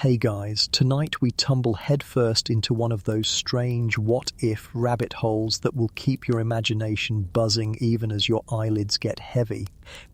Hey guys, tonight we tumble headfirst into one of those strange what-if rabbit holes that will keep your imagination buzzing even as your eyelids get heavy.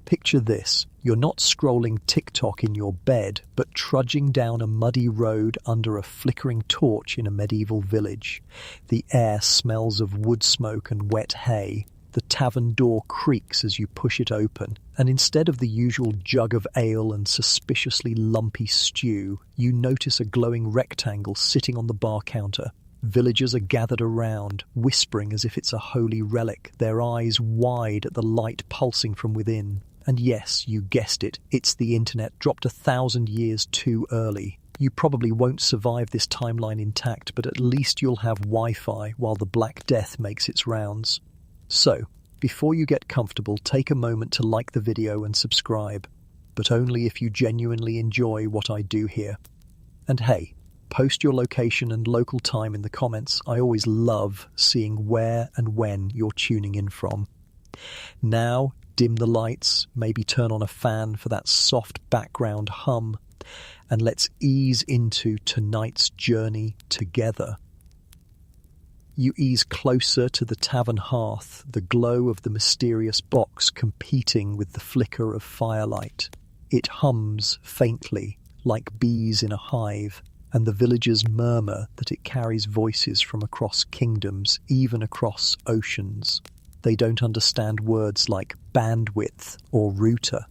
Picture this, you're not scrolling TikTok in your bed, but trudging down a muddy road under a flickering torch in a medieval village. The air smells of wood smoke and wet hay. The tavern door creaks as you push it open, and instead of the usual jug of ale and suspiciously lumpy stew, you notice a glowing rectangle sitting on the bar counter. Villagers are gathered around, whispering as if it's a holy relic, their eyes wide at the light pulsing from within. And yes, you guessed it, it's the internet dropped 1,000 years too early. You probably won't survive this timeline intact, but at least you'll have Wi-Fi while the Black Death makes its rounds. So, before you get comfortable, take a moment to like the video and subscribe, but only if you genuinely enjoy what I do here. And hey, post your location and local time in the comments. I always love seeing where and when you're tuning in from. Now, dim the lights, maybe turn on a fan for that soft background hum, and let's ease into tonight's journey together. You ease closer to the tavern hearth, the glow of the mysterious box competing with the flicker of firelight. It hums faintly, like bees in a hive, and the villagers murmur that it carries voices from across kingdoms, even across oceans. They don't understand words like bandwidth or router.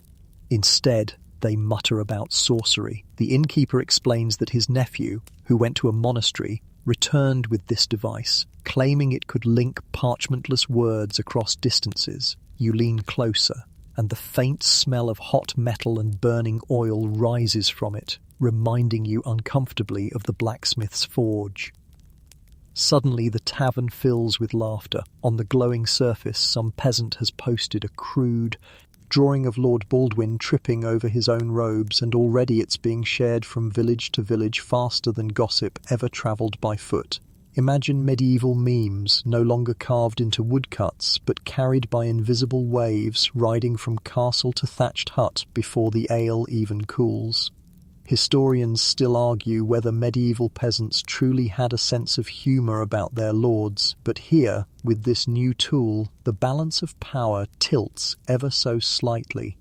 Instead, they mutter about sorcery. The innkeeper explains that his nephew, who went to a monastery, returned with this device, claiming it could link parchmentless words across distances. You lean closer, and the faint smell of hot metal and burning oil rises from it, reminding you uncomfortably of the blacksmith's forge. Suddenly the tavern fills with laughter. On the glowing surface, some peasant has posted a crude drawing of Lord Baldwin tripping over his own robes, and already it's being shared from village to village faster than gossip ever travelled by foot. Imagine medieval memes, no longer carved into woodcuts, but carried by invisible waves, riding from castle to thatched hut before the ale even cools. Historians still argue whether medieval peasants truly had a sense of humour about their lords, but here, with this new tool, the balance of power tilts ever so slightly.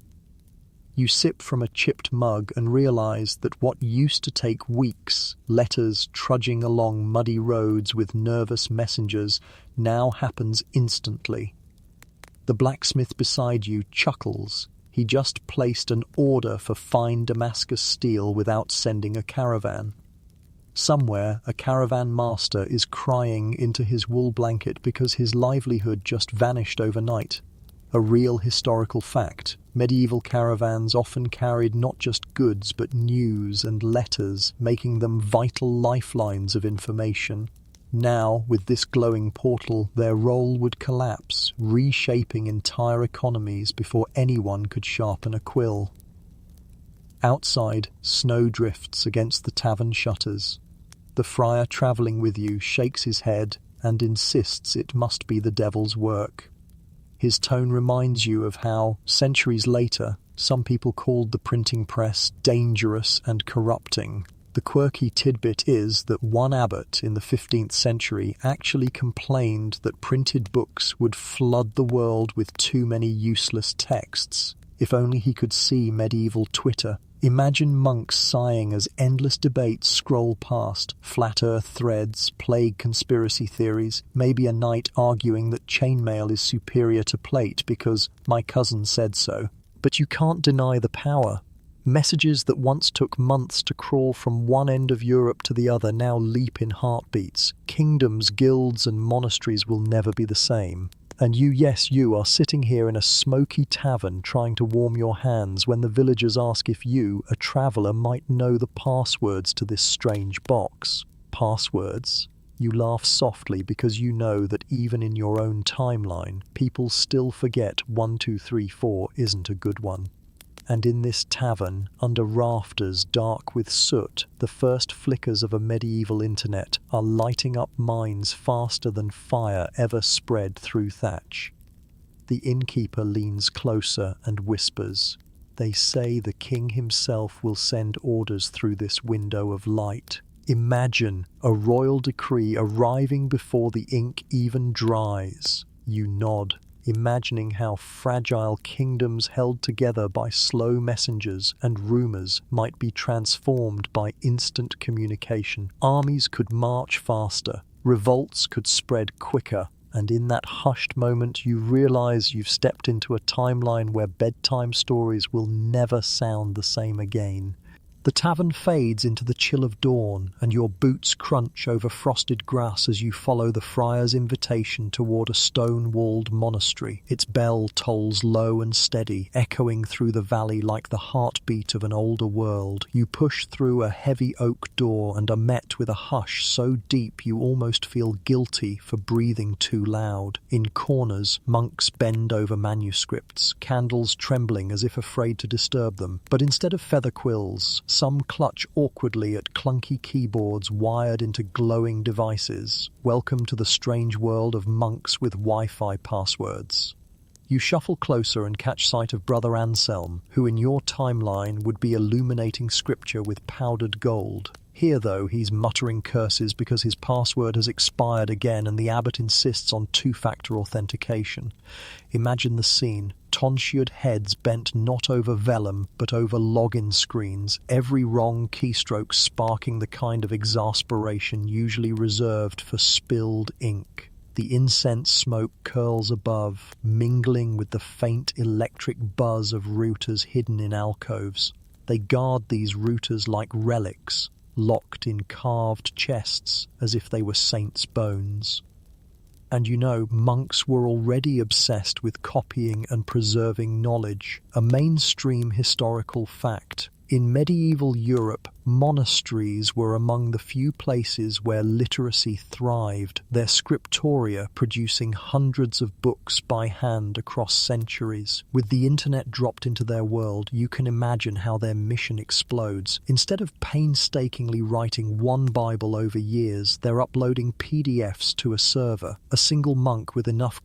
You sip from a chipped mug and realise that what used to take weeks, letters trudging along muddy roads with nervous messengers, now happens instantly. The blacksmith beside you chuckles. He just placed an order for fine Damascus steel without sending a caravan. Somewhere, a caravan master is crying into his wool blanket because his livelihood just vanished overnight. A real historical fact. Medieval caravans often carried not just goods but news and letters, making them vital lifelines of information. Now, with this glowing portal, their role would collapse, reshaping entire economies before anyone could sharpen a quill. Outside, snow drifts against the tavern shutters. The friar travelling with you shakes his head and insists it must be the devil's work. His tone reminds you of how, centuries later, some people called the printing press dangerous and corrupting. The quirky tidbit is that one abbot in the 15th century actually complained that printed books would flood the world with too many useless texts. If only he could see medieval Twitter. Imagine monks sighing as endless debates scroll past, flat earth threads, plague conspiracy theories, maybe a knight arguing that chainmail is superior to plate because my cousin said so. But you can't deny the power. Messages that once took months to crawl from one end of Europe to the other now leap in heartbeats. Kingdoms, guilds, and monasteries will never be the same. And you, yes, you are sitting here in a smoky tavern trying to warm your hands when the villagers ask if you, a traveller, might know the passwords to this strange box. Passwords? You laugh softly because you know that even in your own timeline, people still forget 1, 2, 3, 4 isn't a good one. And in this tavern, under rafters dark with soot, the first flickers of a medieval internet are lighting up minds faster than fire ever spread through thatch. The innkeeper leans closer and whispers, They say the king himself will send orders through this window of light. Imagine a royal decree arriving before the ink even dries. You nod, imagining how fragile kingdoms held together by slow messengers and rumors might be transformed by instant communication. Armies could march faster, revolts could spread quicker, and in that hushed moment you realize you've stepped into a timeline where bedtime stories will never sound the same again. The tavern fades into the chill of dawn, and your boots crunch over frosted grass as you follow the friar's invitation toward a stone-walled monastery. Its bell tolls low and steady, echoing through the valley like the heartbeat of an older world. You push through a heavy oak door and are met with a hush so deep you almost feel guilty for breathing too loud. In corners, monks bend over manuscripts, candles trembling as if afraid to disturb them. But instead of feather quills, some clutch awkwardly at clunky keyboards wired into glowing devices. Welcome to the strange world of monks with Wi-Fi passwords. You shuffle closer and catch sight of Brother Anselm, who in your timeline would be illuminating scripture with powdered gold. Here, though, he's muttering curses because his password has expired again and the abbot insists on two-factor authentication. Imagine the scene. Tonsured heads bent not over vellum but over login screens, every wrong keystroke sparking the kind of exasperation usually reserved for spilled ink. The incense smoke curls above, mingling with the faint electric buzz of routers hidden in alcoves. They guard these routers like relics, locked in carved chests as if they were saints' bones. And you know, monks were already obsessed with copying and preserving knowledge, a mainstream historical fact. In medieval Europe, monasteries were among the few places where literacy thrived, their scriptoria producing hundreds of books by hand across centuries. With the internet dropped into their world, you can imagine how their mission explodes. Instead of painstakingly writing one Bible over years, they're uploading PDFs to a server. A single monk with enough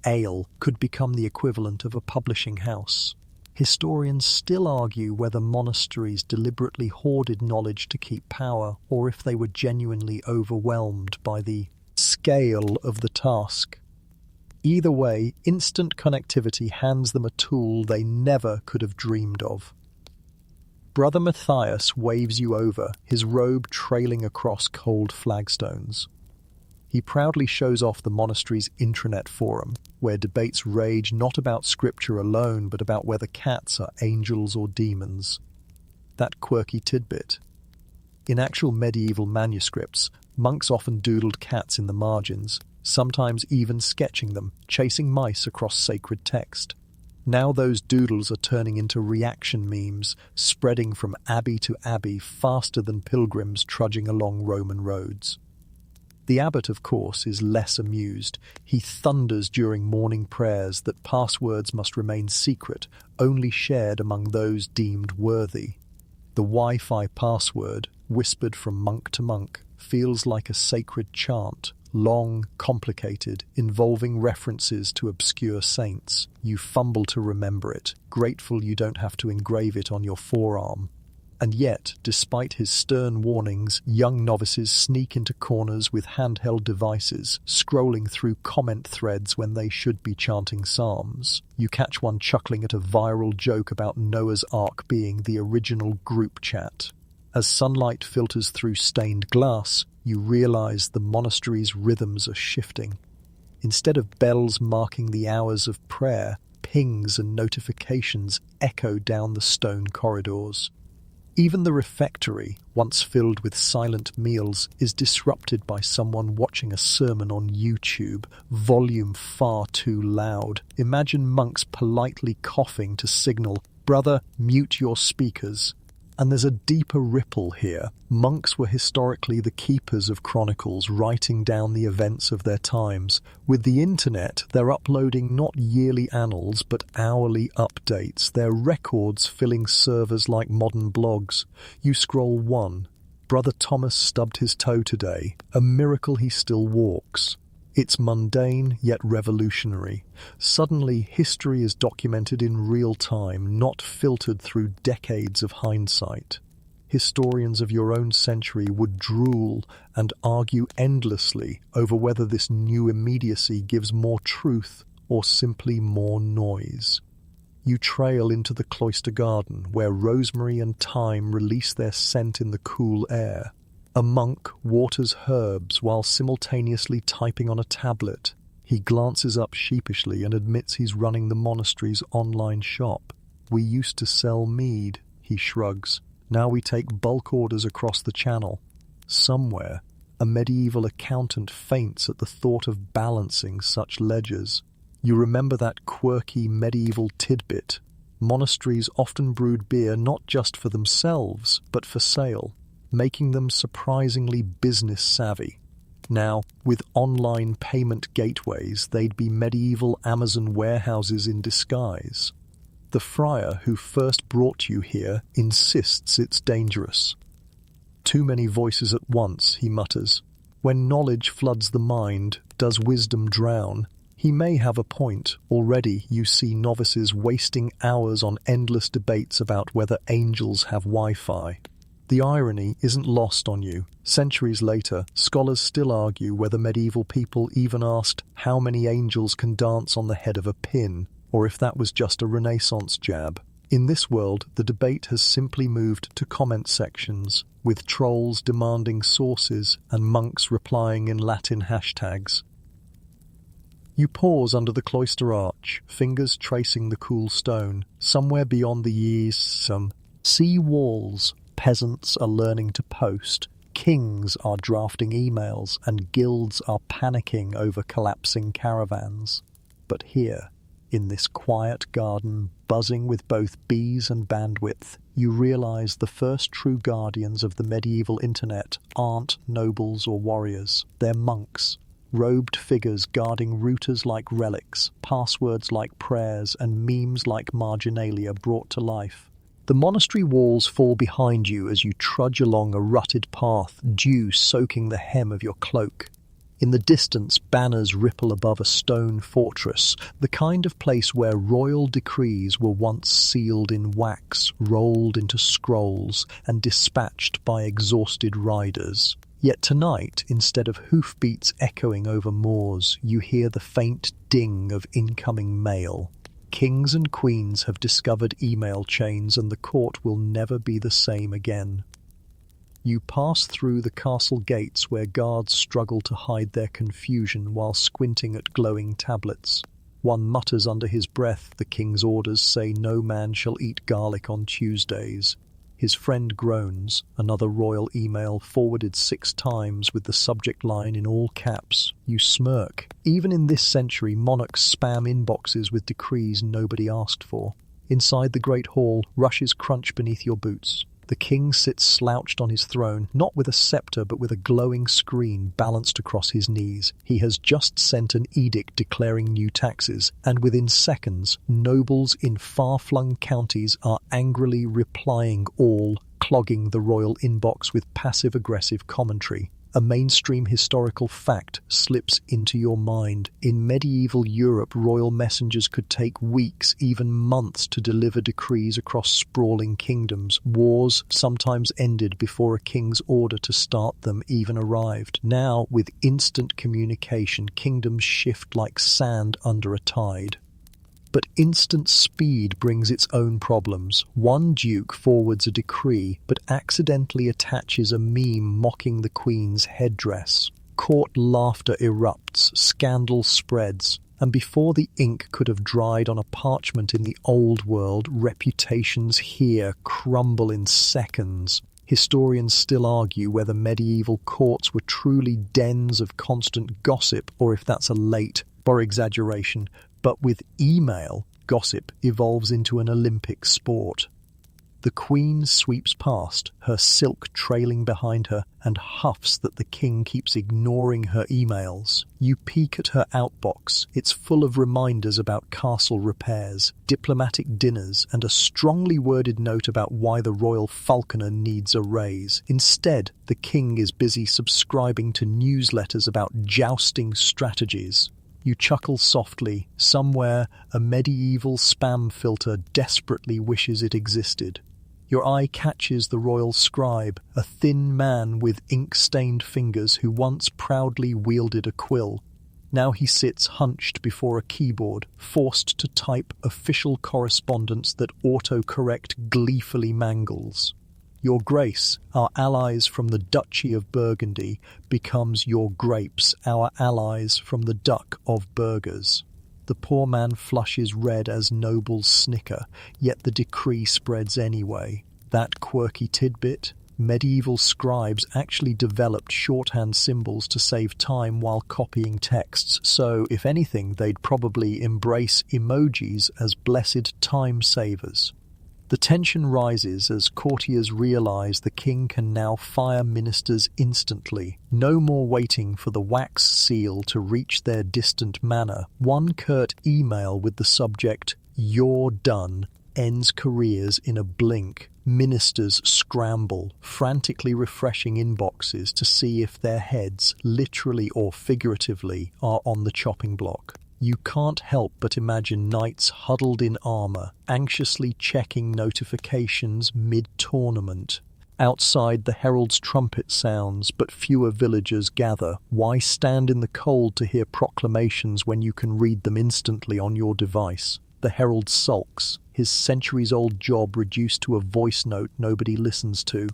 ale, could become the equivalent of a publishing house. Historians still argue whether monasteries deliberately hoarded knowledge to keep power, or if they were genuinely overwhelmed by the scale of the task. Either way, instant connectivity hands them a tool they never could have dreamed of. Brother Matthias waves you over, his robe trailing across cold flagstones. He proudly shows off the monastery's intranet forum, where debates rage not about scripture alone, but about whether cats are angels or demons. That quirky tidbit. In actual medieval manuscripts, monks often doodled cats in the margins, sometimes even sketching them, chasing mice across sacred text. Now those doodles are turning into reaction memes, spreading from abbey to abbey faster than pilgrims trudging along Roman roads. The abbot, of course, is less amused. He thunders during morning prayers that passwords must remain secret, only shared among those deemed worthy. The Wi-Fi password, whispered from monk to monk, feels like a sacred chant, long, complicated, involving references to obscure saints. You fumble to remember it, grateful you don't have to engrave it on your forearm. And yet, despite his stern warnings, young novices sneak into corners with handheld devices, scrolling through comment threads when they should be chanting psalms. You catch one chuckling at a viral joke about Noah's Ark being the original group chat. As sunlight filters through stained glass, you realize the monastery's rhythms are shifting. Instead of bells marking the hours of prayer, pings and notifications echo down the stone corridors. Even the refectory, once filled with silent meals, is disrupted by someone watching a sermon on YouTube, volume far too loud. Imagine monks politely coughing to signal, "Brother, mute your speakers." And there's a deeper ripple here. Monks were historically the keepers of chronicles, writing down the events of their times. With the internet, they're uploading not yearly annals, but hourly updates, their records filling servers like modern blogs. You scroll one. Brother Thomas stubbed his toe today. A miracle he still walks. It's mundane yet revolutionary. Suddenly, history is documented in real time, not filtered through decades of hindsight. Historians of your own century would drool and argue endlessly over whether this new immediacy gives more truth or simply more noise. You trail into the cloister garden, where rosemary and thyme release their scent in the cool air. A monk waters herbs while simultaneously typing on a tablet. He glances up sheepishly and admits he's running the monastery's online shop. "We used to sell mead," he shrugs. "Now we take bulk orders across the channel." Somewhere, a medieval accountant faints at the thought of balancing such ledgers. You remember that quirky medieval tidbit. Monasteries often brewed beer not just for themselves, but for sale, making them surprisingly business-savvy. Now, with online payment gateways, they'd be medieval Amazon warehouses in disguise. The friar who first brought you here insists it's dangerous. "Too many voices at once," he mutters. "When knowledge floods the mind, does wisdom drown?" He may have a point. Already you see novices wasting hours on endless debates about whether angels have Wi-Fi. The irony isn't lost on you. Centuries later, scholars still argue whether medieval people even asked how many angels can dance on the head of a pin, or if that was just a Renaissance jab. In this world, the debate has simply moved to comment sections, with trolls demanding sources and monks replying in Latin hashtags. You pause under the cloister arch, fingers tracing the cool stone. Somewhere beyond the years, some sea walls. Peasants are learning to post, kings are drafting emails, and guilds are panicking over collapsing caravans. But here, in this quiet garden, buzzing with both bees and bandwidth, you realize the first true guardians of the medieval internet aren't nobles or warriors. They're monks. Robed figures guarding routers like relics, passwords like prayers, and memes like marginalia brought to life. The monastery walls fall behind you as you trudge along a rutted path, dew soaking the hem of your cloak. In the distance, banners ripple above a stone fortress, the kind of place where royal decrees were once sealed in wax, rolled into scrolls, and dispatched by exhausted riders. Yet tonight, instead of hoofbeats echoing over moors, you hear the faint ding of incoming mail. Kings and queens have discovered email chains, and the court will never be the same again. You pass through the castle gates where guards struggle to hide their confusion while squinting at glowing tablets. One mutters under his breath, "The king's orders say no man shall eat garlic on Tuesdays." His friend groans, another royal email forwarded 6 times with the subject line in all caps. You smirk. Even in this century, monarchs spam inboxes with decrees nobody asked for. Inside the great hall, rushes crunch beneath your boots. The king sits slouched on his throne, not with a scepter but with a glowing screen balanced across his knees. He has just sent an edict declaring new taxes, and within seconds, nobles in far-flung counties are angrily replying, all clogging the royal inbox with passive-aggressive commentary. A mainstream historical fact slips into your mind. In medieval Europe, royal messengers could take weeks, even months, to deliver decrees across sprawling kingdoms. Wars sometimes ended before a king's order to start them even arrived. Now, with instant communication, kingdoms shift like sand under a tide. But instant speed brings its own problems. One duke forwards a decree, but accidentally attaches a meme mocking the queen's headdress. Court laughter erupts, scandal spreads, and before the ink could have dried on a parchment in the old world, reputations here crumble in seconds. Historians still argue whether medieval courts were truly dens of constant gossip, or if that's a late or exaggeration. But with email, gossip evolves into an Olympic sport. The queen sweeps past, her silk trailing behind her, and huffs that the king keeps ignoring her emails. You peek at her outbox. It's full of reminders about castle repairs, diplomatic dinners, and a strongly worded note about why the royal falconer needs a raise. Instead, the king is busy subscribing to newsletters about jousting strategies. You chuckle softly. Somewhere, a medieval spam filter desperately wishes it existed. Your eye catches the royal scribe, a thin man with ink-stained fingers who once proudly wielded a quill. Now he sits hunched before a keyboard, forced to type official correspondence that autocorrect gleefully mangles. Your Grace, our allies from the Duchy of Burgundy, becomes Your Grapes, our allies from the Duck of Burgers. The poor man flushes red as nobles snicker, yet the decree spreads anyway. That quirky tidbit? Medieval scribes actually developed shorthand symbols to save time while copying texts, so if anything, they'd probably embrace emojis as blessed time savers. The tension rises as courtiers realize the king can now fire ministers instantly. No more waiting for the wax seal to reach their distant manor. One curt email with the subject, "You're done," ends careers in a blink. Ministers scramble, frantically refreshing inboxes to see if their heads, literally or figuratively, are on the chopping block. You can't help but imagine knights huddled in armor, anxiously checking notifications mid-tournament. Outside, the herald's trumpet sounds, but fewer villagers gather. Why stand in the cold to hear proclamations when you can read them instantly on your device? The herald sulks, his centuries-old job reduced to a voice note nobody listens to.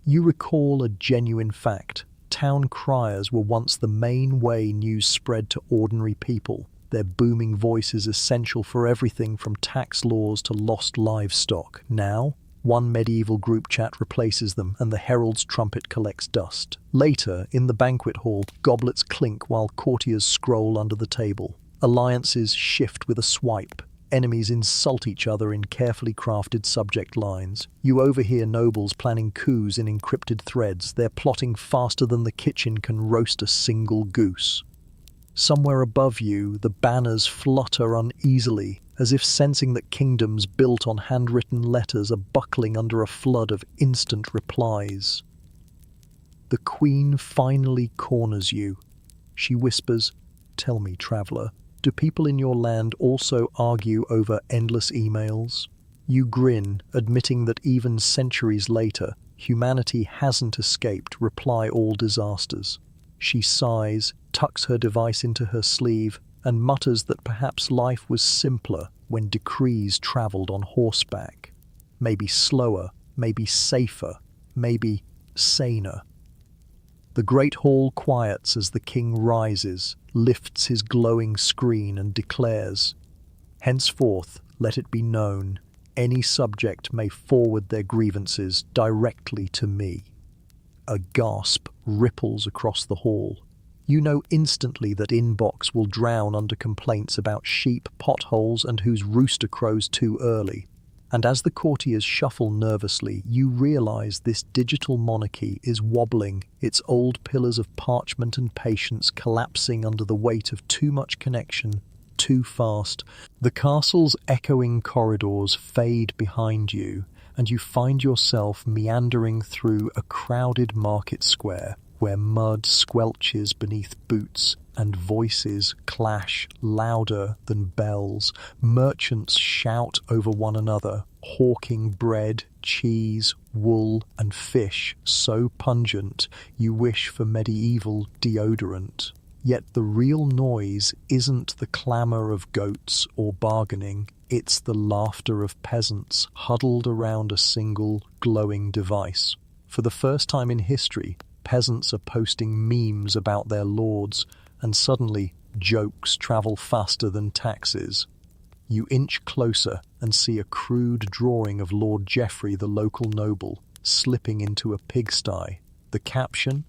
You recall a genuine fact. Town criers were once the main way news spread to ordinary people. Their booming voice is essential for everything from tax laws to lost livestock. Now, one medieval group chat replaces them, and the herald's trumpet collects dust. Later, in the banquet hall, goblets clink while courtiers scroll under the table. Alliances shift with a swipe. Enemies insult each other in carefully crafted subject lines. You overhear nobles planning coups in encrypted threads. They're plotting faster than the kitchen can roast a single goose. Somewhere above you, the banners flutter uneasily, as if sensing that kingdoms built on handwritten letters are buckling under a flood of instant replies. The queen finally corners you. She whispers, "Tell me, traveller, do people in your land also argue over endless emails?" You grin, admitting that even centuries later, humanity hasn't escaped reply-all disasters. She sighs, tucks her device into her sleeve, and mutters that perhaps life was simpler when decrees travelled on horseback. Maybe slower, maybe safer, maybe saner. The great hall quiets as the king rises, lifts his glowing screen and declares, "Henceforth, let it be known, any subject may forward their grievances directly to me." A gasp ripples across the hall. You know instantly that inbox will drown under complaints about sheep, potholes, and whose rooster crows too early. And as the courtiers shuffle nervously, you realize this digital monarchy is wobbling, its old pillars of parchment and patience collapsing under the weight of too much connection, too fast. The castle's echoing corridors fade behind you, and you find yourself meandering through a crowded market square where mud squelches beneath boots and voices clash louder than bells. Merchants shout over one another, hawking bread, cheese, wool, and fish so pungent you wish for medieval deodorant. Yet the real noise isn't the clamour of goats or bargaining, it's the laughter of peasants huddled around a single glowing device. For the first time in history, peasants are posting memes about their lords, and suddenly jokes travel faster than taxes. You inch closer and see a crude drawing of Lord Geoffrey, the local noble, slipping into a pigsty. The caption,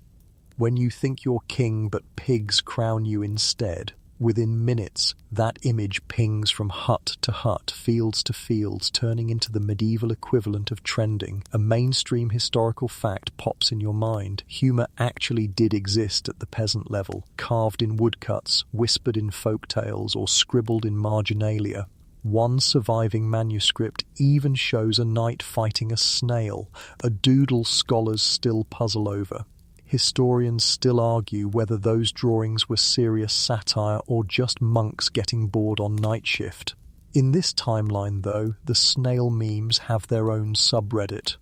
"When you think you're king but pigs crown you instead." Within minutes, that image pings from hut to hut, fields to fields, turning into the medieval equivalent of trending. A mainstream historical fact pops in your mind. Humour actually did exist at the peasant level, carved in woodcuts, whispered in folk tales, or scribbled in marginalia. One surviving manuscript even shows a knight fighting a snail, a doodle scholars still puzzle over. Historians still argue whether those drawings were serious satire or just monks getting bored on night shift. In this timeline, though, the snail memes have their own subreddit.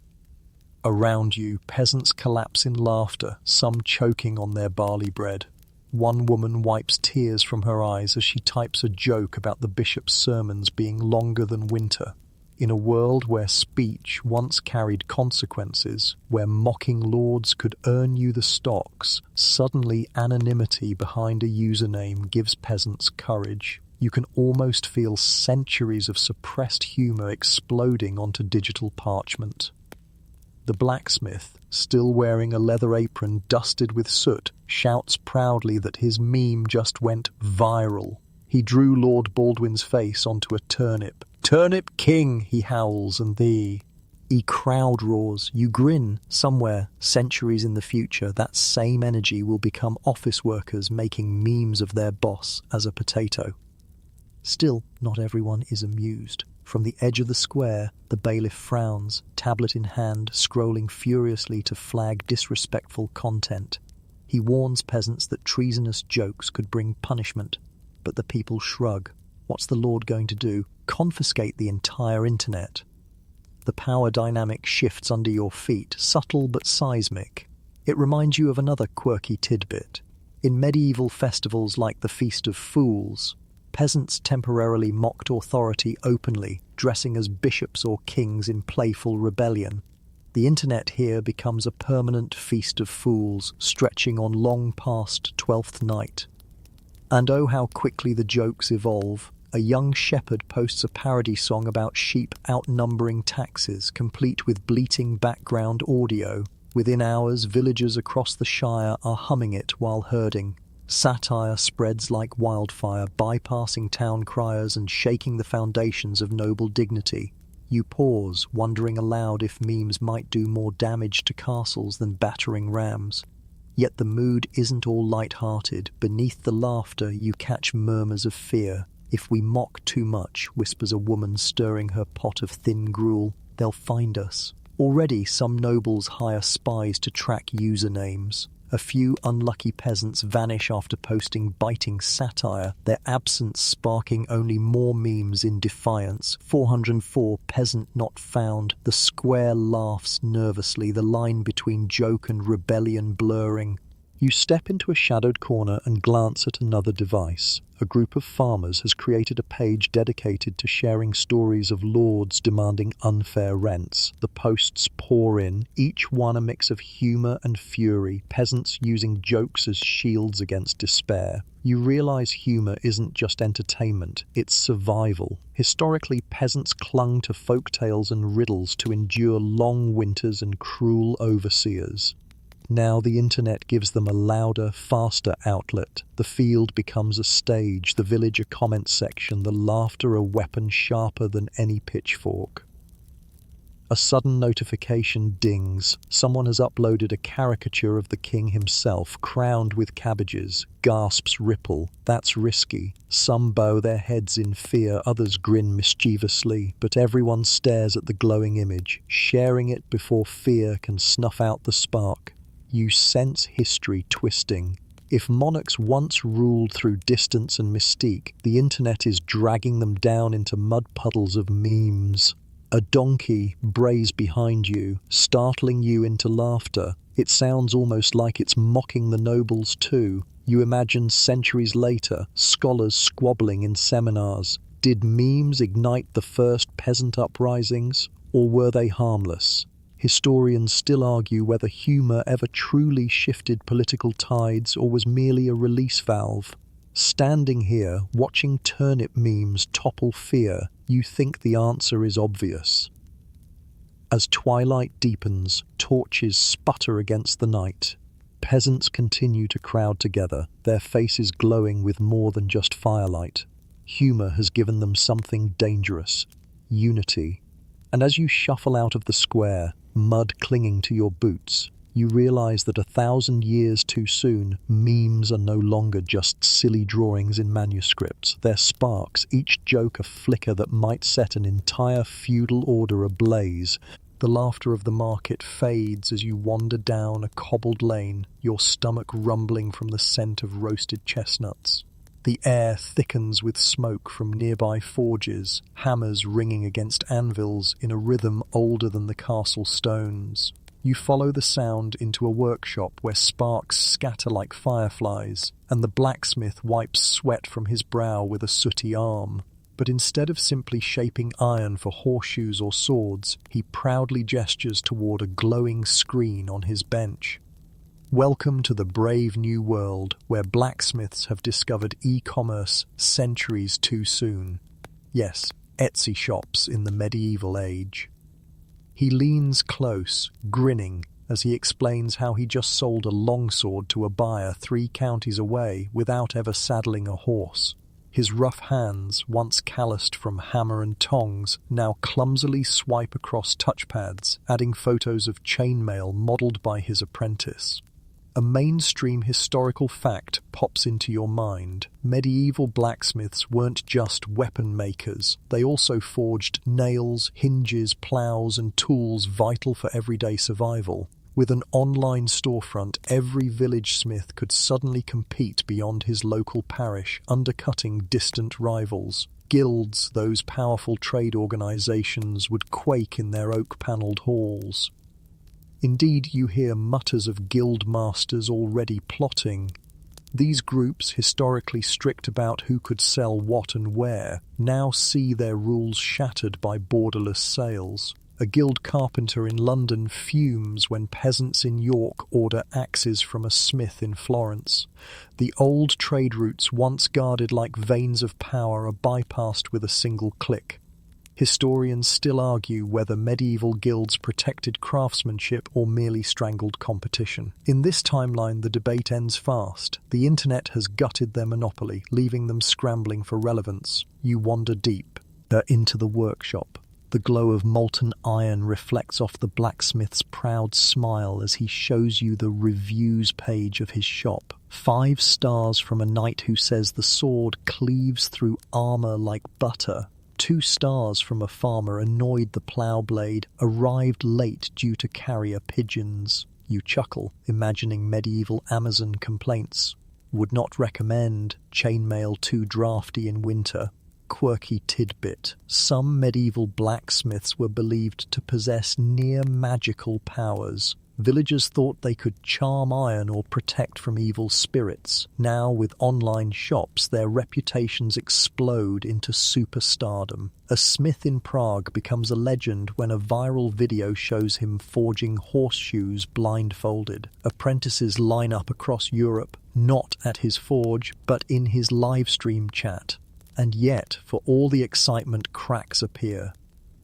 Around you, peasants collapse in laughter, some choking on their barley bread. One woman wipes tears from her eyes as she types a joke about the bishop's sermons being longer than winter. In a world where speech once carried consequences, where mocking lords could earn you the stocks, suddenly anonymity behind a username gives peasants courage. You can almost feel centuries of suppressed humour exploding onto digital parchment. The blacksmith, still wearing a leather apron dusted with soot, shouts proudly that his meme just went viral. He drew Lord Baldwin's face onto a turnip. "Turnip King," he howls, and the crowd roars. You grin. Somewhere, centuries in the future, that same energy will become office workers making memes of their boss as a potato. Still, not everyone is amused. From the edge of the square, the bailiff frowns, tablet in hand, scrolling furiously to flag disrespectful content. He warns peasants that treasonous jokes could bring punishment, but the people shrug. What's the Lord going to do? Confiscate the entire internet. The power dynamic shifts under your feet, subtle but seismic. It reminds you of another quirky tidbit. In medieval festivals like the Feast of Fools, peasants temporarily mocked authority openly, dressing as bishops or kings in playful rebellion. The internet here becomes a permanent Feast of Fools, stretching on long past Twelfth Night. And oh, how quickly the jokes evolve. A young shepherd posts a parody song about sheep outnumbering taxes, complete with bleating background audio. Within hours, villagers across the Shire are humming it while herding. Satire spreads like wildfire, bypassing town criers and shaking the foundations of noble dignity. You pause, wondering aloud if memes might do more damage to castles than battering rams. Yet the mood isn't all light-hearted. Beneath the laughter, you catch murmurs of fear. "If we mock too much," whispers a woman stirring her pot of thin gruel, "they'll find us." Already some nobles hire spies to track usernames. A few unlucky peasants vanish after posting biting satire, their absence sparking only more memes in defiance. 404 peasant not found. The square laughs nervously, the line between joke and rebellion blurring. You step into a shadowed corner and glance at another device. A group of farmers has created a page dedicated to sharing stories of lords demanding unfair rents. The posts pour in, each one a mix of humour and fury, peasants using jokes as shields against despair. You realise humour isn't just entertainment, it's survival. Historically, peasants clung to folk tales and riddles to endure long winters and cruel overseers. Now the internet gives them a louder, faster outlet. The field becomes a stage, the village a comment section, the laughter a weapon sharper than any pitchfork. A sudden notification dings. Someone has uploaded a caricature of the king himself, crowned with cabbages. Gasps ripple. That's risky. Some bow their heads in fear, others grin mischievously, but everyone stares at the glowing image, sharing it before fear can snuff out the spark. You sense history twisting. If monarchs once ruled through distance and mystique, the internet is dragging them down into mud puddles of memes. A donkey brays behind you, startling you into laughter. It sounds almost like it's mocking the nobles too. You imagine centuries later, scholars squabbling in seminars. Did memes ignite the first peasant uprisings, or were they harmless? Historians still argue whether humour ever truly shifted political tides or was merely a release valve. Standing here, watching turnip memes topple fear, you think the answer is obvious. As twilight deepens, torches sputter against the night. Peasants continue to crowd together, their faces glowing with more than just firelight. Humor has given them something dangerous: unity. And as you shuffle out of the square, mud clinging to your boots, you realize that 1,000 years too soon, memes are no longer just silly drawings in manuscripts. They're sparks, each joke a flicker that might set an entire feudal order ablaze. The laughter of the market fades as you wander down a cobbled lane, your stomach rumbling from the scent of roasted chestnuts. The air thickens with smoke from nearby forges, hammers ringing against anvils in a rhythm older than the castle stones. You follow the sound into a workshop where sparks scatter like fireflies, and the blacksmith wipes sweat from his brow with a sooty arm. But instead of simply shaping iron for horseshoes or swords, he proudly gestures toward a glowing screen on his bench. Welcome to the brave new world, where blacksmiths have discovered e-commerce centuries too soon. Yes, Etsy shops in the medieval age. He leans close, grinning, as he explains how he just sold a longsword to a buyer 3 counties away without ever saddling a horse. His rough hands, once calloused from hammer and tongs, now clumsily swipe across touchpads, adding photos of chainmail modelled by his apprentice. A mainstream historical fact pops into your mind. Medieval blacksmiths weren't just weapon makers. They also forged nails, hinges, plows, and tools vital for everyday survival. With an online storefront, every village smith could suddenly compete beyond his local parish, undercutting distant rivals. Guilds, those powerful trade organizations, would quake in their oak-paneled halls. Indeed, you hear mutters of guild masters already plotting. These groups, historically strict about who could sell what and where, now see their rules shattered by borderless sales. A guild carpenter in London fumes when peasants in York order axes from a smith in Florence. The old trade routes, once guarded like veins of power, are bypassed with a single click. Historians still argue whether medieval guilds protected craftsmanship or merely strangled competition. In this timeline, the debate ends fast. The internet has gutted their monopoly, leaving them scrambling for relevance. You wander deep, into the workshop. The glow of molten iron reflects off the blacksmith's proud smile as he shows you the reviews page of his shop. 5 stars from a knight who says the sword cleaves through armor like butter. 2 stars from a farmer annoyed the plough blade arrived late due to carrier pigeons. You chuckle, imagining medieval Amazon complaints. Would not recommend. Chainmail too drafty in winter. Quirky tidbit. Some medieval blacksmiths were believed to possess near magical powers. Villagers thought they could charm iron or protect from evil spirits. Now, with online shops, their reputations explode into superstardom. A smith in Prague becomes a legend when a viral video shows him forging horseshoes blindfolded. Apprentices line up across Europe, not at his forge, but in his livestream chat. And yet, for all the excitement, cracks appear.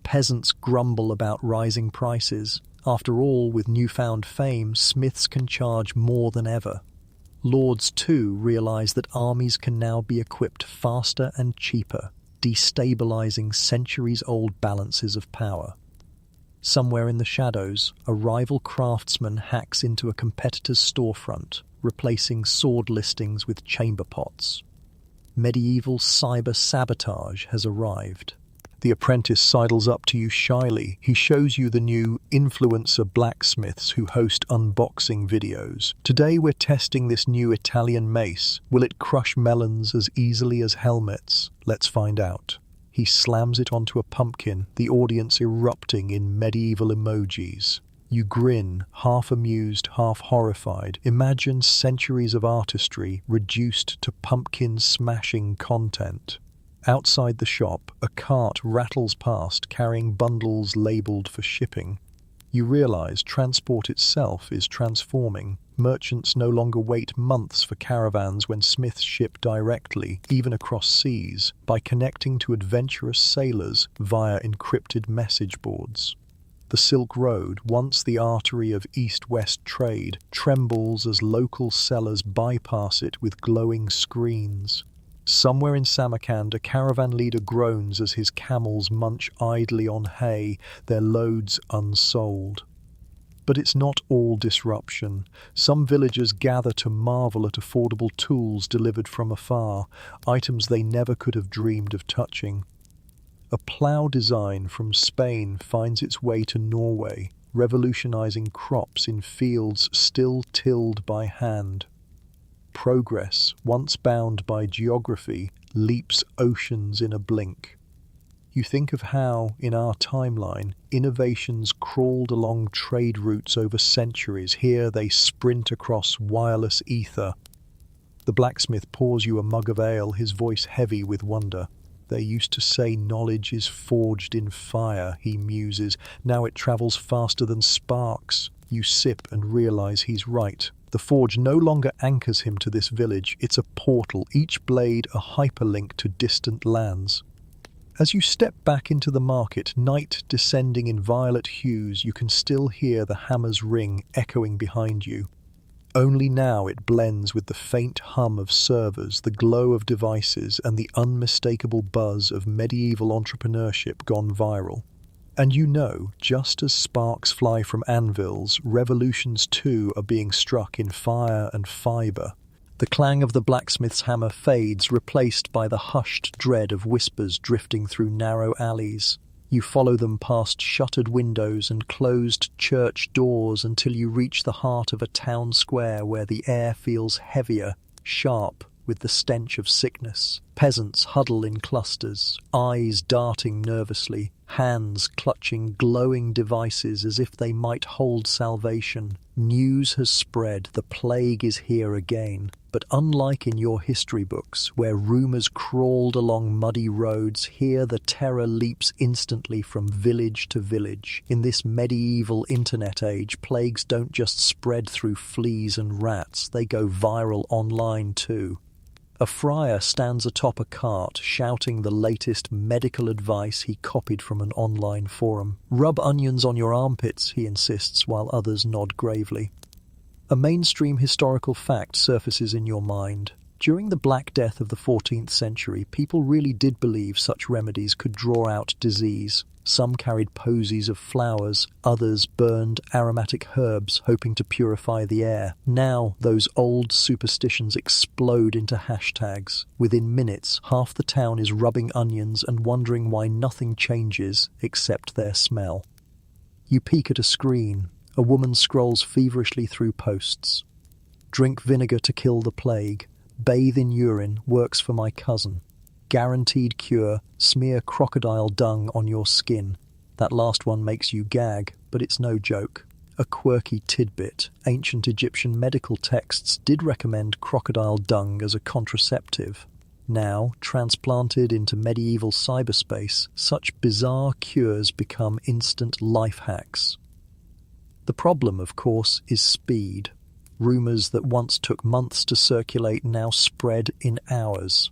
Peasants grumble about rising prices. After all, with newfound fame, smiths can charge more than ever. Lords, too, realize that armies can now be equipped faster and cheaper, destabilizing centuries-old balances of power. Somewhere in the shadows, a rival craftsman hacks into a competitor's storefront, replacing sword listings with chamber pots. Medieval cyber sabotage has arrived. The apprentice sidles up to you shyly. He shows you the new influencer blacksmiths who host unboxing videos. Today we're testing this new Italian mace. Will it crush melons as easily as helmets? Let's find out. He slams it onto a pumpkin, the audience erupting in medieval emojis. You grin, half amused, half horrified. Imagine centuries of artistry reduced to pumpkin-smashing content. Outside the shop, a cart rattles past carrying bundles labelled for shipping. You realize transport itself is transforming. Merchants no longer wait months for caravans when smiths ship directly, even across seas, by connecting to adventurous sailors via encrypted message boards. The Silk Road, once the artery of east-west trade, trembles as local sellers bypass it with glowing screens. Somewhere in Samarkand, a caravan leader groans as his camels munch idly on hay, their loads unsold. But it's not all disruption. Some villagers gather to marvel at affordable tools delivered from afar, items they never could have dreamed of touching. A plough design from Spain finds its way to Norway, revolutionizing crops in fields still tilled by hand. Progress, once bound by geography, leaps oceans in a blink. You think of how, in our timeline, innovations crawled along trade routes over centuries. Here they sprint across wireless ether. The blacksmith pours you a mug of ale, his voice heavy with wonder. They used to say knowledge is forged in fire, he muses. Now it travels faster than sparks. You sip and realize he's right. The forge no longer anchors him to this village. It's a portal, each blade a hyperlink to distant lands. As you step back into the market, night descending in violet hues, you can still hear the hammer's ring echoing behind you. Only now it blends with the faint hum of servers, the glow of devices, and the unmistakable buzz of medieval entrepreneurship gone viral. And you know, just as sparks fly from anvils, revolutions too are being struck in fire and fibre. The clang of the blacksmith's hammer fades, replaced by the hushed dread of whispers drifting through narrow alleys. You follow them past shuttered windows and closed church doors until you reach the heart of a town square where the air feels heavier, sharp, with the stench of sickness. Peasants huddle in clusters, eyes darting nervously, hands clutching glowing devices as if they might hold salvation. News has spread, the plague is here again. But unlike in your history books, where rumours crawled along muddy roads, here the terror leaps instantly from village to village. In this medieval internet age, plagues don't just spread through fleas and rats, they go viral online too. A friar stands atop a cart, shouting the latest medical advice he copied from an online forum. Rub onions on your armpits, he insists, while others nod gravely. A mainstream historical fact surfaces in your mind. During the Black Death of the 14th century, people really did believe such remedies could draw out disease. Some carried posies of flowers, others burned aromatic herbs, hoping to purify the air. Now, those old superstitions explode into hashtags. Within minutes, half the town is rubbing onions and wondering why nothing changes except their smell. You peek at a screen. A woman scrolls feverishly through posts. Drink vinegar to kill the plague. Bathe in urine, works for my cousin. Guaranteed cure, smear crocodile dung on your skin. That last one makes you gag, but it's no joke. A quirky tidbit, ancient Egyptian medical texts did recommend crocodile dung as a contraceptive. Now, transplanted into medieval cyberspace, such bizarre cures become instant life hacks. The problem, of course, is speed. Rumours that once took months to circulate now spread in hours.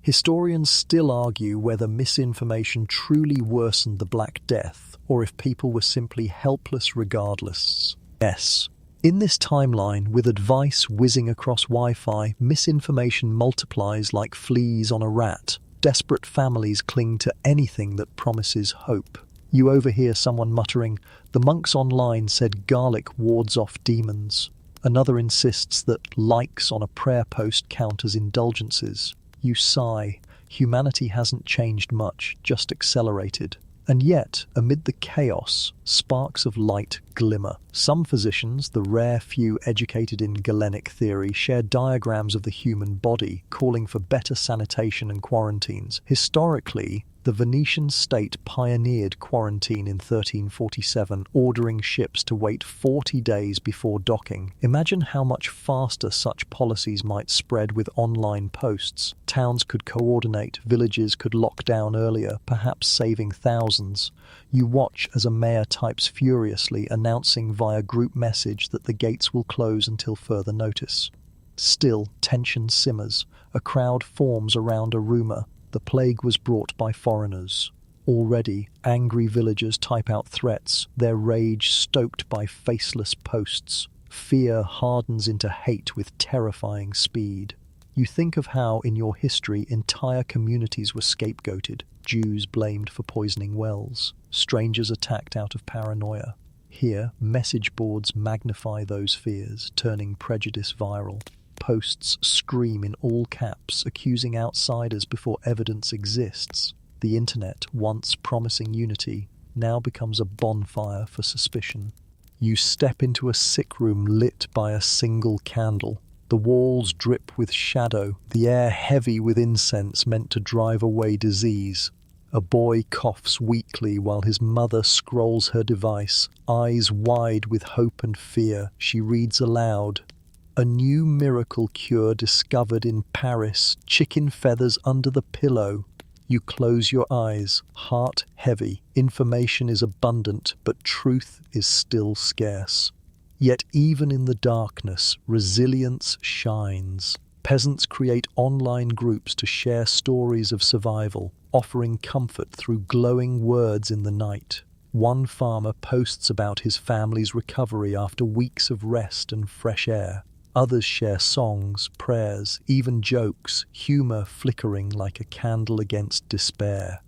Historians still argue whether misinformation truly worsened the Black Death, or if people were simply helpless regardless. Yes. In this timeline, with advice whizzing across Wi-Fi, misinformation multiplies like fleas on a rat. Desperate families cling to anything that promises hope. You overhear someone muttering, "The monks online said garlic wards off demons." Another insists that likes on a prayer post count as indulgences. You sigh. Humanity hasn't changed much, just accelerated. And yet, amid the chaos, sparks of light glimmer. Some physicians, the rare few educated in Galenic theory, share diagrams of the human body, calling for better sanitation and quarantines. Historically, the Venetian state pioneered quarantine in 1347, ordering ships to wait 40 days before docking. Imagine how much faster such policies might spread with online posts. Towns could coordinate, villages could lock down earlier, perhaps saving thousands. You watch as a mayor types furiously, announcing via group message that the gates will close until further notice. Still, tension simmers. A crowd forms around a rumour. The plague was brought by foreigners. Already, angry villagers type out threats, their rage stoked by faceless posts. Fear hardens into hate with terrifying speed. You think of how, in your history, entire communities were scapegoated, Jews blamed for poisoning wells, strangers attacked out of paranoia. Here, message boards magnify those fears, turning prejudice viral. Posts scream in all caps, accusing outsiders before evidence exists. The internet, once promising unity, now becomes a bonfire for suspicion. You step into a sick room lit by a single candle. The walls drip with shadow, the air heavy with incense meant to drive away disease. A boy coughs weakly while his mother scrolls her device, eyes wide with hope and fear. She reads aloud. A new miracle cure discovered in Paris, chicken feathers under the pillow. You close your eyes, heart heavy. Information is abundant, but truth is still scarce. Yet even in the darkness, resilience shines. Peasants create online groups to share stories of survival, offering comfort through glowing words in the night. One farmer posts about his family's recovery after weeks of rest and fresh air. Others share songs, prayers, even jokes, humor flickering like a candle against despair.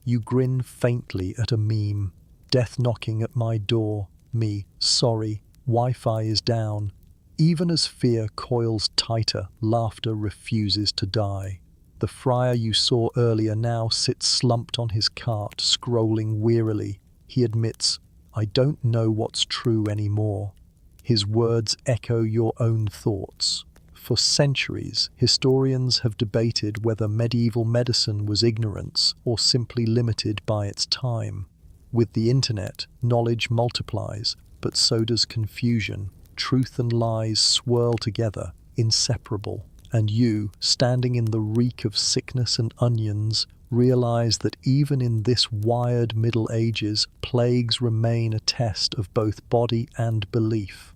You grin faintly at a meme. Death knocking at my door. Me, sorry, Wi-Fi is down. Even as fear coils tighter, laughter refuses to die. The friar you saw earlier now sits slumped on his cart, scrolling wearily. He admits, I don't know what's true anymore. His words echo your own thoughts. For centuries, historians have debated whether medieval medicine was ignorance or simply limited by its time. With the internet, knowledge multiplies, but so does confusion. Truth and lies swirl together, inseparable. And you, standing in the reek of sickness and onions, realize that even in this wired Middle Ages, plagues remain a test of both body and belief.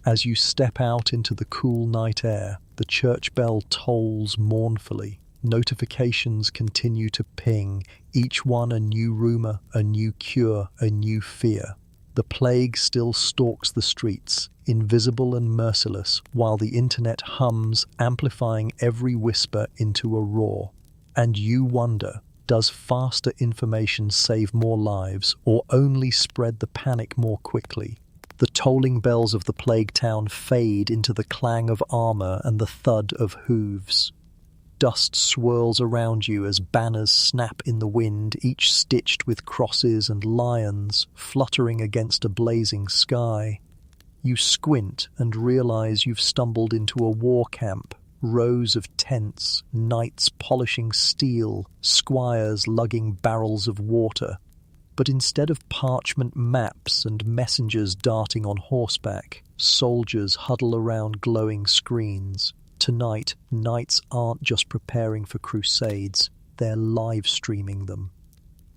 As you step out into the cool night air, the church bell tolls mournfully. Notifications continue to ping, each one a new rumor, a new cure, a new fear. The plague still stalks the streets, invisible and merciless, while the internet hums, amplifying every whisper into a roar. And you wonder, does faster information save more lives, or only spread the panic more quickly? The tolling bells of the plague town fade into the clang of armor and the thud of hooves. Dust swirls around you as banners snap in the wind, each stitched with crosses and lions, fluttering against a blazing sky. You squint and realize you've stumbled into a war camp. Rows of tents, knights polishing steel, squires lugging barrels of water. But instead of parchment maps and messengers darting on horseback, soldiers huddle around glowing screens. Tonight, knights aren't just preparing for crusades, they're live-streaming them.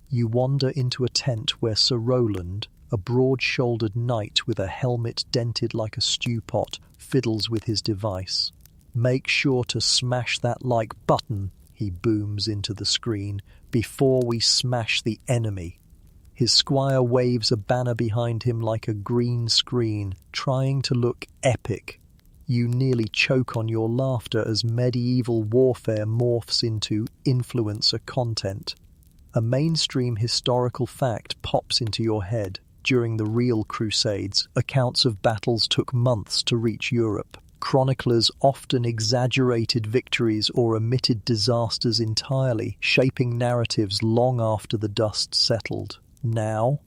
You wander into a tent where Sir Roland, a broad-shouldered knight with a helmet dented like a stew pot, fiddles with his device. Make sure to smash that like button, he booms into the screen, before we smash the enemy. His squire waves a banner behind him like a green screen, trying to look epic. You nearly choke on your laughter as medieval warfare morphs into influencer content. A mainstream historical fact pops into your head. During the real Crusades, accounts of battles took months to reach Europe. Chroniclers often exaggerated victories or omitted disasters entirely, shaping narratives long after the dust settled. Now,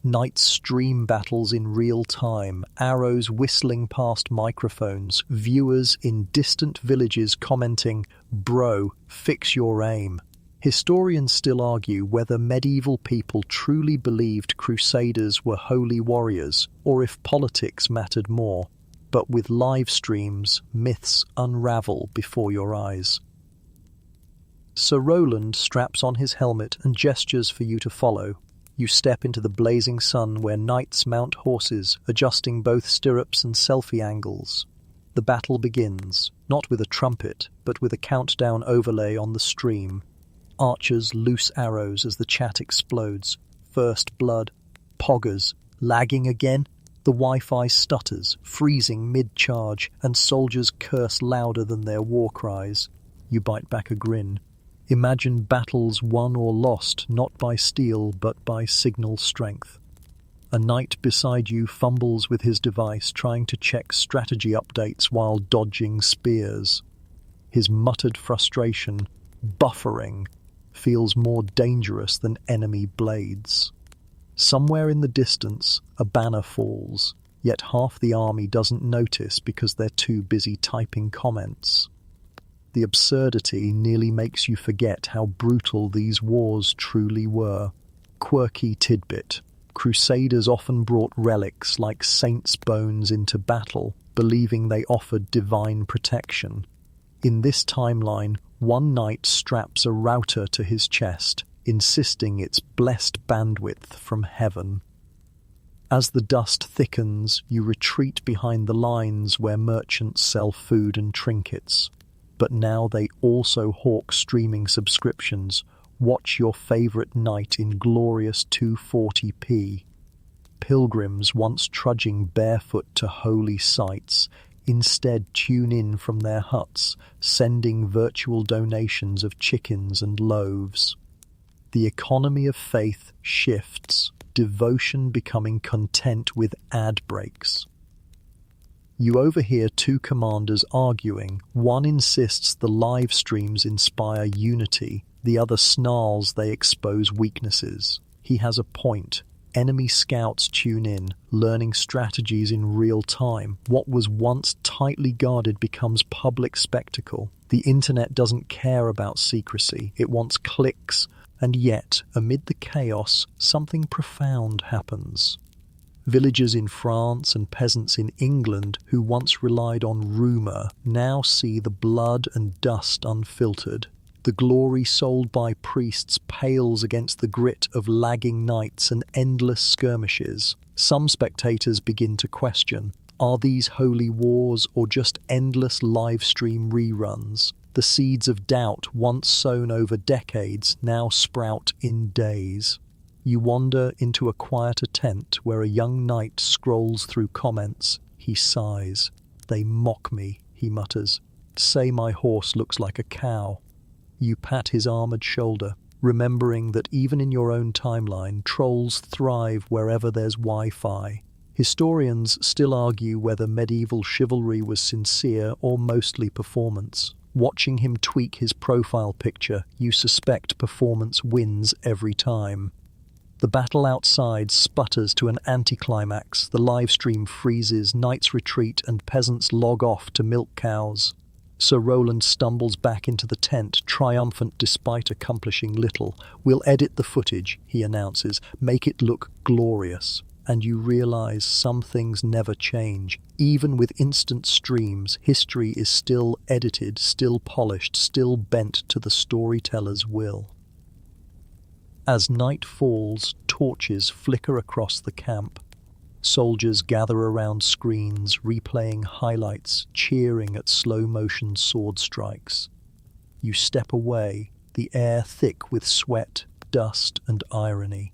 knights stream battles in real time, arrows whistling past microphones, viewers in distant villages commenting, "Bro, fix your aim." Historians still argue whether medieval people truly believed crusaders were holy warriors, or if politics mattered more. But with live streams, myths unravel before your eyes. Sir Roland straps on his helmet and gestures for you to follow. You step into the blazing sun where knights mount horses, adjusting both stirrups and selfie angles. The battle begins, not with a trumpet, but with a countdown overlay on the stream. Archers loose arrows as the chat explodes. First blood. Poggers. Lagging again? The Wi-Fi stutters, freezing mid-charge, and soldiers curse louder than their war cries. You bite back a grin. Imagine battles won or lost, not by steel, but by signal strength. A knight beside you fumbles with his device, trying to check strategy updates while dodging spears. His muttered frustration, buffering, feels more dangerous than enemy blades. Somewhere in the distance, a banner falls, yet half the army doesn't notice because they're too busy typing comments. The absurdity nearly makes you forget how brutal these wars truly were. Quirky tidbit. Crusaders often brought relics like saints' bones into battle, believing they offered divine protection. In this timeline, one knight straps a router to his chest, insisting it's blessed bandwidth from heaven. As the dust thickens, you retreat behind the lines where merchants sell food and trinkets. But now they also hawk streaming subscriptions. Watch your favorite knight in glorious 240p. Pilgrims once trudging barefoot to holy sites instead tune in from their huts, sending virtual donations of chickens and loaves. The economy of faith shifts, devotion becoming content with ad breaks. You overhear two commanders arguing. One insists the live streams inspire unity, the other snarls they expose weaknesses. He has a point. Enemy scouts tune in, learning strategies in real time. What was once tightly guarded becomes public spectacle. The internet doesn't care about secrecy, it wants clicks. And yet, amid the chaos, something profound happens. Villagers in France and peasants in England who once relied on rumour now see the blood and dust unfiltered. The glory sold by priests pales against the grit of lagging knights and endless skirmishes. Some spectators begin to question, are these holy wars or just endless live-stream reruns? The seeds of doubt, once sown over decades, now sprout in days. You wander into a quieter tent where a young knight scrolls through comments. He sighs. They mock me, he mutters. Say my horse looks like a cow. You pat his armoured shoulder, remembering that even in your own timeline, trolls thrive wherever there's Wi-Fi. Historians still argue whether medieval chivalry was sincere or mostly performance. Watching him tweak his profile picture, you suspect performance wins every time. The battle outside sputters to an anticlimax, the livestream freezes, knights retreat and peasants log off to milk cows. Sir Roland stumbles back into the tent, triumphant despite accomplishing little. We'll edit the footage, he announces, make it look glorious. And you realize some things never change. Even with instant streams, history is still edited, still polished, still bent to the storyteller's will. As night falls, torches flicker across the camp. Soldiers gather around screens, replaying highlights, cheering at slow-motion sword strikes. You step away, the air thick with sweat, dust, and irony.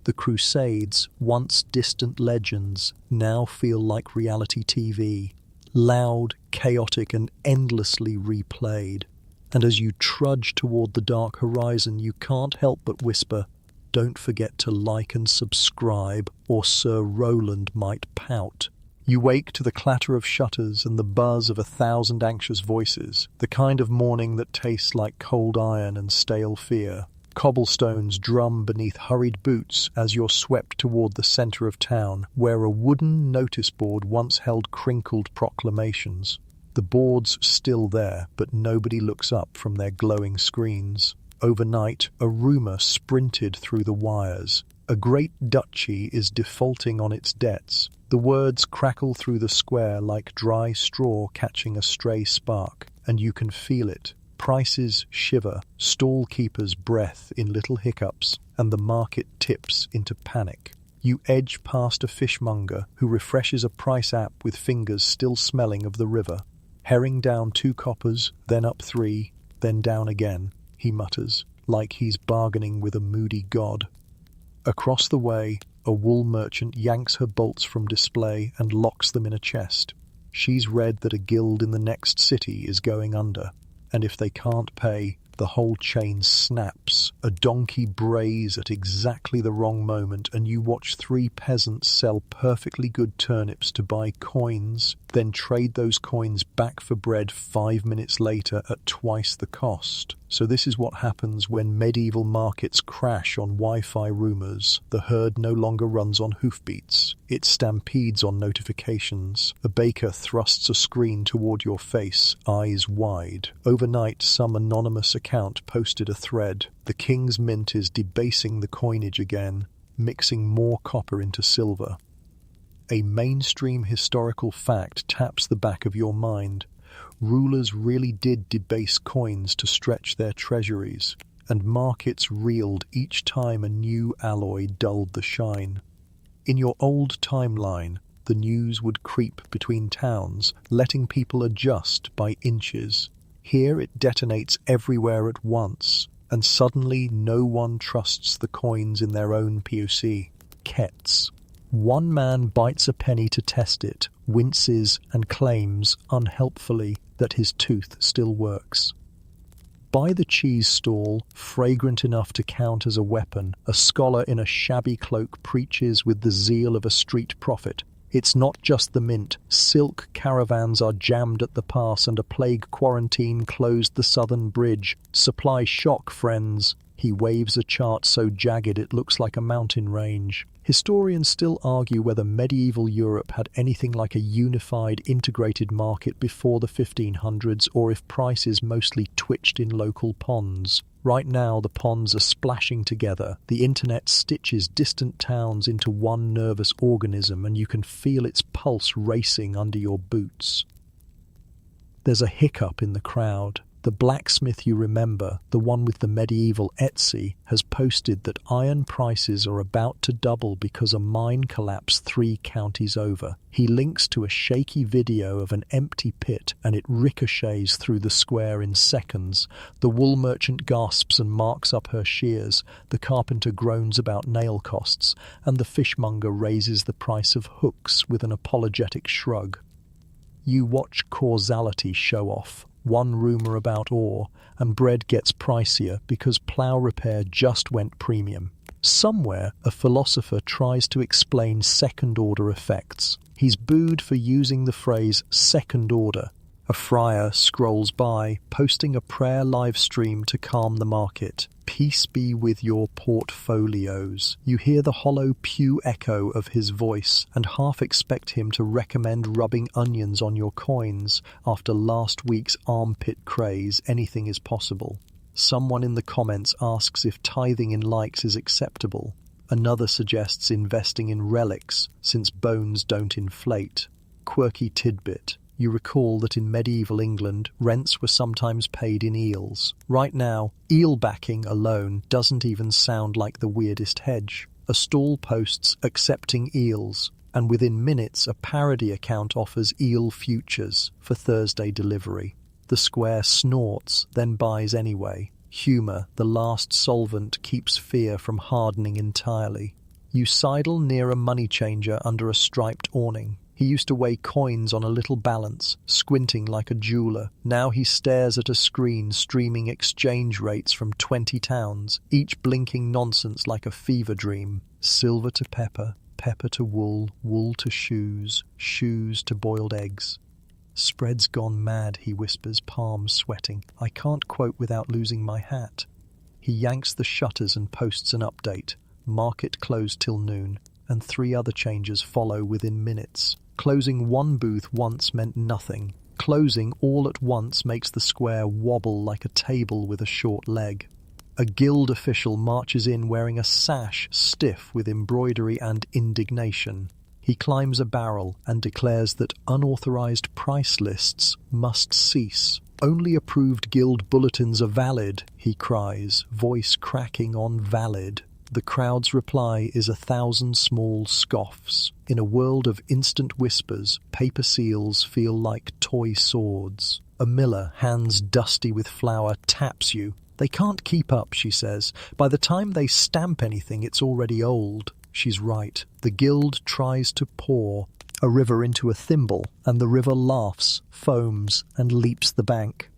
The Crusades, once distant legends, now feel like reality TV, loud, chaotic, and endlessly replayed. And as you trudge toward the dark horizon, you can't help but whisper, "Don't forget to like and subscribe, or Sir Roland might pout." You wake to the clatter of shutters and the buzz of 1,000 anxious voices, the kind of morning that tastes like cold iron and stale fear. Cobblestones drum beneath hurried boots as you're swept toward the center of town, where a wooden notice board once held crinkled proclamations. The board's still there, but nobody looks up from their glowing screens. Overnight, a rumor sprinted through the wires. A great duchy is defaulting on its debts. The words crackle through the square like dry straw catching a stray spark, and you can feel it. Prices shiver, stall keepers breath in little hiccups, and the market tips into panic. You edge past a fishmonger who refreshes a price app with fingers still smelling of the river. Herring down 2 coppers, then up 3, then down again, he mutters. like he's bargaining with a moody god. Across the way, a wool merchant yanks her bolts from display and locks them in a chest. She's read that a guild in the next city is going under, and if they can't pay, the whole chain snaps. A donkey brays at exactly the wrong moment, and you watch three peasants sell perfectly good turnips to buy coins, then trade those coins back for bread 5 minutes later at twice the cost. So this is what happens when medieval markets crash on Wi-Fi rumors. The herd no longer runs on hoofbeats. It stampedes on notifications. A baker thrusts a screen toward your face, eyes wide. Overnight, some anonymous account posted a thread. The King's Mint is debasing the coinage again, mixing more copper into silver. A mainstream historical fact taps the back of your mind. Rulers really did debase coins to stretch their treasuries, and markets reeled each time a new alloy dulled the shine. In your old timeline, the news would creep between towns, letting people adjust by inches. Here it detonates everywhere at once, and suddenly no one trusts the coins in their own POC. Kets. One man bites a penny to test it, winces and claims, unhelpfully, that his tooth still works. By the cheese stall, fragrant enough to count as a weapon, a scholar in a shabby cloak preaches with the zeal of a street prophet. It's not just the mint. Silk caravans are jammed at the pass, and a plague quarantine closed the southern bridge. Supply shock, friends. He waves a chart so jagged it looks like a mountain range. Historians still argue whether medieval Europe had anything like a unified, integrated market before the 1500s, or if prices mostly twitched in local ponds. Right now, the ponds are splashing together. The internet stitches distant towns into one nervous organism, and you can feel its pulse racing under your boots. There's a hiccup in the crowd. The blacksmith you remember, the one with the medieval Etsy, has posted that iron prices are about to double because a mine collapsed 3 counties over. He links to a shaky video of an empty pit, and it ricochets through the square in seconds. The wool merchant gasps and marks up her shears. The carpenter groans about nail costs, and the fishmonger raises the price of hooks with an apologetic shrug. You watch causality show off. One rumour about ore, and bread gets pricier because plough repair just went premium. Somewhere, a philosopher tries to explain second-order effects. He's booed for using the phrase second order. A friar scrolls by, posting a prayer live stream to calm the market. Peace be with your portfolios. You hear the hollow pew echo of his voice, and half expect him to recommend rubbing onions on your coins. After last week's armpit craze, anything is possible. Someone in the comments asks if tithing in likes is acceptable. Another suggests investing in relics, since bones don't inflate. Quirky tidbit. You recall that in medieval England, rents were sometimes paid in eels. Right now, eel backing alone doesn't even sound like the weirdest hedge. A stall posts accepting eels, and within minutes a parody account offers eel futures for Thursday delivery. The square snorts, then buys anyway. Humour, the last solvent, keeps fear from hardening entirely. You sidle near a money changer under a striped awning. He used to weigh coins on a little balance, squinting like a jeweller. Now he stares at a screen streaming exchange rates from 20 towns, each blinking nonsense like a fever dream. Silver to pepper, pepper to wool, wool to shoes, shoes to boiled eggs. Spread's gone mad, he whispers, palms sweating. I can't quote without losing my hat. He yanks the shutters and posts an update. Market closed till noon, and 3 other changes follow within minutes. Closing one booth once meant nothing. Closing all at once makes the square wobble like a table with a short leg. A guild official marches in wearing a sash stiff with embroidery and indignation. He climbs a barrel and declares that unauthorized price lists must cease. Only approved guild bulletins are valid, he cries, voice cracking on valid. The crowd's reply is 1,000 small scoffs. In a world of instant whispers, paper seals feel like toy swords. A miller, hands dusty with flour, taps you. They can't keep up, she says. By the time they stamp anything, it's already old. She's right. The guild tries to pour a river into a thimble, and the river laughs, foams, and leaps the bank.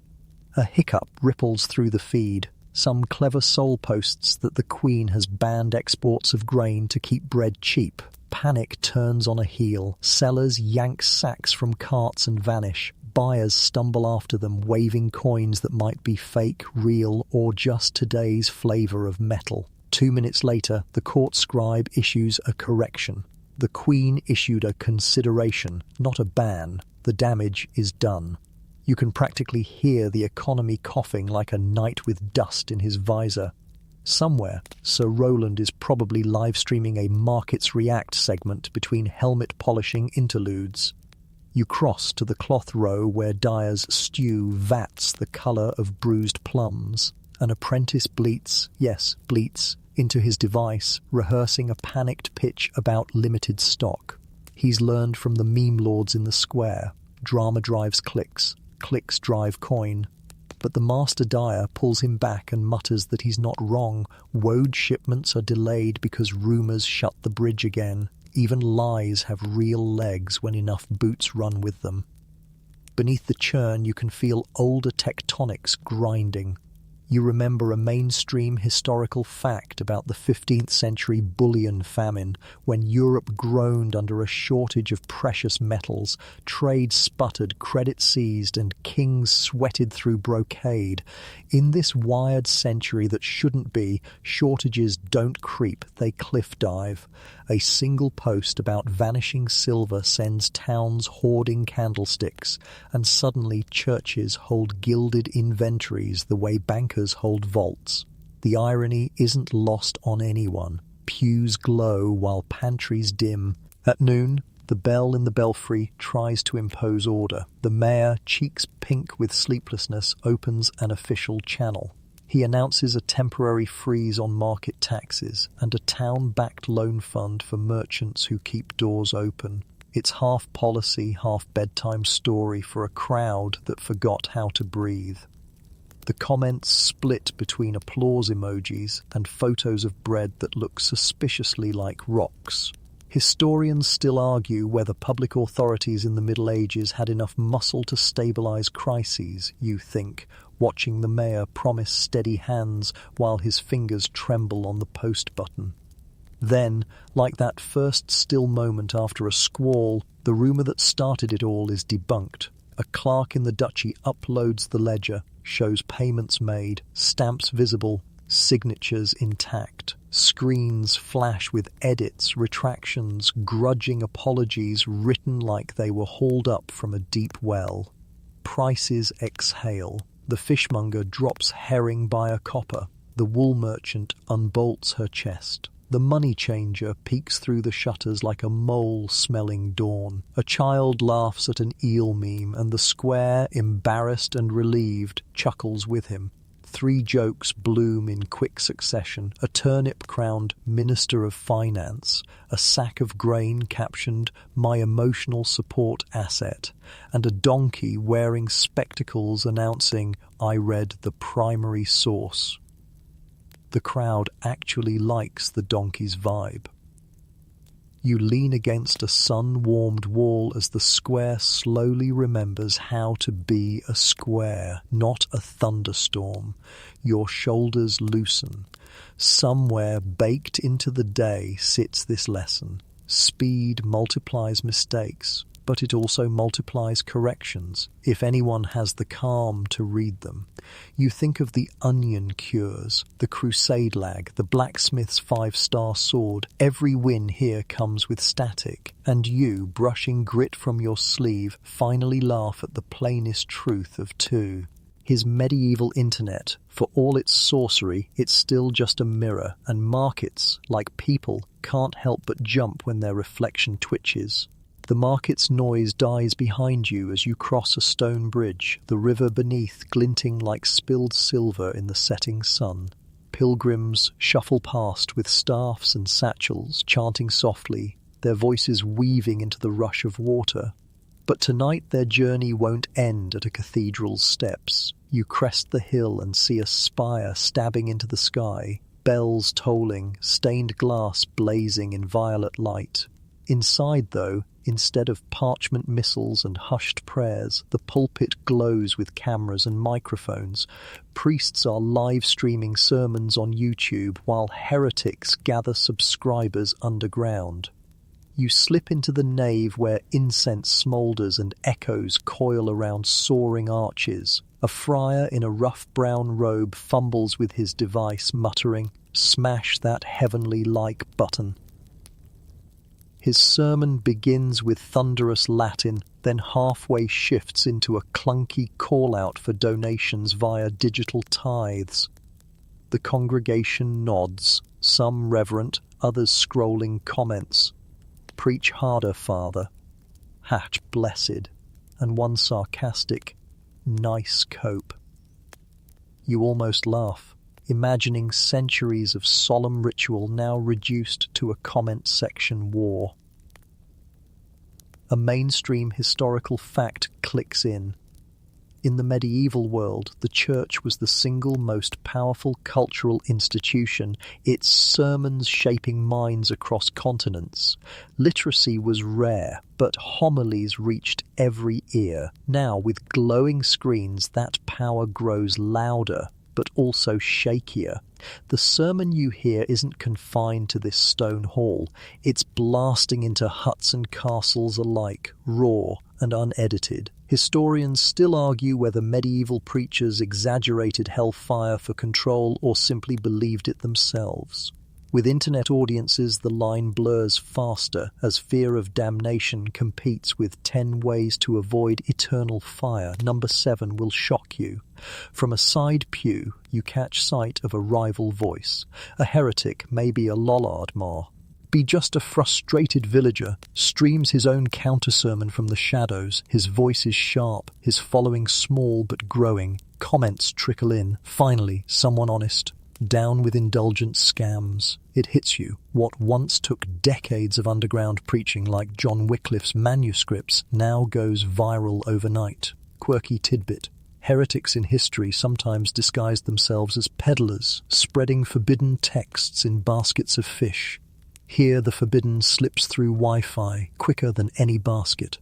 A hiccup ripples through the feed. Some clever soul posts that the Queen has banned exports of grain to keep bread cheap. Panic turns on a heel. Sellers yank sacks from carts and vanish. Buyers stumble after them, waving coins that might be fake, real, or just today's flavour of metal. 2 minutes later, the court scribe issues a correction. The Queen issued a consideration, not a ban. The damage is done. You can practically hear the economy coughing like a knight with dust in his visor. Somewhere, Sir Roland is probably live-streaming a Markets React segment between helmet-polishing interludes. You cross to the cloth row where Dyer's stew vats the colour of bruised plums. An apprentice bleats, into his device, rehearsing a panicked pitch about limited stock. He's learned from the meme lords in the square. Drama drives clicks, clicks drive coin. But the master dyer pulls him back and mutters that he's not wrong. Woad shipments are delayed because rumours shut the bridge again. Even lies have real legs when enough boots run with them. Beneath the churn you can feel older tectonics grinding. You remember a mainstream historical fact about the 15th century bullion famine, when Europe groaned under a shortage of precious metals, trade sputtered, credit seized, and kings sweated through brocade. In this wired century that shouldn't be, shortages don't creep, they cliff dive. A single post about vanishing silver sends towns hoarding candlesticks, and suddenly churches hold gilded inventories the way bankers hold vaults. The irony isn't lost on anyone. Pews glow while pantries dim. At noon, the bell in the belfry tries to impose order. The mayor, cheeks pink with sleeplessness, opens an official channel. He announces a temporary freeze on market taxes and a town-backed loan fund for merchants who keep doors open. It's half policy, half bedtime story for a crowd that forgot how to breathe. The comments split between applause emojis and photos of bread that look suspiciously like rocks. Historians still argue whether public authorities in the Middle Ages had enough muscle to stabilise crises, you think, watching the mayor promise steady hands while his fingers tremble on the post button. Then, like that first still moment after a squall, the rumour that started it all is debunked. A clerk in the duchy uploads the ledger, shows payments made, stamps visible, signatures intact. Screens flash with edits, retractions, grudging apologies written like they were hauled up from a deep well. Prices exhale. The fishmonger drops herring by a copper. The wool merchant unbolts her chest. The money changer peeks through the shutters like a mole-smelling dawn. A child laughs at an eel meme, and the square, embarrassed and relieved, chuckles with him. 3 jokes bloom in quick succession: a turnip-crowned Minister of Finance, a sack of grain captioned "My Emotional Support Asset," and a donkey wearing spectacles announcing "I read the primary source." The crowd actually likes the donkey's vibe. You lean against a sun-warmed wall as the square slowly remembers how to be a square, not a thunderstorm. Your shoulders loosen. Somewhere baked into the day sits this lesson. Speed multiplies mistakes, but it also multiplies corrections, if anyone has the calm to read them. You think of the onion cures, the crusade lag, the blacksmith's 5-star sword. Every win here comes with static, and you, brushing grit from your sleeve, finally laugh at the plainest truth of 2. His medieval internet, for all its sorcery, it's still just a mirror, and markets, like people, can't help but jump when their reflection twitches. The market's noise dies behind you as you cross a stone bridge, the river beneath glinting like spilled silver in the setting sun. Pilgrims shuffle past with staffs and satchels, chanting softly, their voices weaving into the rush of water. But tonight their journey won't end at a cathedral's steps. You crest the hill and see a spire stabbing into the sky, bells tolling, stained glass blazing in violet light. Inside, though, instead of parchment missals and hushed prayers, the pulpit glows with cameras and microphones. Priests are live-streaming sermons on YouTube while heretics gather subscribers underground. You slip into the nave where incense smoulders and echoes coil around soaring arches. A friar in a rough brown robe fumbles with his device, muttering, "Smash that heavenly like button." His sermon begins with thunderous Latin, then halfway shifts into a clunky call-out for donations via digital tithes. The congregation nods, some reverent, others scrolling comments. "Preach harder, Father." "Hatch blessed," and one sarcastic, "Nice cope." You almost laugh, imagining centuries of solemn ritual now reduced to a comment section war. A mainstream historical fact clicks in. In the medieval world, the church was the single most powerful cultural institution, its sermons shaping minds across continents. Literacy was rare, but homilies reached every ear. Now, with glowing screens, that power grows louder, but also shakier. The sermon you hear isn't confined to this stone hall. It's blasting into huts and castles alike, raw and unedited. Historians still argue whether medieval preachers exaggerated hellfire for control or simply believed it themselves. With internet audiences, the line blurs faster as fear of damnation competes with 10 ways to avoid eternal fire. Number 7 will shock you. From a side pew, you catch sight of a rival voice. A heretic, maybe a Lollard Ma. Be just a frustrated villager, streams his own counter-sermon from the shadows. His voice is sharp, his following small but growing. Comments trickle in. Finally, someone honest. Down with indulgent scams. It hits you. What once took decades of underground preaching like John Wycliffe's manuscripts now goes viral overnight. Quirky tidbit. Heretics in history sometimes disguised themselves as peddlers, spreading forbidden texts in baskets of fish. Here the forbidden slips through Wi-Fi quicker than any basket.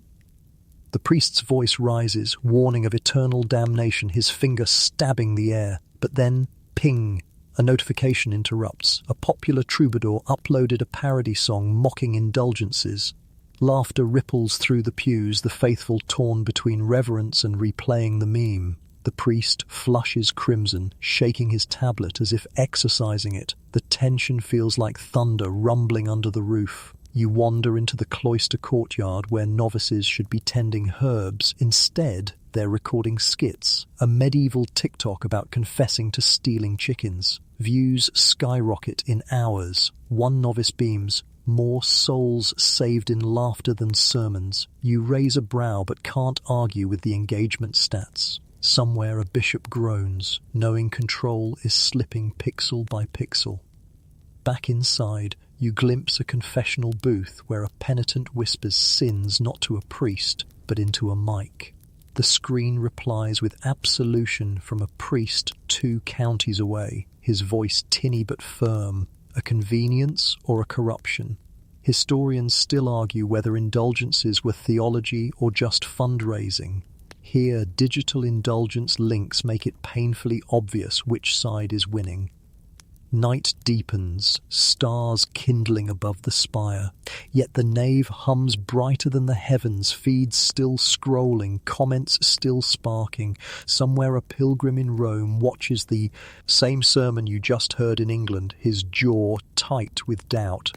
The priest's voice rises, warning of eternal damnation, his finger stabbing the air. But then, ping! A notification interrupts. A popular troubadour uploaded a parody song mocking indulgences. Laughter ripples through the pews, the faithful torn between reverence and replaying the meme. The priest flushes crimson, shaking his tablet as if exercising it. The tension feels like thunder rumbling under the roof. You wander into the cloister courtyard where novices should be tending herbs. Instead, they're recording skits. A medieval TikTok about confessing to stealing chickens. Views skyrocket in hours. One novice beams, "More souls saved in laughter than sermons." You raise a brow but can't argue with the engagement stats. Somewhere a bishop groans, knowing control is slipping pixel by pixel. Back inside, you glimpse a confessional booth where a penitent whispers sins not to a priest, but into a mic. The screen replies with absolution from a priest 2 counties away, his voice tinny but firm. A convenience or a corruption? Historians still argue whether indulgences were theology or just fundraising. Here, digital indulgence links make it painfully obvious which side is winning. Night deepens, stars kindling above the spire. Yet the nave hums brighter than the heavens, feeds still scrolling, comments still sparking. Somewhere a pilgrim in Rome watches the same sermon you just heard in England, his jaw tight with doubt.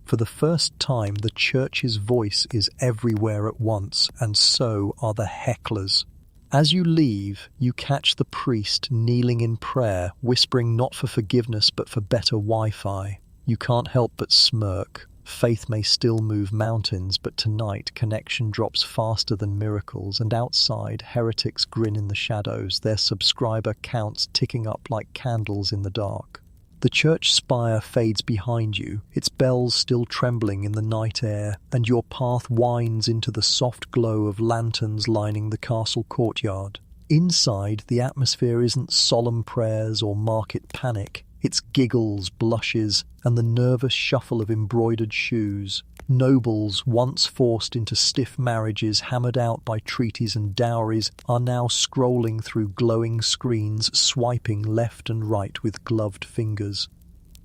For the first time, the church's voice is everywhere at once, and so are the hecklers. As you leave, you catch the priest kneeling in prayer, whispering not for forgiveness but for better Wi-Fi. You can't help but smirk. Faith may still move mountains, but tonight connection drops faster than miracles, and outside, heretics grin in the shadows, their subscriber counts ticking up like candles in the dark. The church spire fades behind you, its bells still trembling in the night air, and your path winds into the soft glow of lanterns lining the castle courtyard. Inside, the atmosphere isn't solemn prayers or market panic. It's giggles, blushes, and the nervous shuffle of embroidered shoes. Nobles, once forced into stiff marriages hammered out by treaties and dowries, are now scrolling through glowing screens, swiping left and right with gloved fingers.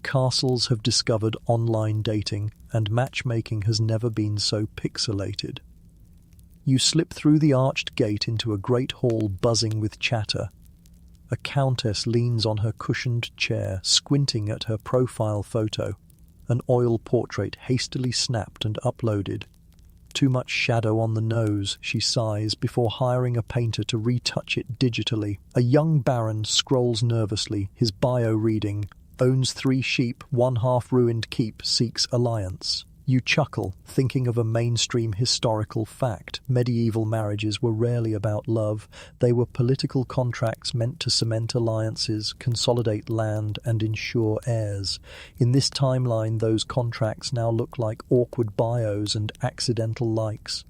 Castles have discovered online dating, and matchmaking has never been so pixelated. You slip through the arched gate into a great hall buzzing with chatter. A countess leans on her cushioned chair, squinting at her profile photo, an oil portrait hastily snapped and uploaded. Too much shadow on the nose, she sighs before hiring a painter to retouch it digitally. A young baron scrolls nervously, his bio reading, "Owns 3 sheep, 1 half-ruined keep, seeks alliance." You chuckle, thinking of a mainstream historical fact. Medieval marriages were rarely about love. They were political contracts meant to cement alliances, consolidate land, and ensure heirs. In this timeline, those contracts now look like awkward bios and accidental likes.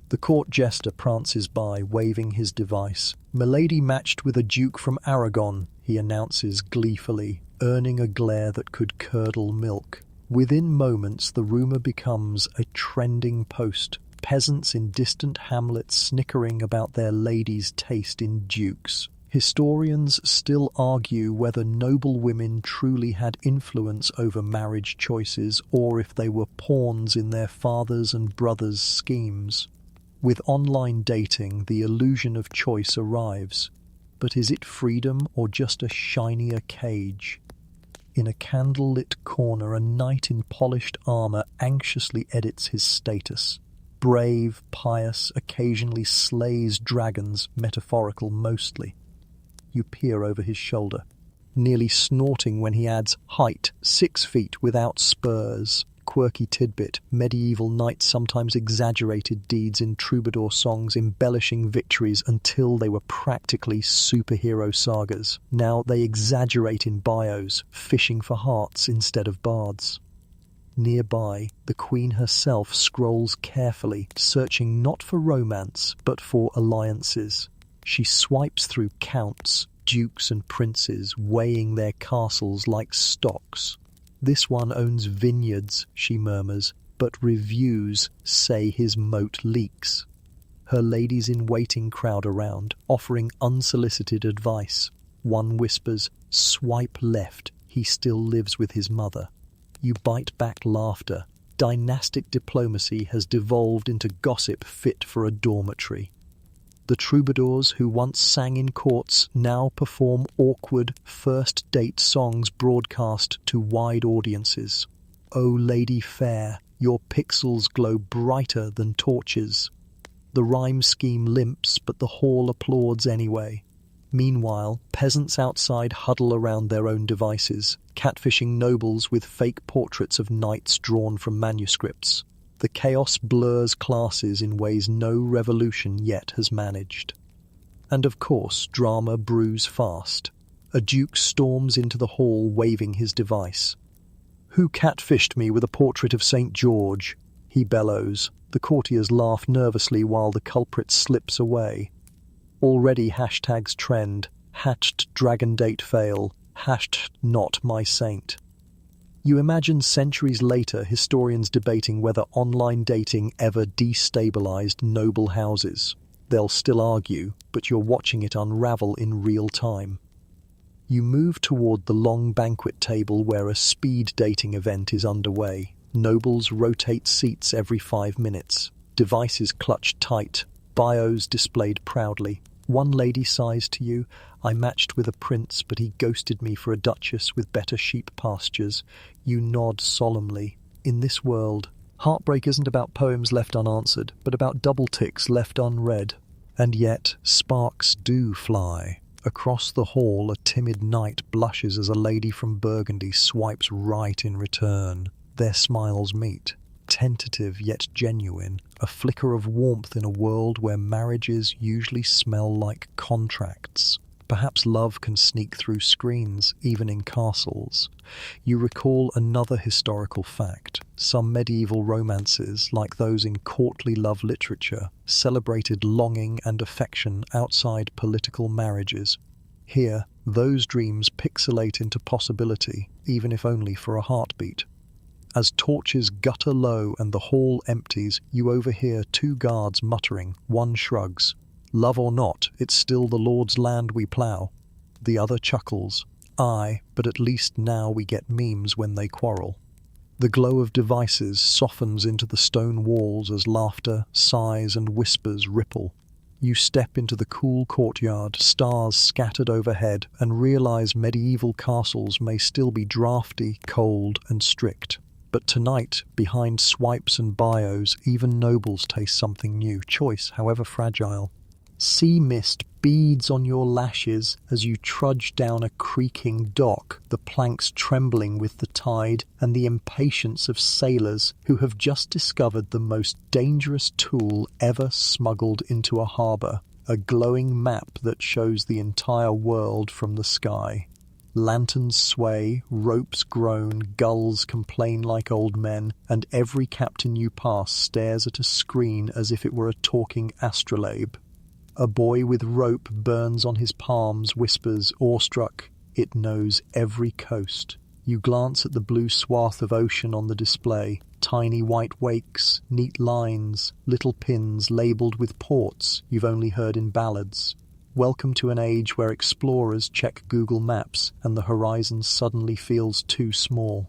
The court jester prances by, waving his device. "Milady matched with a duke from Aragon," he announces gleefully, earning a glare that could curdle milk. Within moments, the rumour becomes a trending post. Peasants in distant hamlets snickering about their ladies' taste in dukes. Historians still argue whether noble women truly had influence over marriage choices or if they were pawns in their fathers' and brothers' schemes. With online dating, the illusion of choice arrives. But is it freedom or just a shinier cage? In a candle-lit corner, a knight in polished armour anxiously edits his status. Brave, pious, occasionally slays dragons, metaphorical mostly. You peer over his shoulder, nearly snorting when he adds height, 6 feet without spurs. Quirky tidbit, medieval knights sometimes exaggerated deeds in troubadour songs, embellishing victories until they were practically superhero sagas. Now they exaggerate in bios, fishing for hearts instead of bards. Nearby, the queen herself scrolls carefully, searching not for romance, but for alliances. She swipes through counts, dukes and princes, weighing their castles like stocks. "This one owns vineyards," she murmurs, but reviews say his moat leaks. Her ladies-in-waiting crowd around, offering unsolicited advice. One whispers, "Swipe left, he still lives with his mother." You bite back laughter. Dynastic diplomacy has devolved into gossip fit for a dormitory. The troubadours who once sang in courts now perform awkward first-date songs broadcast to wide audiences. "O lady fair, your pixels glow brighter than torches." The rhyme scheme limps, but the hall applauds anyway. Meanwhile, peasants outside huddle around their own devices, catfishing nobles with fake portraits of knights drawn from manuscripts. The chaos blurs classes in ways no revolution yet has managed. And of course, drama brews fast. A duke storms into the hall waving his device. "Who catfished me with a portrait of St. George?" he bellows. The courtiers laugh nervously while the culprit slips away. Already hashtags trend. Hatched dragon date fail. Hashed not my saint. You imagine centuries later historians debating whether online dating ever destabilized noble houses. They'll still argue, but you're watching it unravel in real time. You move toward the long banquet table where a speed dating event is underway. Nobles rotate seats every 5 minutes. Devices clutched tight. Bios displayed proudly. One lady sighs to you, "I matched with a prince, but he ghosted me for a duchess with better sheep pastures." You nod solemnly. In this world, heartbreak isn't about poems left unanswered, but about double ticks left unread. And yet, sparks do fly. Across the hall, a timid knight blushes as a lady from Burgundy swipes right in return. Their smiles meet. Tentative yet genuine, a flicker of warmth in a world where marriages usually smell like contracts. Perhaps love can sneak through screens, even in castles. You recall another historical fact. Some medieval romances, like those in courtly love literature, celebrated longing and affection outside political marriages. Here, those dreams pixelate into possibility, even if only for a heartbeat. As torches gutter low and the hall empties, you overhear two guards muttering. One shrugs. Love or not, it's still the Lord's land we plough. The other chuckles. Aye, but at least now we get memes when they quarrel. The glow of devices softens into the stone walls as laughter, sighs and whispers ripple. You step into the cool courtyard, stars scattered overhead, and realize medieval castles may still be drafty, cold and strict. But tonight, behind swipes and bios, even nobles taste something new, choice, however fragile. Sea mist beads on your lashes as you trudge down a creaking dock, the planks trembling with the tide and the impatience of sailors who have just discovered the most dangerous tool ever smuggled into a harbour, a glowing map that shows the entire world from the sky. Lanterns sway, ropes groan, gulls complain like old men, and every captain you pass stares at a screen as if it were a talking astrolabe. A boy with rope burns on his palms, whispers, awestruck, it knows every coast. You glance at the blue swath of ocean on the display, tiny white wakes, neat lines, little pins labelled with ports you've only heard in ballads. Welcome to an age where explorers check Google Maps and the horizon suddenly feels too small.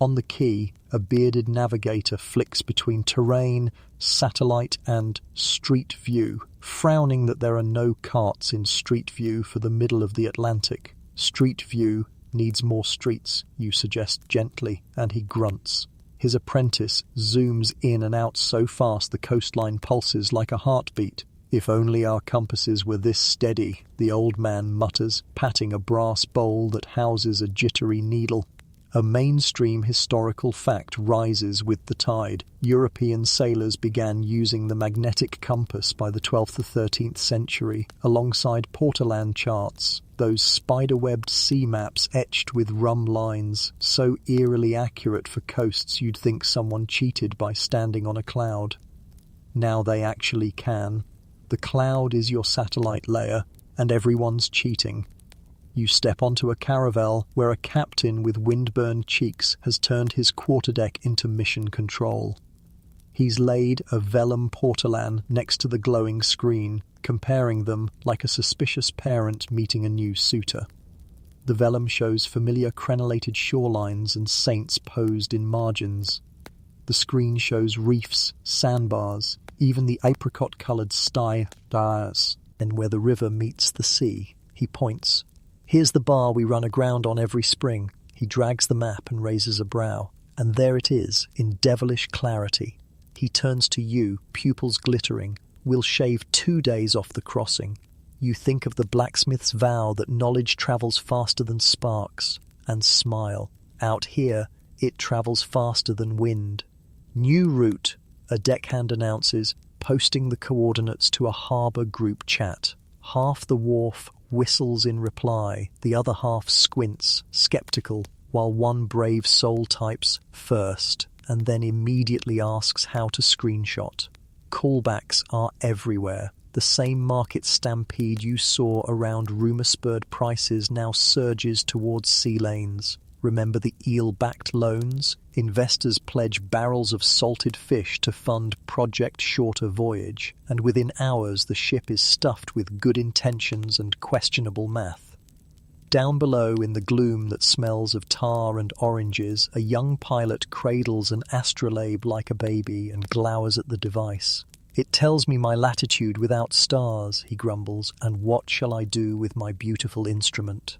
On the quay, a bearded navigator flicks between terrain, satellite and street view, frowning that there are no carts in Street View for the middle of the Atlantic. Street View needs more streets, you suggest gently, and he grunts. His apprentice zooms in and out so fast the coastline pulses like a heartbeat. If only our compasses were this steady, the old man mutters, patting a brass bowl that houses a jittery needle. A mainstream historical fact rises with the tide. European sailors began using the magnetic compass by the 12th or 13th century, alongside Portolan charts, those spider-webbed sea maps etched with rum lines, so eerily accurate for coasts you'd think someone cheated by standing on a cloud. Now they actually can. The cloud is your satellite layer, and everyone's cheating. You step onto a caravel where a captain with windburned cheeks has turned his quarterdeck into mission control. He's laid a vellum portolan next to the glowing screen, comparing them like a suspicious parent meeting a new suitor. The vellum shows familiar crenellated shorelines and saints posed in margins. The screen shows reefs, sandbars, even the apricot-coloured stars, and where the river meets the sea. He points. Here's the bar we run aground on every spring. He drags the map and raises a brow. And there it is, in devilish clarity. He turns to you, pupils glittering. We'll shave 2 days off the crossing. You think of the blacksmith's vow that knowledge travels faster than sparks, and smile. Out here, it travels faster than wind. New route, a deckhand announces, posting the coordinates to a harbour group chat. Half the wharf whistles in reply, the other half squints, sceptical, while one brave soul types first and then immediately asks how to screenshot. Callbacks are everywhere. The same market stampede you saw around rumour-spurred prices now surges towards sea lanes. Remember the eel-backed loans? Investors pledge barrels of salted fish to fund Project Shorter Voyage, and within hours the ship is stuffed with good intentions and questionable math. Down below, in the gloom that smells of tar and oranges, a young pilot cradles an astrolabe like a baby and glowers at the device. It tells me my latitude without stars, he grumbles, and what shall I do with my beautiful instrument?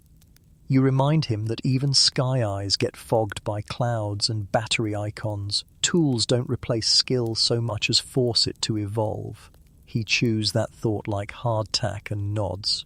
You remind him that even sky eyes get fogged by clouds and battery icons. Tools don't replace skill so much as force it to evolve. He chews that thought like hardtack and nods.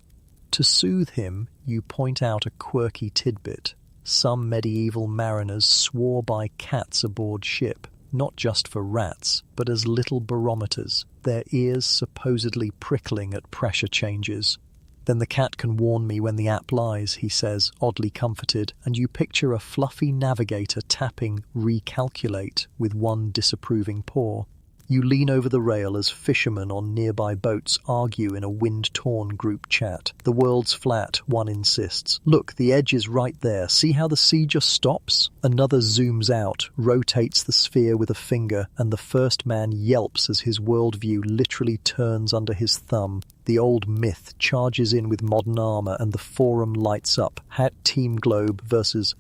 To soothe him, you point out a quirky tidbit. Some medieval mariners swore by cats aboard ship, not just for rats, but as little barometers, their ears supposedly prickling at pressure changes. Then the cat can warn me when the app lies, he says, oddly comforted, and you picture a fluffy navigator tapping recalculate with one disapproving paw. You lean over the rail as fishermen on nearby boats argue in a wind-torn group chat. The world's flat, one insists. Look, the edge is right there. See how the sea just stops? Another zooms out, rotates the sphere with a finger, and the first man yelps as his worldview literally turns under his thumb. The old myth charges in with modern armor and the forum lights up. Team Globe versus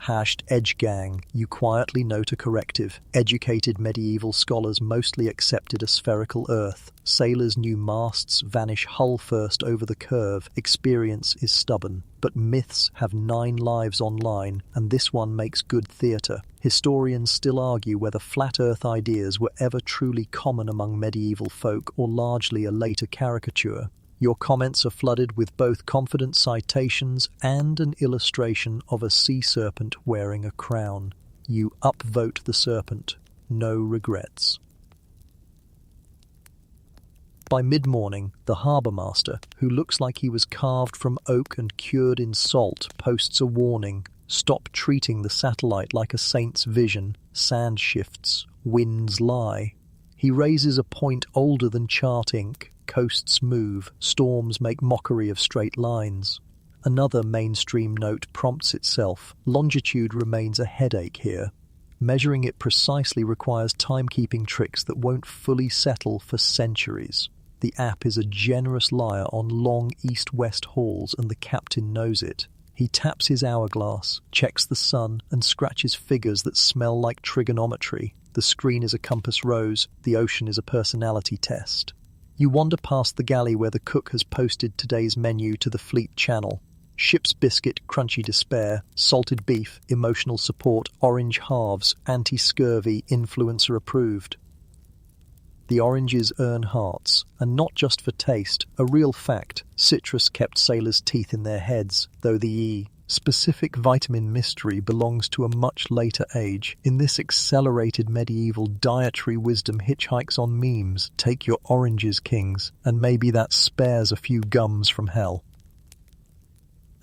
#Edge Gang. You quietly note a corrective. Educated medieval scholars mostly accepted a spherical Earth. Sailors knew masts vanish hull first over the curve. Experience is stubborn. But myths have 9 lives online, and this one makes good theatre. Historians still argue whether flat Earth ideas were ever truly common among medieval folk or largely a later caricature. Your comments are flooded with both confident citations and an illustration of a sea serpent wearing a crown. You upvote the serpent. No regrets. By mid-morning, the harbour master, who looks like he was carved from oak and cured in salt, posts a warning. Stop treating the satellite like a saint's vision. Sand shifts. Winds lie. He raises a point older than chart ink. Coasts move, storms make mockery of straight lines. Another mainstream note prompts itself. Longitude remains a headache here. Measuring it precisely requires timekeeping tricks that won't fully settle for centuries. The app is a generous liar on long east-west hauls, and the captain knows it. He taps his hourglass, checks the sun, and scratches figures that smell like trigonometry. The screen is a compass rose, the ocean is a personality test. You wander past the galley where the cook has posted today's menu to the fleet channel. Ship's biscuit, crunchy despair, salted beef, emotional support, orange halves, anti-scurvy, influencer approved. The oranges earn hearts, and not just for taste, a real fact. Citrus kept sailors' teeth in their heads, though the specific vitamin mystery belongs to a much later age. In this accelerated medieval dietary wisdom hitchhikes on memes. Take your oranges, kings, and maybe that spares a few gums from hell.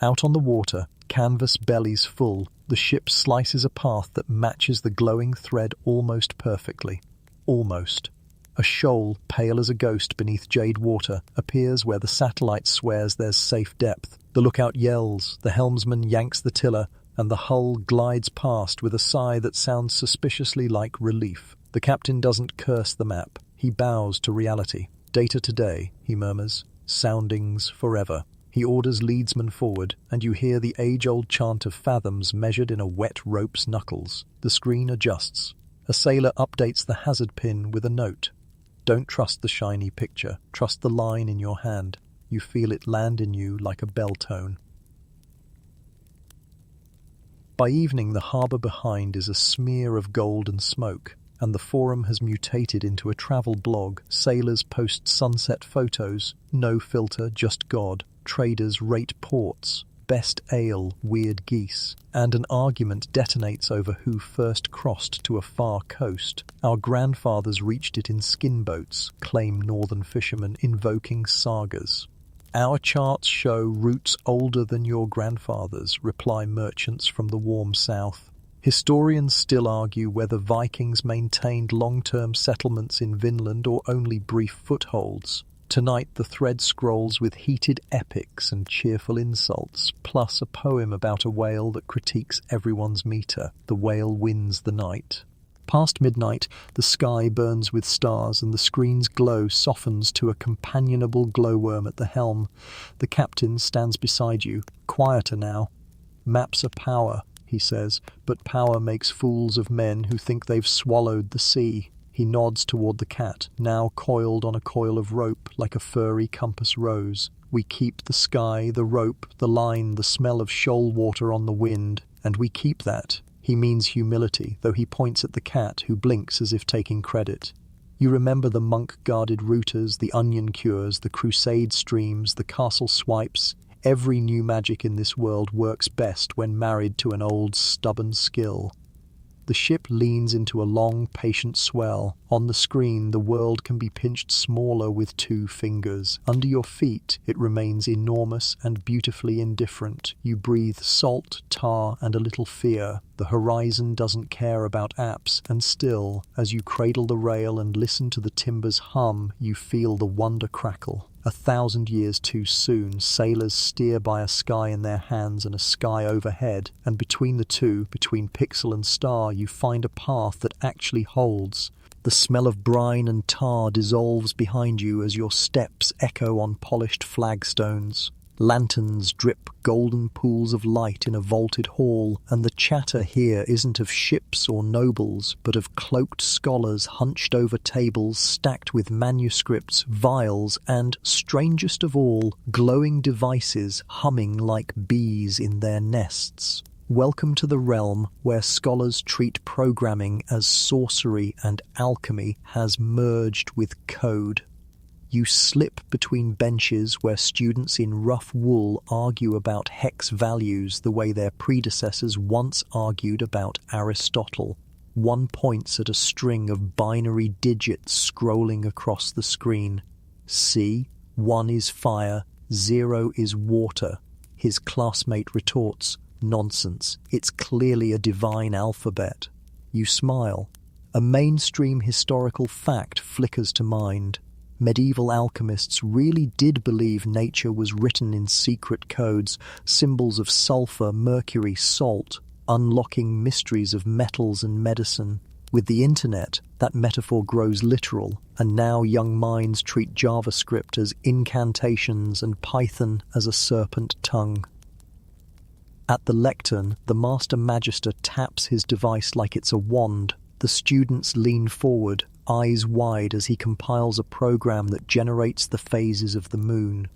Out on the water, canvas bellies full, the ship slices a path that matches the glowing thread almost perfectly. Almost. A shoal, pale as a ghost beneath jade water, appears where the satellite swears there's safe depth. The lookout yells, the helmsman yanks the tiller, and the hull glides past with a sigh that sounds suspiciously like relief. The captain doesn't curse the map. He bows to reality. Data today, he murmurs. Soundings forever. He orders leadsman forward, and you hear the age-old chant of fathoms measured in a wet rope's knuckles. The screen adjusts. A sailor updates the hazard pin with a note. Don't trust the shiny picture. Trust the line in your hand. You feel it land in you like a bell tone. By evening, the harbour behind is a smear of golden smoke, and the forum has mutated into a travel blog. Sailors post sunset photos, no filter, just God. Traders rate ports, best ale, weird geese, and an argument detonates over who first crossed to a far coast. Our grandfathers reached it in skin boats, claim northern fishermen, invoking sagas. Our charts show routes older than your grandfathers, reply merchants from the warm south. Historians still argue whether Vikings maintained long-term settlements in Vinland or only brief footholds. Tonight the thread scrolls with heated epics and cheerful insults, plus a poem about a whale that critiques everyone's meter. The whale wins the night. Past midnight, the sky burns with stars and the screen's glow softens to a companionable glowworm at the helm. The captain stands beside you, quieter now. Maps are power, he says, but power makes fools of men who think they've swallowed the sea. He nods toward the cat, now coiled on a coil of rope like a furry compass rose. We keep the sky, the rope, the line, the smell of shoal water on the wind, and we keep that. He means humility, though he points at the cat, who blinks as if taking credit. You remember the monk-guarded routers, the onion cures, the crusade streams, the castle swipes. Every new magic in this world works best when married to an old, stubborn skill. The ship leans into a long, patient swell. On the screen, the world can be pinched smaller with 2 fingers. Under your feet, it remains enormous and beautifully indifferent. You breathe salt, tar, and a little fear. The horizon doesn't care about apps, and still, as you cradle the rail and listen to the timbers hum, you feel the wonder crackle. 1,000 years too soon, sailors steer by a sky in their hands and a sky overhead, and between the two, between pixel and star, you find a path that actually holds. The smell of brine and tar dissolves behind you as your steps echo on polished flagstones. Lanterns drip golden pools of light in a vaulted hall, and the chatter here isn't of ships or nobles, but of cloaked scholars hunched over tables stacked with manuscripts, vials, and, strangest of all, glowing devices humming like bees in their nests. Welcome to the realm where scholars treat programming as sorcery and alchemy has merged with code. You slip between benches where students in rough wool argue about hex values the way their predecessors once argued about Aristotle. One points at a string of binary digits scrolling across the screen. See, 1 is fire, 0 is water. His classmate retorts, nonsense, it's clearly a divine alphabet. You smile. A mainstream historical fact flickers to mind. Medieval alchemists really did believe nature was written in secret codes, symbols of sulfur, mercury, salt, unlocking mysteries of metals and medicine. With the internet, that metaphor grows literal, and now young minds treat JavaScript as incantations and Python as a serpent tongue. At the lectern, the master magister taps his device like it's a wand. The students lean forward, eyes wide as he compiles a program that generates the phases of the moon.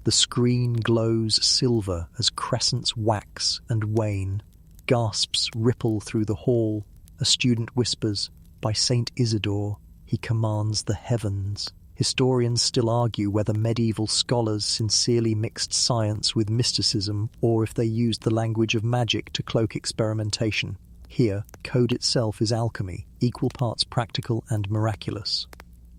The screen glows silver as crescents wax and wane. Gasps ripple through the hall. A student whispers, "By Saint Isidore, he commands the heavens." Historians still argue whether medieval scholars sincerely mixed science with mysticism or if they used the language of magic to cloak experimentation. Here, code itself is alchemy, equal parts practical and miraculous.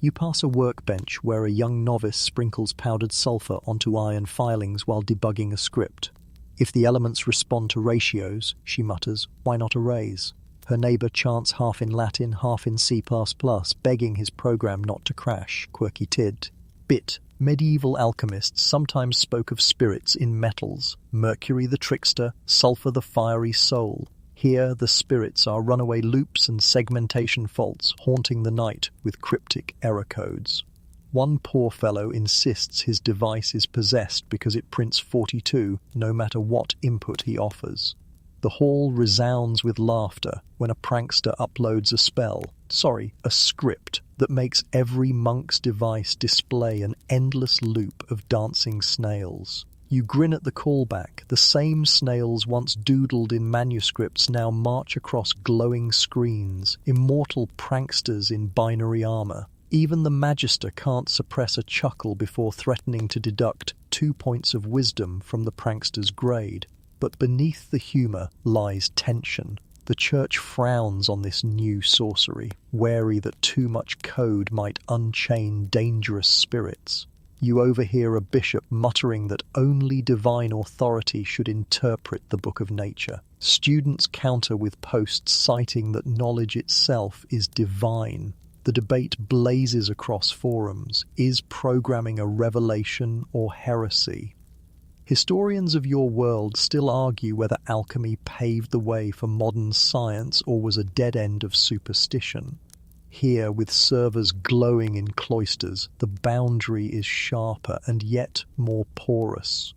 You pass a workbench where a young novice sprinkles powdered sulfur onto iron filings while debugging a script. If the elements respond to ratios, she mutters, why not arrays? Her neighbour chants half in Latin, half in C++, begging his program not to crash, quirky tid. Bit. Medieval alchemists sometimes spoke of spirits in metals, Mercury the trickster, sulfur the fiery soul. Here the spirits are runaway loops and segmentation faults haunting the night with cryptic error codes. One poor fellow insists his device is possessed because it prints 42 no matter what input he offers. The hall resounds with laughter when a prankster uploads a script that makes every monk's device display an endless loop of dancing snails. You grin at the callback. The same snails once doodled in manuscripts now march across glowing screens, immortal pranksters in binary armor. Even the magister can't suppress a chuckle before threatening to deduct 2 points of wisdom from the prankster's grade. But beneath the humor lies tension. The church frowns on this new sorcery, wary that too much code might unchain dangerous spirits. You overhear a bishop muttering that only divine authority should interpret the book of nature. Students counter with posts citing that knowledge itself is divine. The debate blazes across forums. Is programming a revelation or heresy? Historians of your world still argue whether alchemy paved the way for modern science or was a dead end of superstition. Here, with servers glowing in cloisters, the boundary is sharper and yet more porous.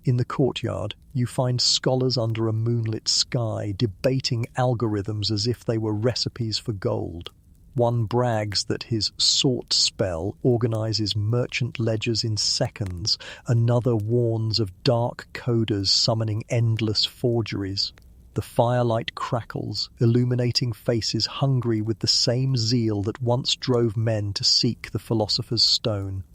In the courtyard, you find scholars under a moonlit sky debating algorithms as if they were recipes for gold. One brags that his sort spell organizes merchant ledgers in seconds. Another warns of dark coders summoning endless forgeries. The firelight crackles, illuminating faces hungry with the same zeal that once drove men to seek the philosopher's stone.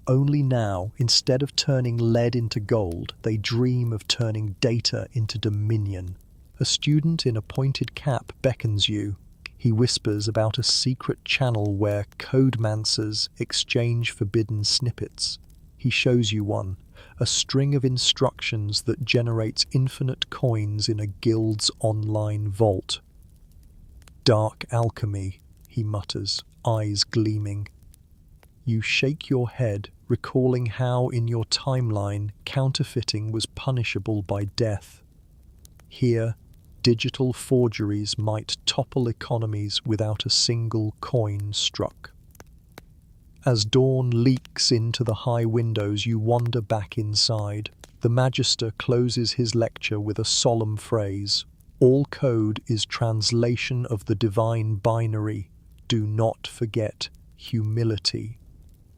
Only now, instead of turning lead into gold, they dream of turning data into dominion. A student in a pointed cap beckons you. He whispers about a secret channel where codemancers exchange forbidden snippets. He shows you one, a string of instructions that generates infinite coins in a guild's online vault. Dark alchemy, he mutters, eyes gleaming. You shake your head, recalling how in your timeline counterfeiting was punishable by death. Here, digital forgeries might topple economies without a single coin struck. As dawn leaks into the high windows, you wander back inside. The Magister closes his lecture with a solemn phrase. All code is translation of the divine binary. Do not forget humility.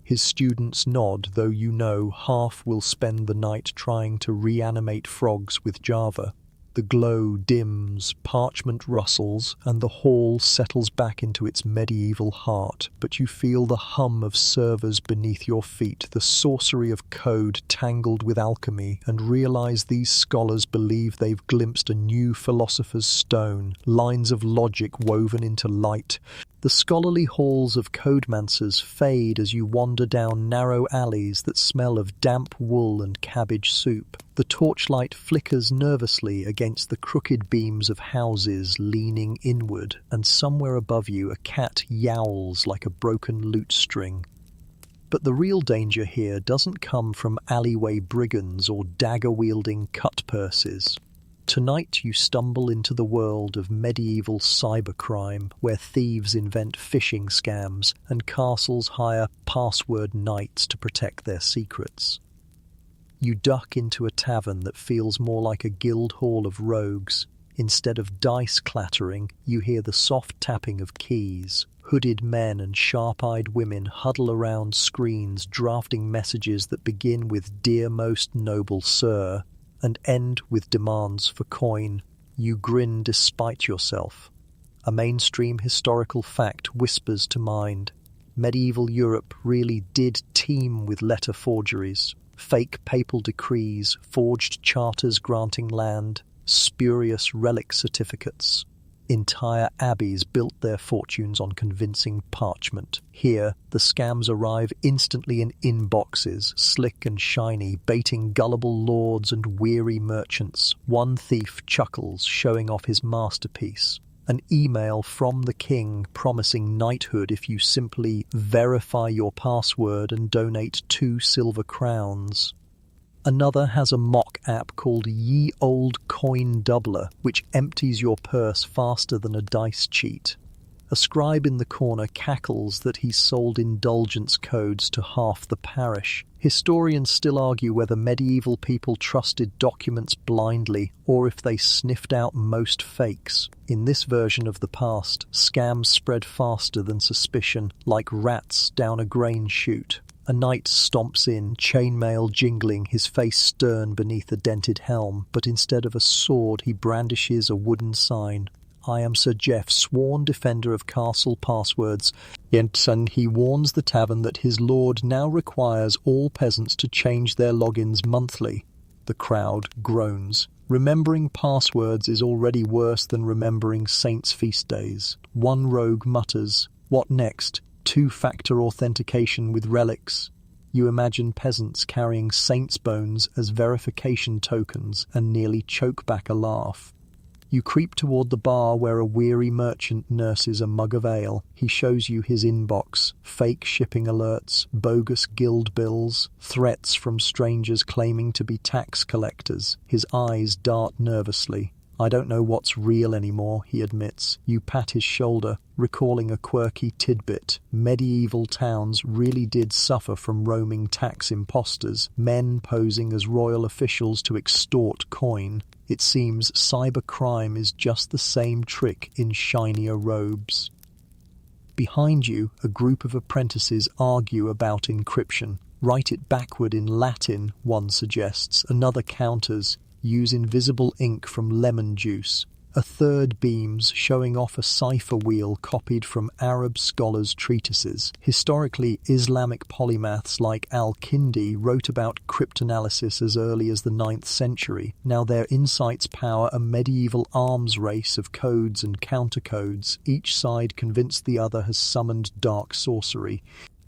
His students nod, though you know half will spend the night trying to reanimate frogs with Java. The glow dims, parchment rustles, and the hall settles back into its medieval heart, but you feel the hum of servers beneath your feet, the sorcery of code tangled with alchemy, and realize these scholars believe they've glimpsed a new philosopher's stone, lines of logic woven into light. The scholarly halls of codemancers fade as you wander down narrow alleys that smell of damp wool and cabbage soup. The torchlight flickers nervously against the crooked beams of houses leaning inward, and somewhere above you a cat yowls like a broken lute string. But the real danger here doesn't come from alleyway brigands or dagger-wielding cut-purses. Tonight you stumble into the world of medieval cybercrime, where thieves invent phishing scams and castles hire password knights to protect their secrets. You duck into a tavern that feels more like a guild hall of rogues. Instead of dice clattering, you hear the soft tapping of keys. Hooded men and sharp-eyed women huddle around screens drafting messages that begin with "Dear most noble sir," and end with demands for coin. You grin despite yourself. A mainstream historical fact whispers to mind. Medieval Europe really did teem with letter forgeries. Fake papal decrees, forged charters granting land, spurious relic certificates. Entire abbeys built their fortunes on convincing parchment. Here, the scams arrive instantly in inboxes, slick and shiny, baiting gullible lords and weary merchants. One thief chuckles, showing off his masterpiece. An email from the king promising knighthood if you simply verify your password and donate 2 silver crowns. Another has a mock app called Ye Old Coin Doubler, which empties your purse faster than a dice cheat. A scribe in the corner cackles that he's sold indulgence codes to half the parish. Historians still argue whether medieval people trusted documents blindly or if they sniffed out most fakes. In this version of the past, scams spread faster than suspicion, like rats down a grain chute. A knight stomps in, chainmail jingling, his face stern beneath a dented helm, but instead of a sword he brandishes a wooden sign. I am Sir Jeff, sworn defender of castle passwords. And he warns the tavern that his lord now requires all peasants to change their logins monthly. The crowd groans. Remembering passwords is already worse than remembering saints' feast days. One rogue mutters, "What next? 2-factor authentication with relics." You imagine peasants carrying saints' bones as verification tokens and nearly choke back a laugh. You creep toward the bar where a weary merchant nurses a mug of ale. He shows you his inbox, fake shipping alerts, bogus guild bills, threats from strangers claiming to be tax collectors. His eyes dart nervously. "I don't know what's real anymore," he admits. You pat his shoulder, recalling a quirky tidbit. Medieval towns really did suffer from roaming tax imposters, men posing as royal officials to extort coin. It seems cybercrime is just the same trick in shinier robes. Behind you, a group of apprentices argue about encryption. "Write it backward in Latin," one suggests. Another counters. "Use invisible ink from lemon juice." A third beams, showing off a cipher wheel copied from Arab scholars' treatises. Historically, Islamic polymaths like Al-Kindi wrote about cryptanalysis as early as the 9th century. Now their insights power a medieval arms race of codes and countercodes, each side convinced the other has summoned dark sorcery.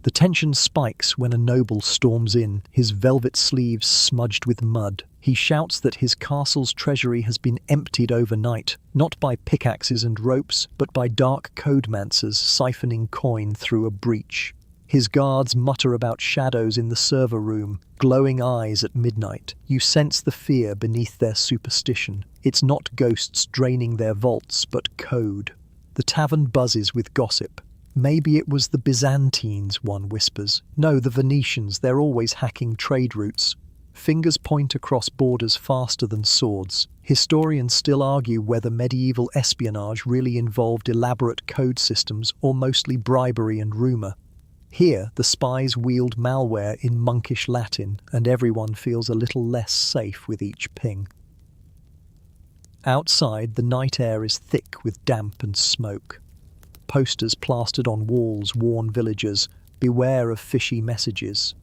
The tension spikes when a noble storms in, his velvet sleeves smudged with mud. He shouts that his castle's treasury has been emptied overnight, not by pickaxes and ropes, but by dark codemancers siphoning coin through a breach. His guards mutter about shadows in the server room, glowing eyes at midnight. You sense the fear beneath their superstition. It's not ghosts draining their vaults, but code. The tavern buzzes with gossip. Maybe it was the Byzantines, one whispers. No, the Venetians, they're always hacking trade routes. Fingers point across borders faster than swords. Historians still argue whether medieval espionage really involved elaborate code systems or mostly bribery and rumour. Here, the spies wield malware in monkish Latin, and everyone feels a little less safe with each ping. Outside, the night air is thick with damp and smoke. Posters plastered on walls warn villagers, beware of fishy messages.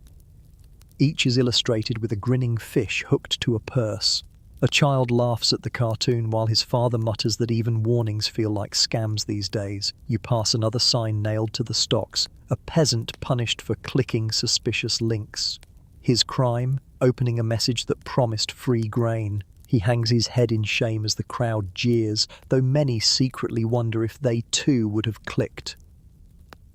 Each is illustrated with a grinning fish hooked to a purse. A child laughs at the cartoon while his father mutters that even warnings feel like scams these days. You pass another sign nailed to the stocks, a peasant punished for clicking suspicious links. His crime? Opening a message that promised free grain. He hangs his head in shame as the crowd jeers, though many secretly wonder if they too would have clicked.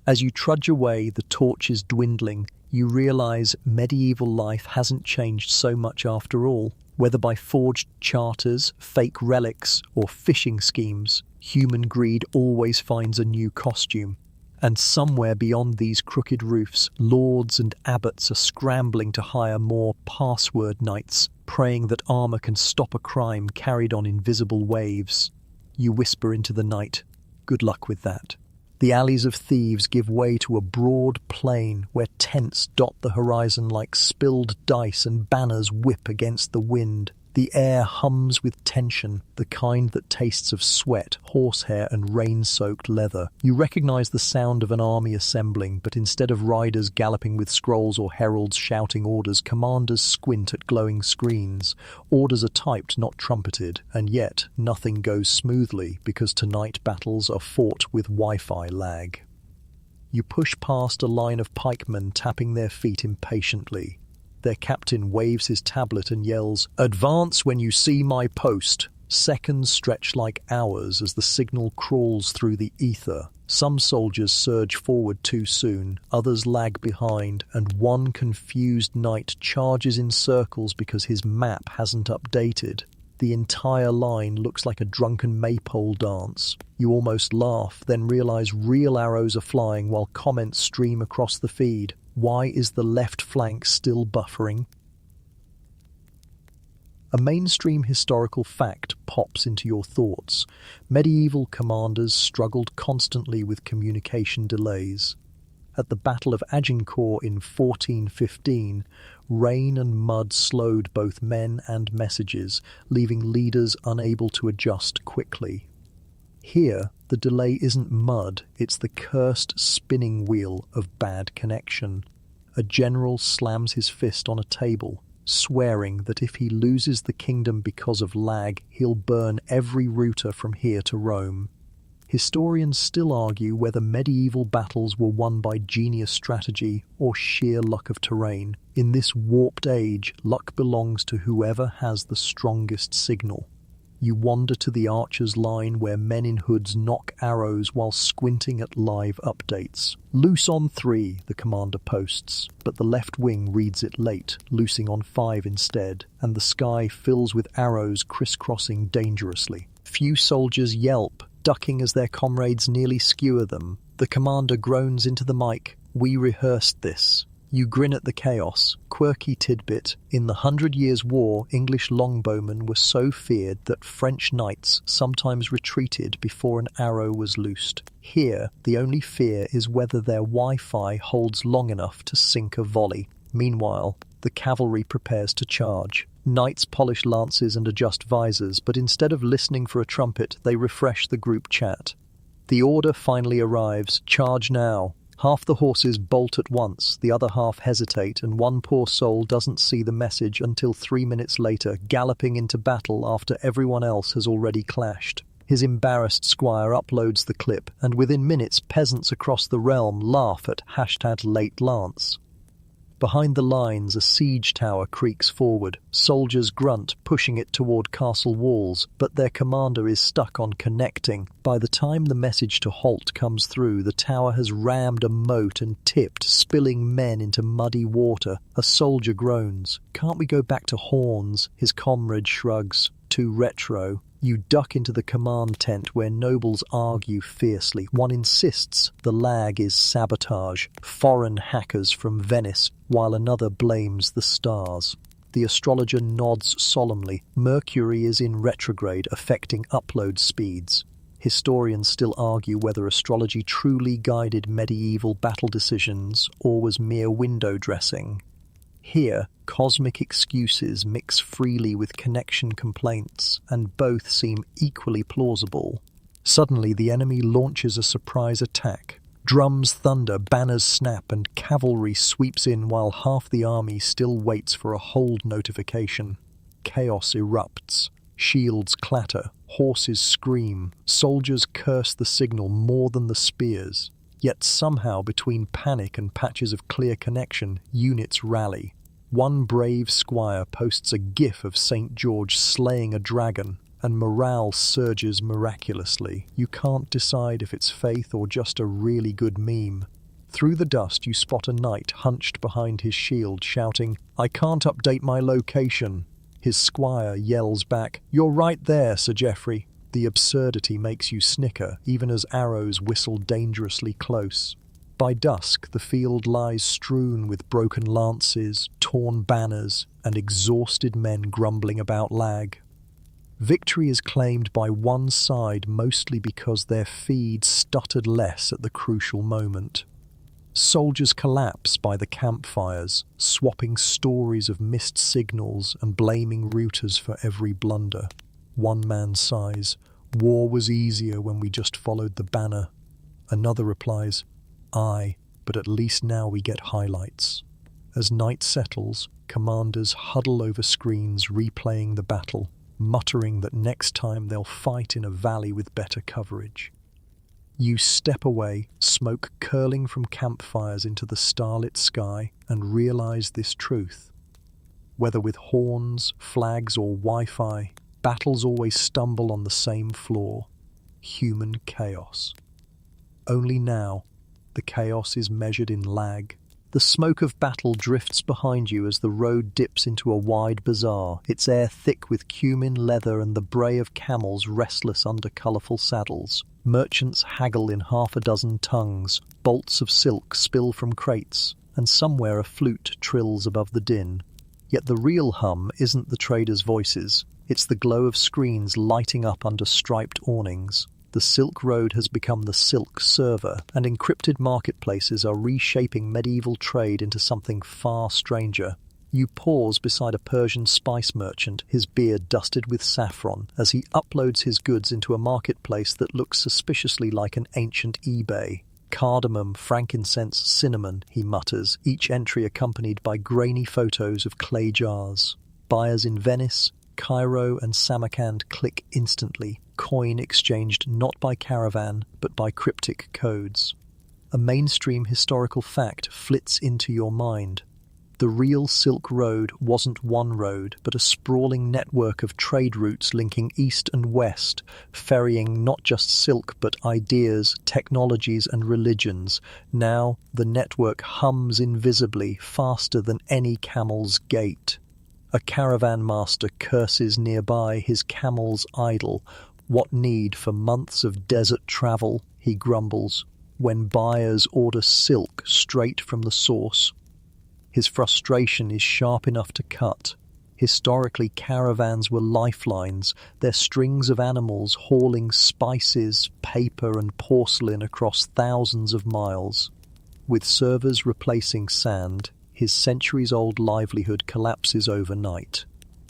As you trudge away, the torch is dwindling. You realise medieval life hasn't changed so much after all. Whether by forged charters, fake relics, or phishing schemes, human greed always finds a new costume. And somewhere beyond these crooked roofs, lords and abbots are scrambling to hire more password knights, praying that armour can stop a crime carried on invisible waves. You whisper into the night, good luck with that. The alleys of thieves give way to a broad plain where tents dot the horizon like spilled dice and banners whip against the wind. The air hums with tension, the kind that tastes of sweat, horsehair and rain-soaked leather. You recognize the sound of an army assembling, but instead of riders galloping with scrolls or heralds shouting orders, commanders squint at glowing screens. Orders are typed, not trumpeted, and yet nothing goes smoothly because tonight battles are fought with Wi-Fi lag. You push past a line of pikemen tapping their feet impatiently. Their captain waves his tablet and yells, "Advance when you see my post." Seconds stretch like hours as the signal crawls through the ether. Some soldiers surge forward too soon, others lag behind, and one confused knight charges in circles because his map hasn't updated. The entire line looks like a drunken maypole dance. You almost laugh, then realize real arrows are flying while comments stream across the feed. Why is the left flank still buffering? A mainstream historical fact pops into your thoughts. Medieval commanders struggled constantly with communication delays. At the Battle of Agincourt in 1415, rain and mud slowed both men and messages, leaving leaders unable to adjust quickly. Here, the delay isn't mud, it's the cursed spinning wheel of bad connection. A general slams his fist on a table, swearing that if he loses the kingdom because of lag, he'll burn every router from here to Rome. Historians still argue whether medieval battles were won by genius strategy or sheer luck of terrain. In this warped age, luck belongs to whoever has the strongest signal. You wander to the archer's line where men in hoods knock arrows while squinting at live updates. Loose on 3, the commander posts, but the left wing reads it late, loosing on 5 instead, and the sky fills with arrows crisscrossing dangerously. Few soldiers yelp, ducking as their comrades nearly skewer them. The commander groans into the mic, "We rehearsed this." You grin at the chaos. Quirky tidbit. In the 100 Years' War, English longbowmen were so feared that French knights sometimes retreated before an arrow was loosed. Here, the only fear is whether their Wi-Fi holds long enough to sink a volley. Meanwhile, The cavalry prepares to charge. Knights polish lances and adjust visors, but instead of listening for a trumpet, they refresh the group chat. The order finally arrives: charge now. Half the horses bolt at once, the other half hesitate, and one poor soul doesn't see the message until 3 minutes later, galloping into battle after everyone else has already clashed. His embarrassed squire uploads the clip, and within minutes peasants across the realm laugh at #LateLance. Behind the lines, a siege tower creaks forward. Soldiers grunt, pushing it toward castle walls, but their commander is stuck on connecting. By the time the message to halt comes through, the tower has rammed a moat and tipped, spilling men into muddy water. A soldier groans. "Can't we go back to Horns?" His comrade shrugs. "Too retro." You duck into the command tent where nobles argue fiercely. One insists the lag is sabotage, foreign hackers from Venice, while another blames the stars. The astrologer nods solemnly. Mercury is in retrograde, affecting upload speeds. Historians still argue whether astrology truly guided medieval battle decisions or was mere window dressing. Here, cosmic excuses mix freely with connection complaints, and both seem equally plausible. Suddenly, the enemy launches a surprise attack. Drums thunder, banners snap, and cavalry sweeps in while half the army still waits for a hold notification. Chaos erupts. Shields clatter, horses scream, soldiers curse the signal more than the spears. Yet somehow, between panic and patches of clear connection, units rally. One brave squire posts a gif of St. George slaying a dragon, and morale surges miraculously. You can't decide if it's faith or just a really good meme. Through the dust, you spot a knight hunched behind his shield, shouting, "I can't update my location." His squire yells back, "You're right there, Sir Geoffrey." The absurdity makes you snicker, even as arrows whistle dangerously close. By dusk, the field lies strewn with broken lances, torn banners, and exhausted men grumbling about lag. Victory is claimed by one side mostly because their feed stuttered less at the crucial moment. Soldiers collapse by the campfires, swapping stories of missed signals and blaming routers for every blunder. One man sighs, "War was easier when we just followed the banner." Another replies, "Aye, but at least now we get highlights." As night settles, commanders huddle over screens replaying the battle, muttering that next time they'll fight in a valley with better coverage. You step away, smoke curling from campfires into the starlit sky, and realize this truth. Whether with horns, flags, or Wi-Fi, battles always stumble on the same floor: human chaos. Only now, the chaos is measured in lag. The smoke of battle drifts behind you as the road dips into a wide bazaar, its air thick with cumin, leather, and the bray of camels restless under colourful saddles. Merchants haggle in half a dozen tongues, bolts of silk spill from crates, and somewhere a flute trills above the din. Yet the real hum isn't the traders' voices, it's the glow of screens lighting up under striped awnings. The Silk Road has become the silk server, and encrypted marketplaces are reshaping medieval trade into something far stranger. You pause beside a Persian spice merchant, his beard dusted with saffron, as he uploads his goods into a marketplace that looks suspiciously like an ancient eBay. "Cardamom, frankincense, cinnamon," he mutters, each entry accompanied by grainy photos of clay jars. Buyers in Venice, Cairo, and Samarkand click instantly, coin exchanged not by caravan, but by cryptic codes. A mainstream historical fact flits into your mind. The real Silk Road wasn't one road, but a sprawling network of trade routes linking east and west, ferrying not just silk but ideas, technologies, and religions. Now, the network hums invisibly, faster than any camel's gait. A caravan master curses nearby, his camels idle. "What need for months of desert travel," he grumbles, "when buyers order silk straight from the source." His frustration is sharp enough to cut. Historically, caravans were lifelines, their strings of animals hauling spices, paper, and porcelain across thousands of miles. With servers replacing sand, his centuries-old livelihood collapses overnight.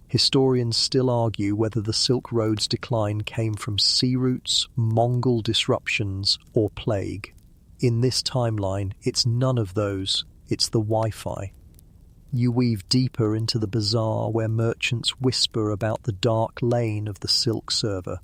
Historians still argue whether the Silk Road's decline came from sea routes, Mongol disruptions, or plague. In this timeline, it's none of those, it's the Wi-Fi. You weave deeper into the bazaar where merchants whisper about the dark lane of the silk server.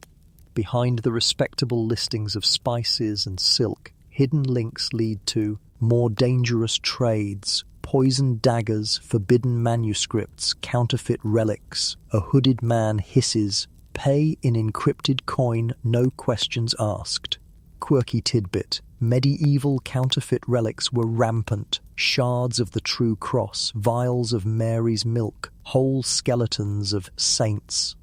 Behind the respectable listings of spices and silk, hidden links lead to more dangerous trades, poisoned daggers, forbidden manuscripts, counterfeit relics. A hooded man hisses, "Pay in encrypted coin, no questions asked." Quirky tidbit: medieval counterfeit relics were rampant. Shards of the true cross, vials of Mary's milk, whole skeletons of saints.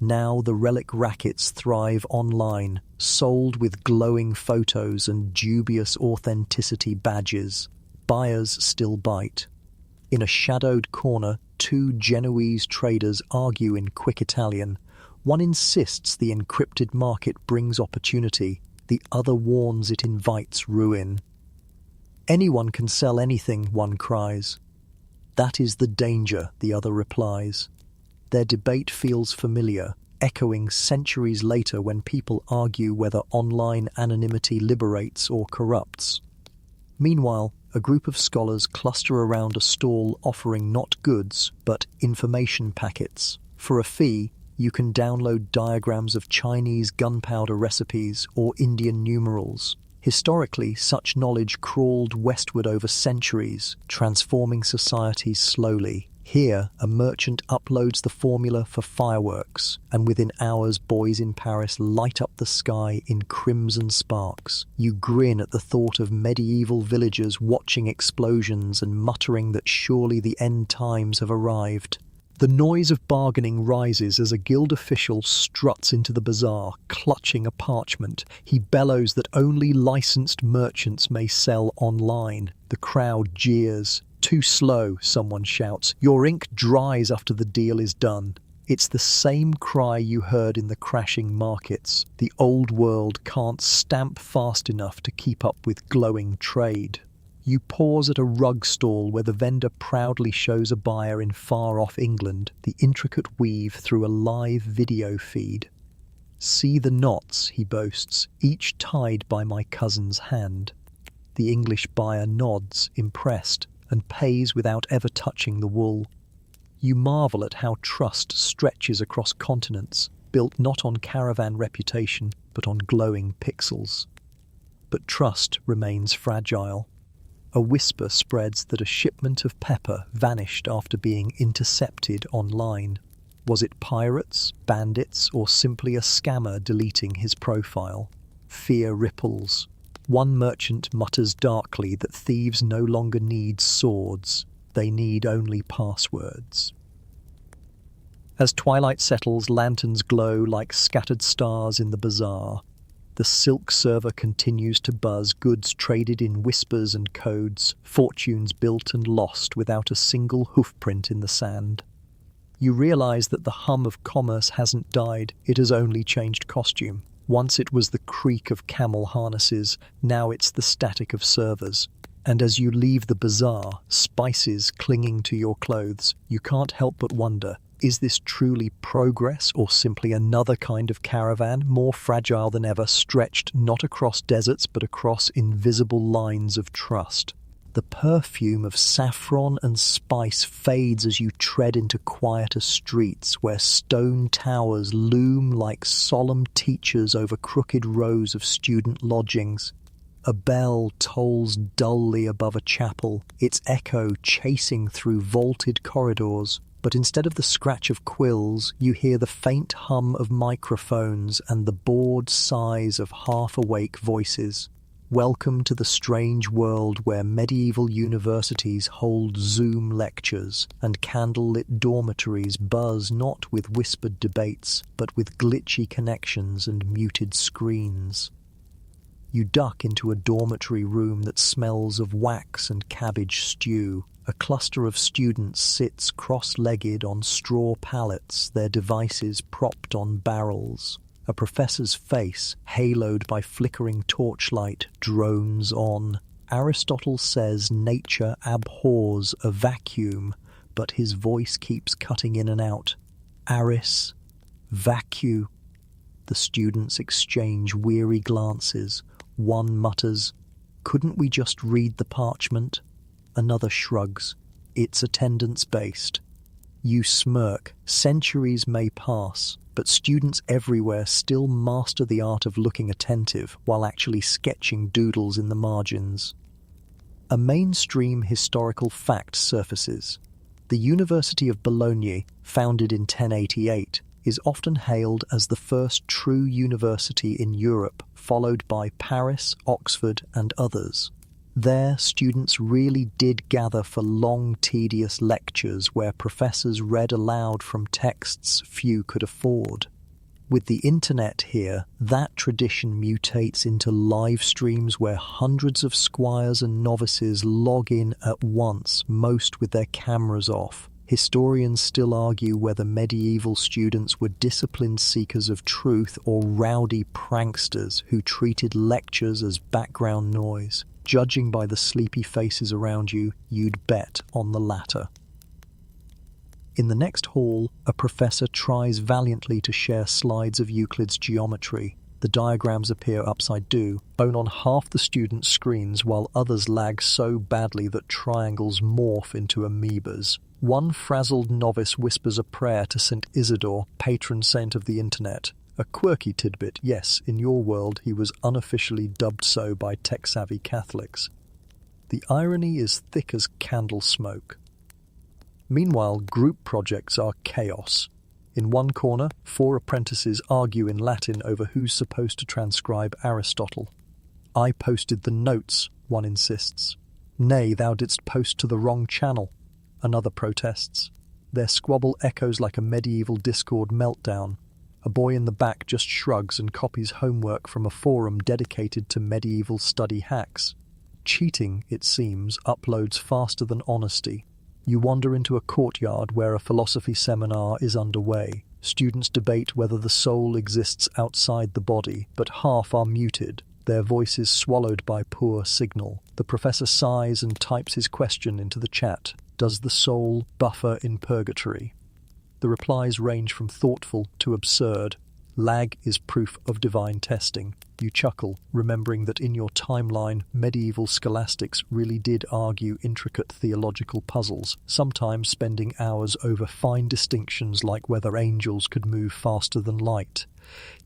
Now the relic rackets thrive online, sold with glowing photos and dubious authenticity badges. Buyers still bite. In a shadowed corner, two Genoese traders argue in quick Italian. One insists the encrypted market brings opportunity. The other warns it invites ruin. "Anyone can sell anything," one cries. "That is the danger," the other replies. Their debate feels familiar, echoing centuries later when people argue whether online anonymity liberates or corrupts. Meanwhile, a group of scholars cluster around a stall offering not goods, but information packets. For a fee, you can download diagrams of Chinese gunpowder recipes or Indian numerals. Historically, such knowledge crawled westward over centuries, transforming societies slowly. Here, a merchant uploads the formula for fireworks, and within hours boys in Paris light up the sky in crimson sparks. You grin at the thought of medieval villagers watching explosions and muttering that surely the end times have arrived. The noise of bargaining rises as a guild official struts into the bazaar, clutching a parchment. He bellows that only licensed merchants may sell online. The crowd jeers. "Too slow," someone shouts. "Your ink dries after the deal is done." It's the same cry you heard in the crashing markets. The old world can't stamp fast enough to keep up with glowing trade. You pause at a rug stall where the vendor proudly shows a buyer in far-off England the intricate weave through a live video feed. "See the knots," he boasts, "each tied by my cousin's hand." The English buyer nods, impressed, and pays without ever touching the wool. You marvel at how trust stretches across continents, built not on caravan reputation, but on glowing pixels. But trust remains fragile. A whisper spreads that a shipment of pepper vanished after being intercepted online. Was it pirates, bandits, or simply a scammer deleting his profile? Fear ripples. One merchant mutters darkly that thieves no longer need swords, they need only passwords. As twilight settles, lanterns glow like scattered stars in the bazaar. The silk server continues to buzz, goods traded in whispers and codes, fortunes built and lost without a single hoofprint in the sand. You realize that the hum of commerce hasn't died, it has only changed costume. Once it was the creak of camel harnesses, now it's the static of servers. And as you leave the bazaar, spices clinging to your clothes, you can't help but wonder, is this truly progress or simply another kind of caravan, more fragile than ever, stretched not across deserts but across invisible lines of trust? The perfume of saffron and spice fades as you tread into quieter streets where stone towers loom like solemn teachers over crooked rows of student lodgings. A bell tolls dully above a chapel, its echo chasing through vaulted corridors. But instead of the scratch of quills, you hear the faint hum of microphones and the bored sighs of half-awake voices. Welcome to the strange world where medieval universities hold Zoom lectures and candlelit dormitories buzz not with whispered debates, but with glitchy connections and muted screens. You duck into a dormitory room that smells of wax and cabbage stew. A cluster of students sits cross-legged on straw pallets, their devices propped on barrels. A professor's face, haloed by flickering torchlight, drones on. Aristotle says nature abhors a vacuum, but his voice keeps cutting in and out. Aris, vacu. The students exchange weary glances. One mutters, "Couldn't we just read the parchment?" Another shrugs, "It's attendance-based." You smirk. Centuries may pass, but students everywhere still master the art of looking attentive while actually sketching doodles in the margins. A mainstream historical fact surfaces. The University of Bologna, founded in 1088, is often hailed as the first true university in Europe, followed by Paris, Oxford, and others. There, students really did gather for long, tedious lectures where professors read aloud from texts few could afford. With the internet here, that tradition mutates into live streams where hundreds of squires and novices log in at once, most with their cameras off. Historians still argue whether medieval students were disciplined seekers of truth or rowdy pranksters who treated lectures as background noise. Judging by the sleepy faces around you, you'd bet on the latter. In the next hall, a professor tries valiantly to share slides of Euclid's geometry. The diagrams appear upside down on half the students' screens, while others lag so badly that triangles morph into amoebas. One frazzled novice whispers a prayer to St. Isidore, patron saint of the internet. A quirky tidbit, yes, in your world he was unofficially dubbed so by tech-savvy Catholics. The irony is thick as candle smoke. Meanwhile, group projects are chaos. In one corner, 4 apprentices argue in Latin over who's supposed to transcribe Aristotle. "I posted the notes," one insists. "Nay, thou didst post to the wrong channel," another protests. Their squabble echoes like a medieval Discord meltdown. A boy in the back just shrugs and copies homework from a forum dedicated to medieval study hacks. Cheating, it seems, uploads faster than honesty. You wander into a courtyard where a philosophy seminar is underway. Students debate whether the soul exists outside the body, but half are muted, their voices swallowed by poor signal. The professor sighs and types his question into the chat. Does the soul buffer in purgatory? The replies range from thoughtful to absurd. Lag is proof of divine testing. You chuckle, remembering that in your timeline, medieval scholastics really did argue intricate theological puzzles, sometimes spending hours over fine distinctions like whether angels could move faster than light.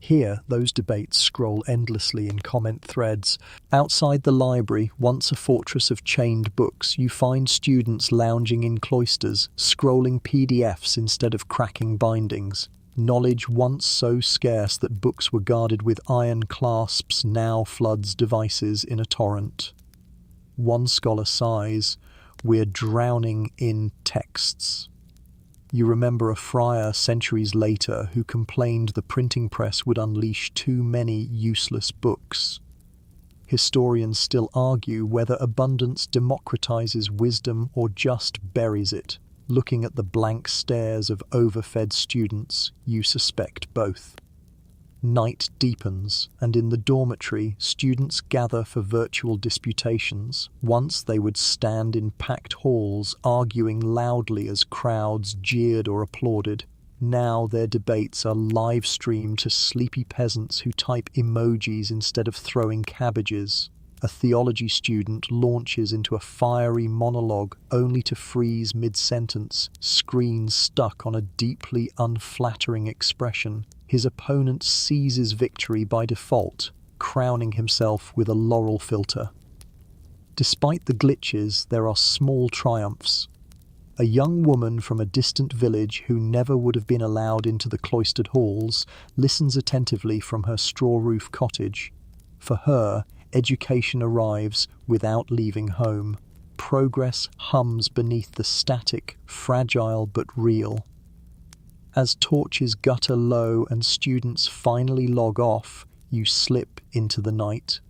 Here, those debates scroll endlessly in comment threads. Outside the library, once a fortress of chained books, you find students lounging in cloisters, scrolling PDFs instead of cracking bindings. Knowledge once so scarce that books were guarded with iron clasps now floods devices in a torrent. One scholar sighs, "We're drowning in texts." You remember a friar centuries later who complained the printing press would unleash too many useless books. Historians still argue whether abundance democratizes wisdom or just buries it. Looking at the blank stares of overfed students, you suspect both. Night deepens, and in the dormitory, students gather for virtual disputations. Once they would stand in packed halls, arguing loudly as crowds jeered or applauded. Now their debates are live-streamed to sleepy peasants who type emojis instead of throwing cabbages. A theology student launches into a fiery monologue only to freeze mid-sentence, screen stuck on a deeply unflattering expression. His opponent seizes victory by default, crowning himself with a laurel filter. Despite the glitches, there are small triumphs. A young woman from a distant village who never would have been allowed into the cloistered halls listens attentively from her straw-roof cottage. For her, education arrives without leaving home. Progress hums beneath the static, fragile but real. As torches gutter low and students finally log off, you slip into the night.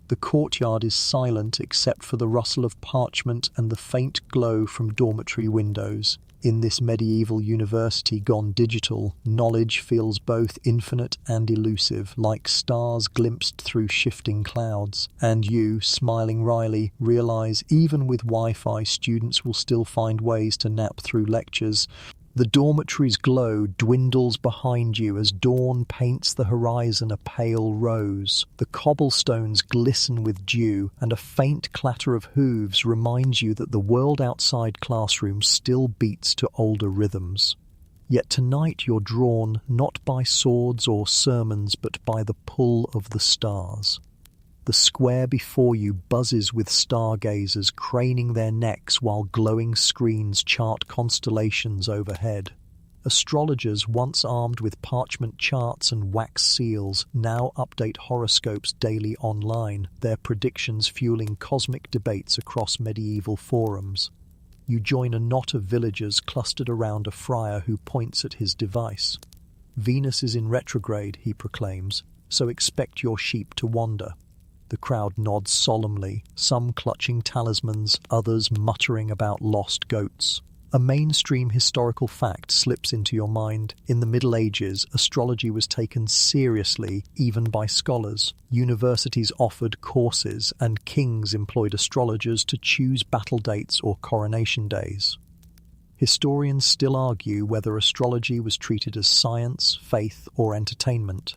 The courtyard is silent except for the rustle of parchment and the faint glow from dormitory windows. In this medieval university gone digital, knowledge feels both infinite and elusive, like stars glimpsed through shifting clouds. And you, smiling wryly, realize even with Wi-Fi, students will still find ways to nap through lectures. The dormitory's glow dwindles behind you as dawn paints the horizon a pale rose. The cobblestones glisten with dew, and a faint clatter of hooves reminds you that the world outside classrooms still beats to older rhythms. Yet tonight you're drawn not by swords or sermons, but by the pull of the stars. The square before you buzzes with stargazers craning their necks while glowing screens chart constellations overhead. Astrologers, once armed with parchment charts and wax seals, now update horoscopes daily online, their predictions fueling cosmic debates across medieval forums. You join a knot of villagers clustered around a friar who points at his device. "Venus is in retrograde," he proclaims, "so expect your sheep to wander." The crowd nods solemnly, some clutching talismans, others muttering about lost goats. A mainstream historical fact slips into your mind. In the Middle Ages, astrology was taken seriously, even by scholars. Universities offered courses, and kings employed astrologers to choose battle dates or coronation days. Historians still argue whether astrology was treated as science, faith, or entertainment.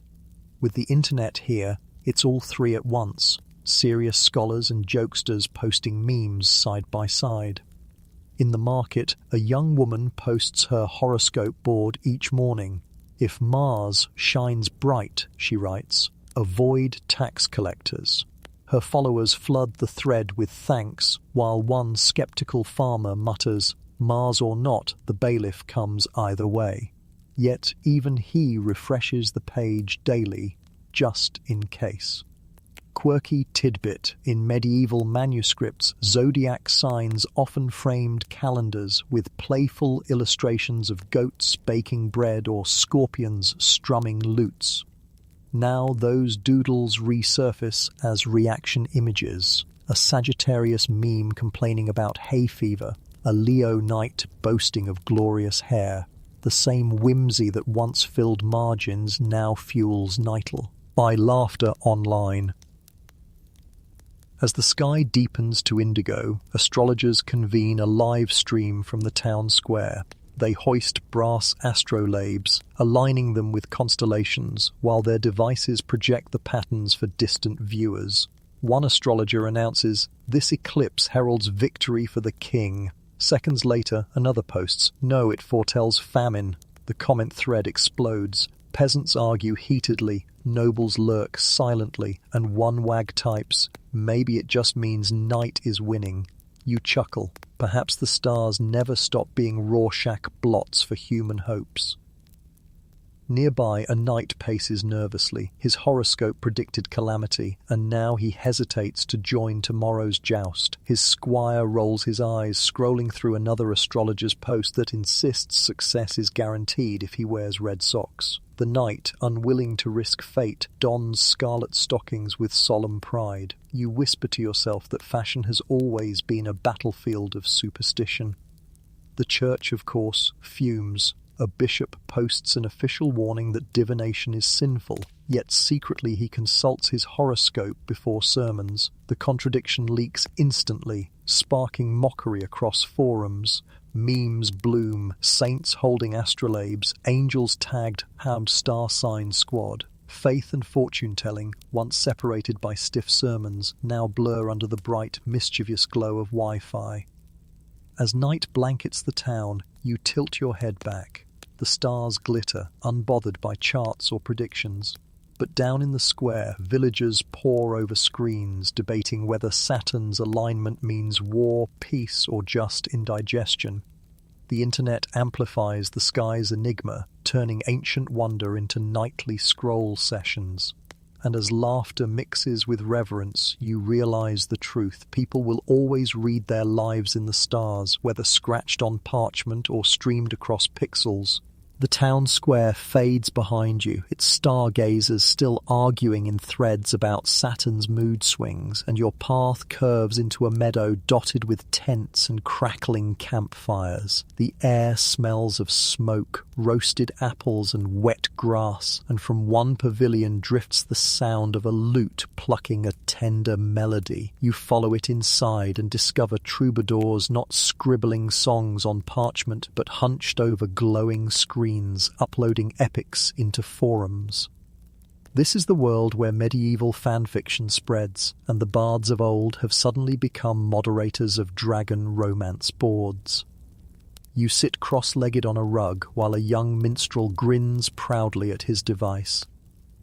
With the internet here, it's all three at once, serious scholars and jokesters posting memes side by side. In the market, a young woman posts her horoscope board each morning. "If Mars shines bright," she writes, "avoid tax collectors." Her followers flood the thread with thanks, while one skeptical farmer mutters, "Mars or not, the bailiff comes either way." Yet even he refreshes the page daily, just in case. Quirky tidbit: in medieval manuscripts, zodiac signs often framed calendars with playful illustrations of goats baking bread or scorpions strumming lutes. Now those doodles resurface as reaction images. A Sagittarius meme complaining about hay fever, a Leo knight boasting of glorious hair. The same whimsy that once filled margins now fuels Nightle. By laughter online. As the sky deepens to indigo, astrologers convene a live stream from the town square. They hoist brass astrolabes, aligning them with constellations, while their devices project the patterns for distant viewers. One astrologer announces, "This eclipse heralds victory for the king." Seconds later, another posts, "No, it foretells famine." The comment thread explodes. Peasants argue heatedly, nobles lurk silently, and one wag types, "Maybe it just means night is winning." You chuckle. Perhaps the stars never stop being Rorschach blots for human hopes. Nearby, a knight paces nervously. His horoscope predicted calamity, and now he hesitates to join tomorrow's joust. His squire rolls his eyes, scrolling through another astrologer's post that insists success is guaranteed if he wears red socks. The knight, unwilling to risk fate, dons scarlet stockings with solemn pride. You whisper to yourself that fashion has always been a battlefield of superstition. The church, of course, fumes. A bishop posts an official warning that divination is sinful, yet secretly he consults his horoscope before sermons. The contradiction leaks instantly, sparking mockery across forums. Memes bloom, saints holding astrolabes, angels tagged Ham Star Sign Squad. Faith and fortune-telling, once separated by stiff sermons, now blur under the bright, mischievous glow of Wi-Fi. As night blankets the town, you tilt your head back. The stars glitter, unbothered by charts or predictions. But down in the square, villagers pore over screens, debating whether Saturn's alignment means war, peace, or just indigestion. The internet amplifies the sky's enigma, turning ancient wonder into nightly scroll sessions. And as laughter mixes with reverence, you realize the truth. People will always read their lives in the stars, whether scratched on parchment or streamed across pixels. The town square fades behind you, its stargazers still arguing in threads about Saturn's mood swings, and your path curves into a meadow dotted with tents and crackling campfires. The air smells of smoke, roasted apples and wet grass, and from one pavilion drifts the sound of a lute plucking a tender melody. You follow it inside and discover troubadours not scribbling songs on parchment but hunched over glowing screens, uploading epics into forums. This is the world where medieval fanfiction spreads, and the bards of old have suddenly become moderators of dragon romance boards. You sit cross-legged on a rug while a young minstrel grins proudly at his device.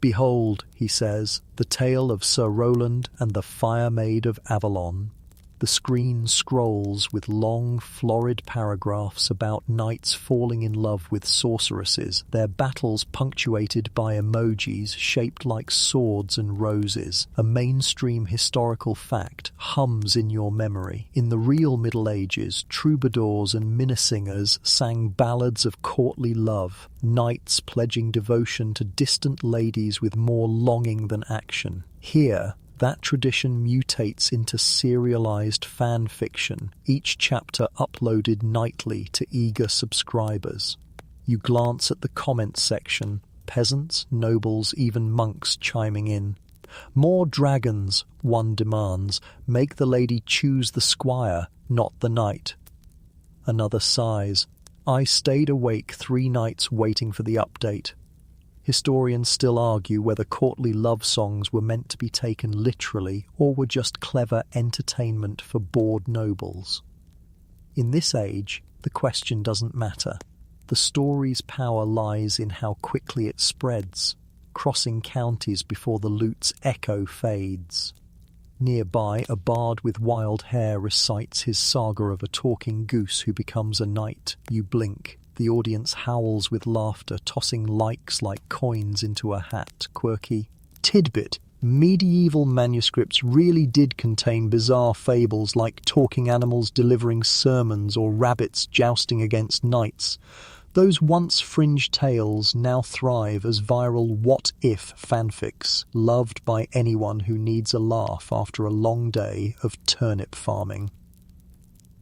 "Behold," he says, "the tale of Sir Roland and the Fire Maid of Avalon." The screen scrolls with long, florid paragraphs about knights falling in love with sorceresses, their battles punctuated by emojis shaped like swords and roses. A mainstream historical fact hums in your memory. In the real Middle Ages, troubadours and minnesingers sang ballads of courtly love, knights pledging devotion to distant ladies with more longing than action. Here, that tradition mutates into serialized fan fiction, each chapter uploaded nightly to eager subscribers. You glance at the comments section, peasants, nobles, even monks chiming in. "More dragons," one demands. "Make the lady choose the squire, not the knight." Another sighs. "I stayed awake 3 nights waiting for the update." Historians still argue whether courtly love songs were meant to be taken literally or were just clever entertainment for bored nobles. In this age, the question doesn't matter. The story's power lies in how quickly it spreads, crossing counties before the lute's echo fades. Nearby, a bard with wild hair recites his saga of a talking goose who becomes a knight. You blink. The audience howls with laughter, tossing likes like coins into a hat. Quirky tidbit: medieval manuscripts really did contain bizarre fables like talking animals delivering sermons or rabbits jousting against knights. Those once fringe tales now thrive as viral what-if fanfics, loved by anyone who needs a laugh after a long day of turnip farming.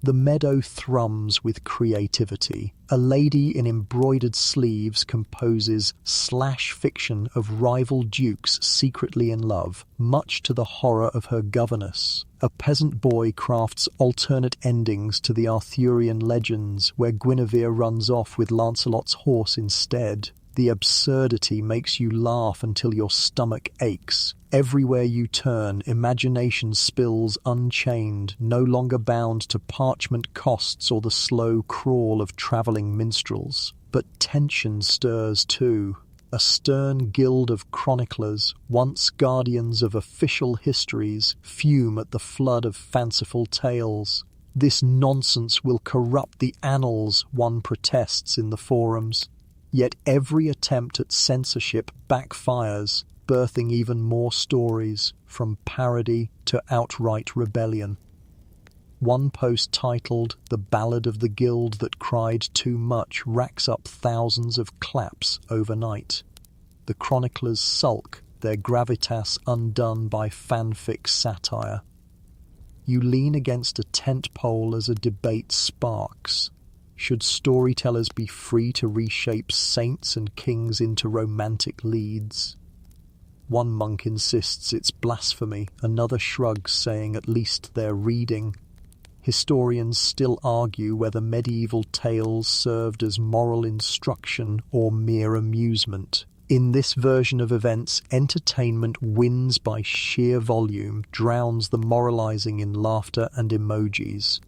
The meadow thrums with creativity. A lady in embroidered sleeves composes slash fiction of rival dukes secretly in love, much to the horror of her governess. A peasant boy crafts alternate endings to the Arthurian legends, where Guinevere runs off with Lancelot's horse instead. The absurdity makes you laugh until your stomach aches. Everywhere you turn, imagination spills unchained, no longer bound to parchment costs or the slow crawl of travelling minstrels. But tension stirs too. A stern guild of chroniclers, once guardians of official histories, fume at the flood of fanciful tales. This nonsense will corrupt the annals, one protests in the forums. Yet every attempt at censorship backfires, birthing even more stories, from parody to outright rebellion. One post titled "The Ballad of the Guild That Cried Too Much" racks up thousands of claps overnight. The chroniclers sulk, their gravitas undone by fanfic satire. You lean against a tent pole as a debate sparks. Should storytellers be free to reshape saints and kings into romantic leads? One monk insists it's blasphemy, another shrugs, saying at least they're reading. Historians still argue whether medieval tales served as moral instruction or mere amusement. In this version of events, entertainment wins by sheer volume, drowns the moralizing in laughter and emojis.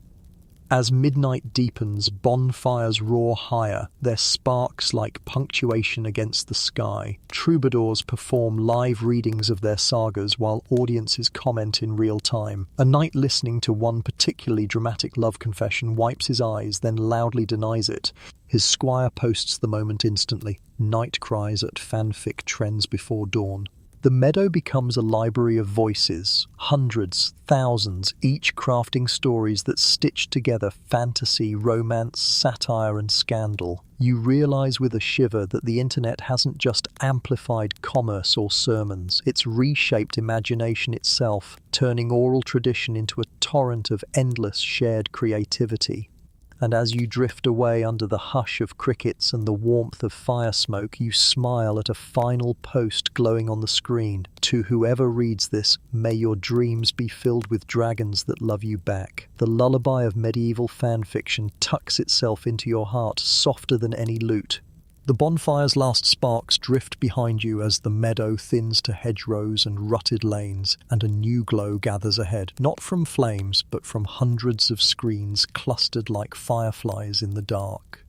As midnight deepens, bonfires roar higher, their sparks like punctuation against the sky. Troubadours perform live readings of their sagas while audiences comment in real time. A knight listening to one particularly dramatic love confession wipes his eyes, then loudly denies it. His squire posts the moment instantly. Knight cries at fanfic trends before dawn. The meadow becomes a library of voices, hundreds, thousands, each crafting stories that stitch together fantasy, romance, satire, and scandal. You realize with a shiver that the internet hasn't just amplified commerce or sermons, it's reshaped imagination itself, turning oral tradition into a torrent of endless shared creativity. And as you drift away under the hush of crickets and the warmth of fire smoke, you smile at a final post glowing on the screen. To whoever reads this, may your dreams be filled with dragons that love you back. The lullaby of medieval fan fiction tucks itself into your heart, softer than any lute. The bonfire's last sparks drift behind you as the meadow thins to hedgerows and rutted lanes, and a new glow gathers ahead, not from flames, but from hundreds of screens clustered like fireflies in the dark.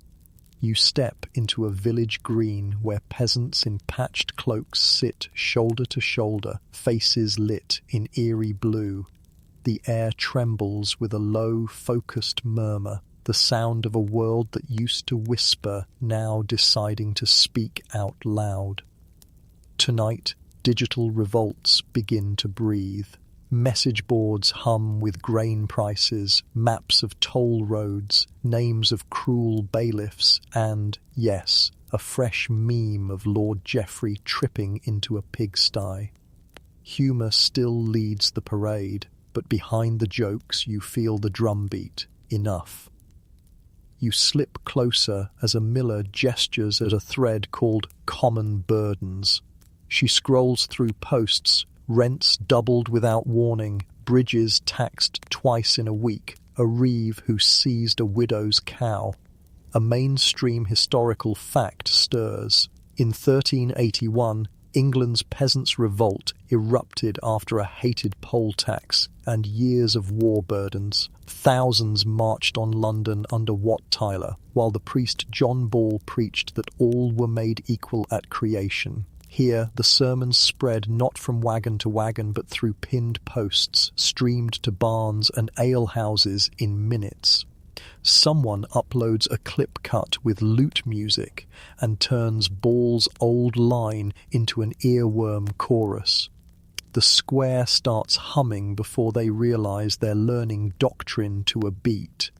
You step into a village green where peasants in patched cloaks sit shoulder to shoulder, faces lit in eerie blue. The air trembles with a low, focused murmur, the sound of a world that used to whisper, now deciding to speak out loud. Tonight, digital revolts begin to breathe. Message boards hum with grain prices, maps of toll roads, names of cruel bailiffs, and, yes, a fresh meme of Lord Geoffrey tripping into a pigsty. Humour still leads the parade, but behind the jokes you feel the drumbeat. Enough. You slip closer as a miller gestures at a thread called Common Burdens. She scrolls through posts, rents doubled without warning, bridges taxed twice in a week, a reeve who seized a widow's cow. A mainstream historical fact stirs. In 1381, England's peasants' revolt erupted after a hated poll tax and years of war burdens. Thousands marched on London under Wat Tyler, while the priest John Ball preached that all were made equal at creation. Here, the sermons spread not from wagon to wagon but through pinned posts, streamed to barns and alehouses in minutes. Someone uploads a clip cut with lute music and turns Ball's old line into an earworm chorus. The square starts humming before they realize they're learning doctrine to a beat.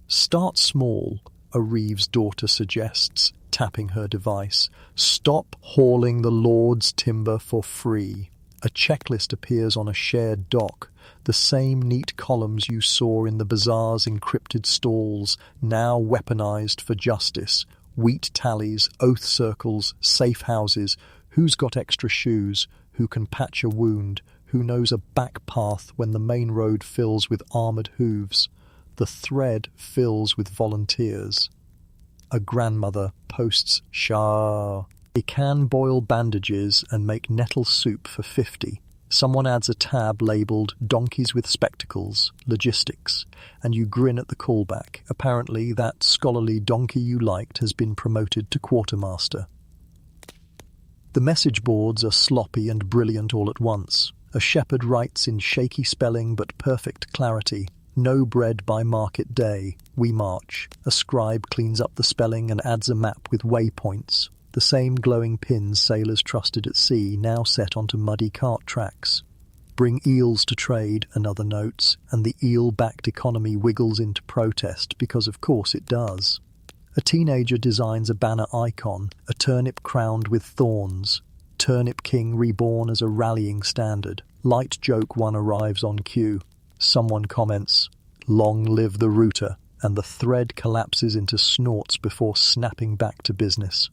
Start small, a Reeves daughter suggests, tapping her device. Stop hauling the Lord's timber for free. A checklist appears on a shared dock, the same neat columns you saw in the bazaar's encrypted stalls, now weaponized for justice. Wheat tallies, oath circles, safe houses. Who's got extra shoes? Who can patch a wound? Who knows a back path when the main road fills with armoured hooves? The thread fills with volunteers. A grandmother posts Shah. They can boil bandages and make nettle soup for 50. Someone adds a tab labelled Donkeys with Spectacles, Logistics, and you grin at the callback. Apparently that scholarly donkey you liked has been promoted to quartermaster. The message boards are sloppy and brilliant all at once. A shepherd writes in shaky spelling but perfect clarity, "No bread by market day, we march." A scribe cleans up the spelling and adds a map with waypoints. The same glowing pins sailors trusted at sea, now set onto muddy cart tracks. "Bring eels to trade," another notes, and the eel-backed economy wiggles into protest, because of course it does. A teenager designs a banner icon, a turnip crowned with thorns. Turnip King reborn as a rallying standard. Light joke one arrives on cue. Someone comments, "Long live the rooter," and the thread collapses into snorts before snapping back to business.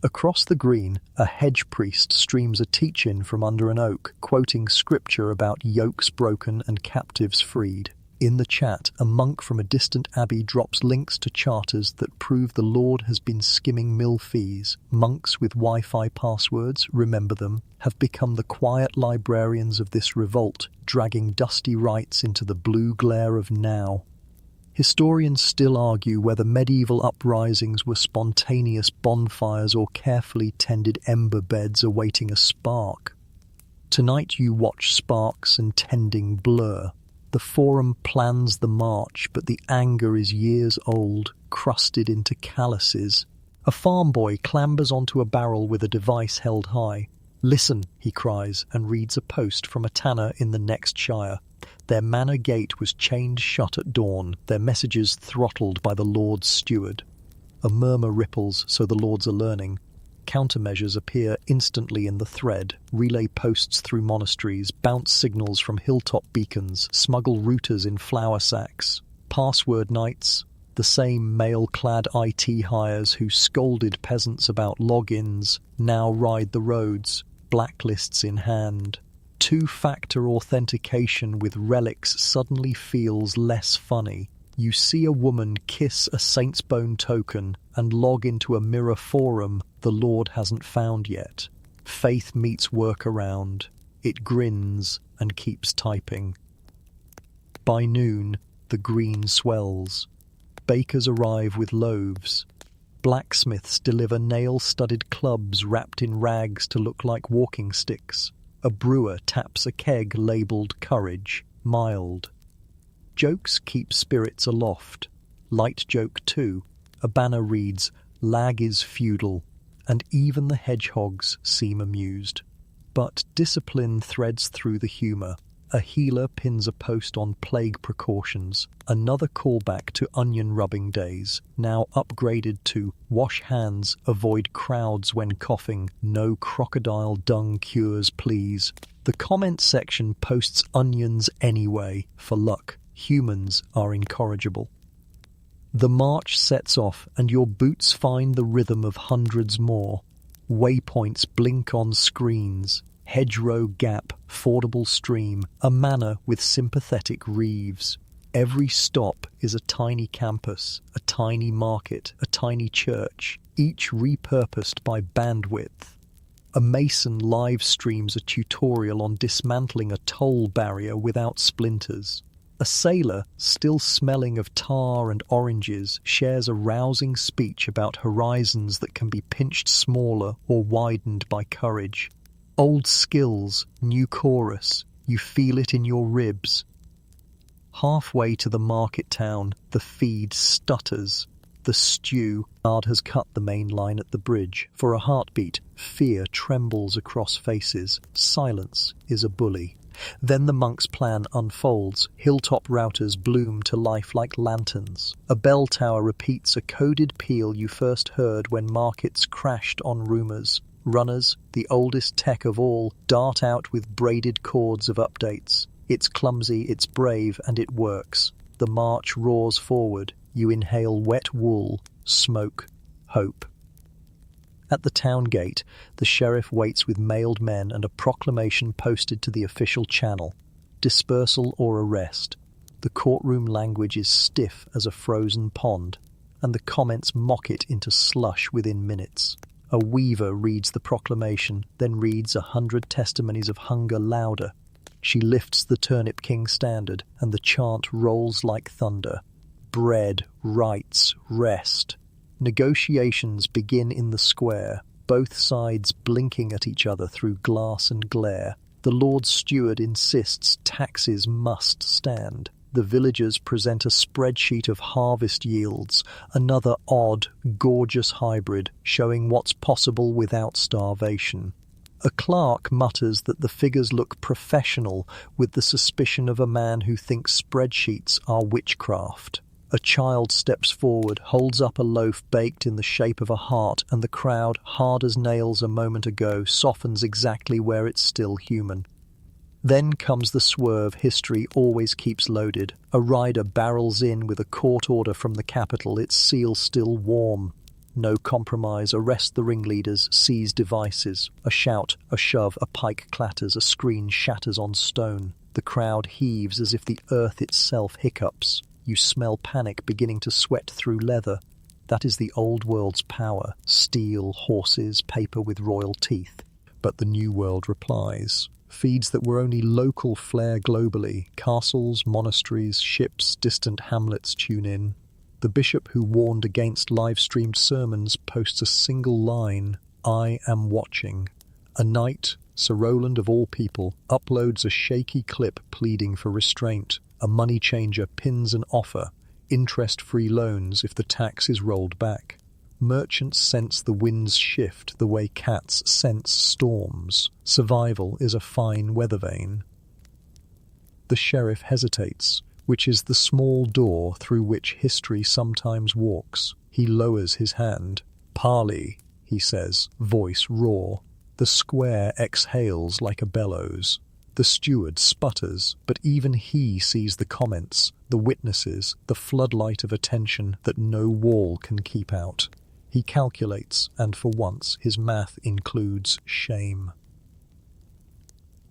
Across the green, a hedge priest streams a teach-in from under an oak, quoting scripture about yokes broken and captives freed. In the chat, a monk from a distant abbey drops links to charters that prove the Lord has been skimming mill fees. Monks with Wi-Fi passwords, remember them, have become the quiet librarians of this revolt, dragging dusty rites into the blue glare of now. Historians still argue whether medieval uprisings were spontaneous bonfires or carefully tended ember beds awaiting a spark. Tonight you watch sparks and tending blur. The forum plans the march, but the anger is years old, crusted into calluses. A farm boy clambers onto a barrel with a device held high. "Listen," he cries, and reads a post from a tanner in the next shire. Their manor gate was chained shut at dawn, their messages throttled by the Lord's steward. A murmur ripples, so the lords are learning. Countermeasures appear instantly in the thread, relay posts through monasteries, bounce signals from hilltop beacons, smuggle routers in flour sacks. Password nights, the same mail-clad IT hires who scolded peasants about logins, now ride the roads, blacklists in hand. Two-factor authentication with relics suddenly feels less funny. You see a woman kiss a saint's bone token and log into a mirror forum the Lord hasn't found yet. Faith meets workaround. It grins and keeps typing. By noon, the green swells. Bakers arrive with loaves. Blacksmiths deliver nail-studded clubs wrapped in rags to look like walking sticks. A brewer taps a keg labelled Courage, mild. Jokes keep spirits aloft. Light joke too. A banner reads, "Lag is feudal," and even the hedgehogs seem amused. But discipline threads through the humour. A healer pins a post on plague precautions. Another callback to onion rubbing days, now upgraded to wash hands, avoid crowds when coughing, no crocodile dung cures please. The comment section posts onions anyway, for luck. Humans are incorrigible. The march sets off and your boots find the rhythm of hundreds more. Waypoints blink on screens. Hedgerow gap, fordable stream, a manor with sympathetic reeves. Every stop is a tiny campus, a tiny market, a tiny church, each repurposed by bandwidth. A mason live streams a tutorial on dismantling a toll barrier without splinters. A sailor, still smelling of tar and oranges, shares a rousing speech about horizons that can be pinched smaller or widened by courage. Old skills, new chorus, you feel it in your ribs. Halfway to the market town, the feed stutters. The stew guard has cut the main line at the bridge. For a heartbeat, fear trembles across faces. Silence is a bully. Then the monk's plan unfolds. Hilltop routers bloom to life like lanterns. A bell tower repeats a coded peal you first heard when markets crashed on rumours. Runners, the oldest tech of all, dart out with braided cords of updates. It's clumsy, it's brave, and it works. The march roars forward. You inhale wet wool, smoke, hope. At the town gate, the sheriff waits with mailed men and a proclamation posted to the official channel. Dispersal or arrest. The courtroom language is stiff as a frozen pond, and the comments mock it into slush within minutes. A weaver reads the proclamation, then reads 100 testimonies of hunger louder. She lifts the Turnip King standard, and the chant rolls like thunder. Bread, rights, rest. Negotiations begin in the square, both sides blinking at each other through glass and glare. The Lord Steward insists taxes must stand. The villagers present a spreadsheet of harvest yields, another odd, gorgeous hybrid, showing what's possible without starvation. A clerk mutters that the figures look professional, with the suspicion of a man who thinks spreadsheets are witchcraft. A child steps forward, holds up a loaf baked in the shape of a heart, and the crowd, hard as nails a moment ago, softens exactly where it's still human. Then comes the swerve history always keeps loaded. A rider barrels in with a court order from the capital, its seal still warm. No compromise, arrest the ringleaders, seize devices. A shout, a shove, a pike clatters, a screen shatters on stone. The crowd heaves as if the earth itself hiccups. You smell panic beginning to sweat through leather. That is the old world's power. Steel, horses, paper with royal teeth. But the new world replies. Feeds that were only local flare globally. Castles, monasteries, ships, distant hamlets tune in. The bishop who warned against live-streamed sermons posts a single line, "I am watching." A knight, Sir Roland of all people, uploads a shaky clip pleading for restraint. A money changer pins an offer, interest-free loans if the tax is rolled back. Merchants sense the winds shift the way cats sense storms. Survival is a fine weather vane. The sheriff hesitates, which is the small door through which history sometimes walks. He lowers his hand. "Parley," he says, voice raw. The square exhales like a bellows. The steward sputters, but even he sees the comments, the witnesses, the floodlight of attention that no wall can keep out. He calculates, and for once his math includes shame.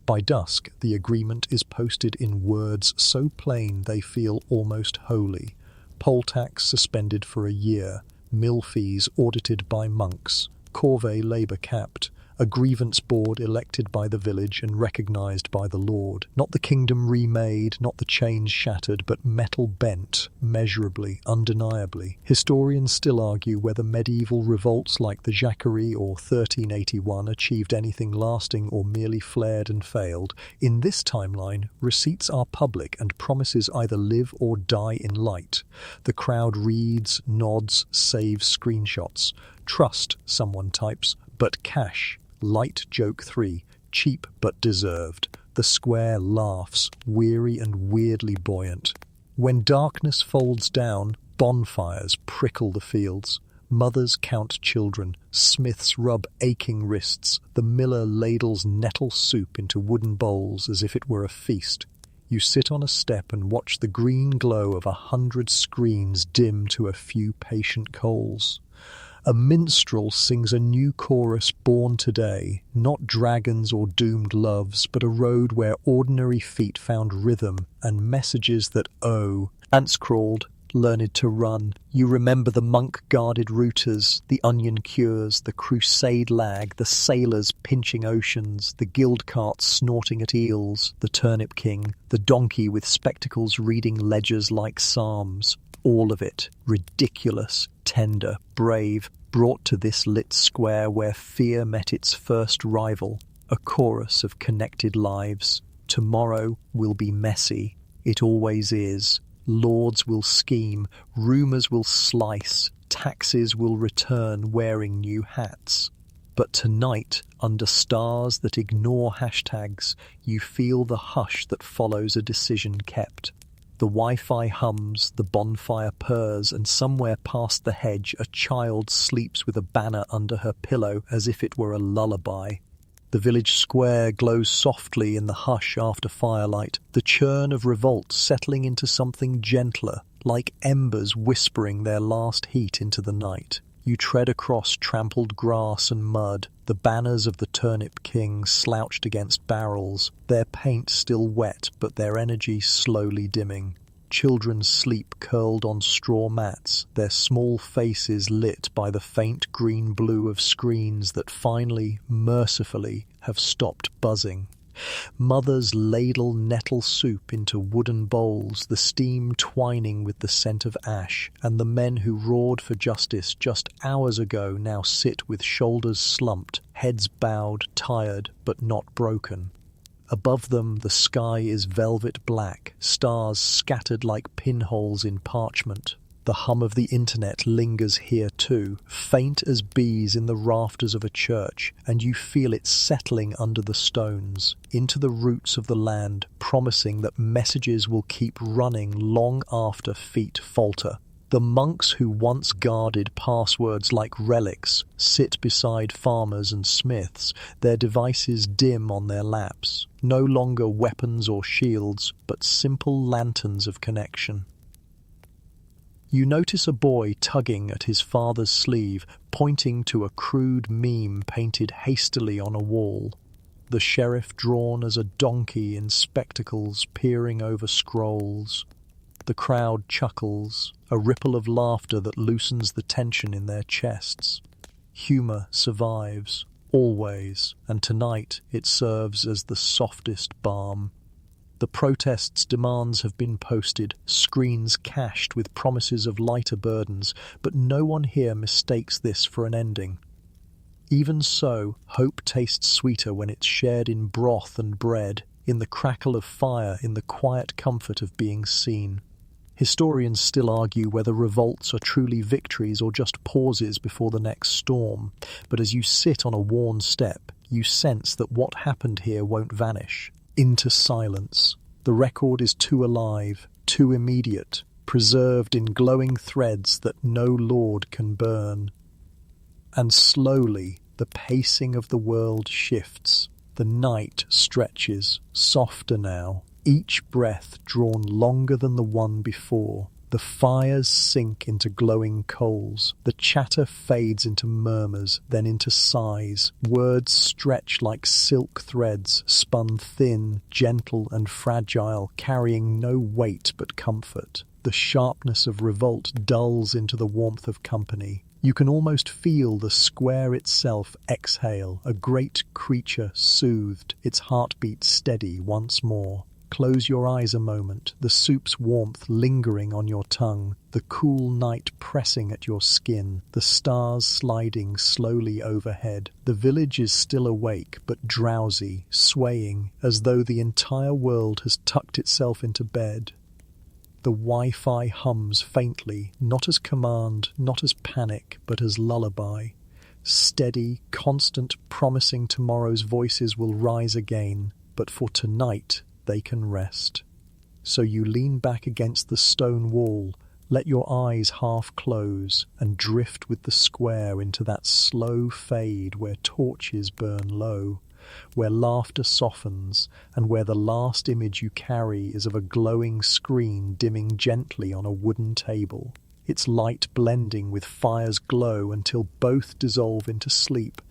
By dusk, the agreement is posted in words so plain they feel almost holy. Poll tax suspended for a year, mill fees audited by monks, corvée labour capped, a grievance board elected by the village and recognised by the Lord. Not the kingdom remade, not the chains shattered, but metal bent, measurably, undeniably. Historians still argue whether medieval revolts like the Jacquerie or 1381 achieved anything lasting or merely flared and failed. In this timeline, receipts are public and promises either live or die in light. The crowd reads, nods, saves screenshots. Trust, someone types, but cash. Light joke 3, cheap but deserved. The square laughs, weary and weirdly buoyant. When darkness folds down, bonfires prickle the fields. Mothers count children, smiths rub aching wrists. The miller ladles nettle soup into wooden bowls as if it were a feast. You sit on a step and watch the green glow of 100 screens dim to a few patient coals. A minstrel sings a new chorus born today, not dragons or doomed loves, but a road where ordinary feet found rhythm and messages that ants crawled, learned to run. You remember the monk-guarded routers, the onion cures, the crusade lag, the sailors pinching oceans, the guild carts snorting at eels, the turnip king, the donkey with spectacles reading ledgers like psalms. All of it, ridiculous, tender, brave, brought to this lit square where fear met its first rival, a chorus of connected lives. Tomorrow will be messy. It always is. Lords will scheme, rumours will slice, taxes will return wearing new hats. But tonight, under stars that ignore hashtags, you feel the hush that follows a decision kept. The Wi-Fi hums, the bonfire purrs, and somewhere past the hedge a child sleeps with a banner under her pillow as if it were a lullaby. The village square glows softly in the hush after firelight, the churn of revolt settling into something gentler, like embers whispering their last heat into the night. You tread across trampled grass and mud, the banners of the turnip king slouched against barrels, their paint still wet but their energy slowly dimming. Children sleep curled on straw mats, their small faces lit by the faint green-blue of screens that finally, mercifully, have stopped buzzing. Mothers ladle nettle soup into wooden bowls, the steam twining with the scent of ash, and the men who roared for justice just hours ago now sit with shoulders slumped, heads bowed, tired but not broken. Above them the sky is velvet black, stars scattered like pinholes in parchment. The hum of the internet lingers here too, faint as bees in the rafters of a church, and you feel it settling under the stones, into the roots of the land, promising that messages will keep running long after feet falter. The monks who once guarded passwords like relics sit beside farmers and smiths, their devices dim on their laps, no longer weapons or shields, but simple lanterns of connection. You notice a boy tugging at his father's sleeve, pointing to a crude meme painted hastily on a wall. The sheriff drawn as a donkey in spectacles peering over scrolls. The crowd chuckles, a ripple of laughter that loosens the tension in their chests. Humour survives, always, and tonight it serves as the softest balm. The protest's demands have been posted, screens cached with promises of lighter burdens, but no one here mistakes this for an ending. Even so, hope tastes sweeter when it's shared in broth and bread, in the crackle of fire, in the quiet comfort of being seen. Historians still argue whether revolts are truly victories or just pauses before the next storm, but as you sit on a worn step, you sense that what happened here won't vanish. Into silence. The record is too alive, too immediate, preserved in glowing threads that no lord can burn. And slowly, the pacing of the world shifts. The night stretches, softer now, each breath drawn longer than the one before. The fires sink into glowing coals. The chatter fades into murmurs, then into sighs. Words stretch like silk threads, spun thin, gentle and fragile, carrying no weight but comfort. The sharpness of revolt dulls into the warmth of company. You can almost feel the square itself exhale, a great creature soothed, its heartbeat steady once more. Close your eyes a moment, the soup's warmth lingering on your tongue, the cool night pressing at your skin, the stars sliding slowly overhead. The village is still awake, but drowsy, swaying, as though the entire world has tucked itself into bed. The Wi-Fi hums faintly, not as command, not as panic, but as lullaby. Steady, constant, promising tomorrow's voices will rise again, but for tonight they can rest. So you lean back against the stone wall, let your eyes half close, and drift with the square into that slow fade where torches burn low, where laughter softens, and where the last image you carry is of a glowing screen dimming gently on a wooden table, its light blending with fire's glow until both dissolve into sleep,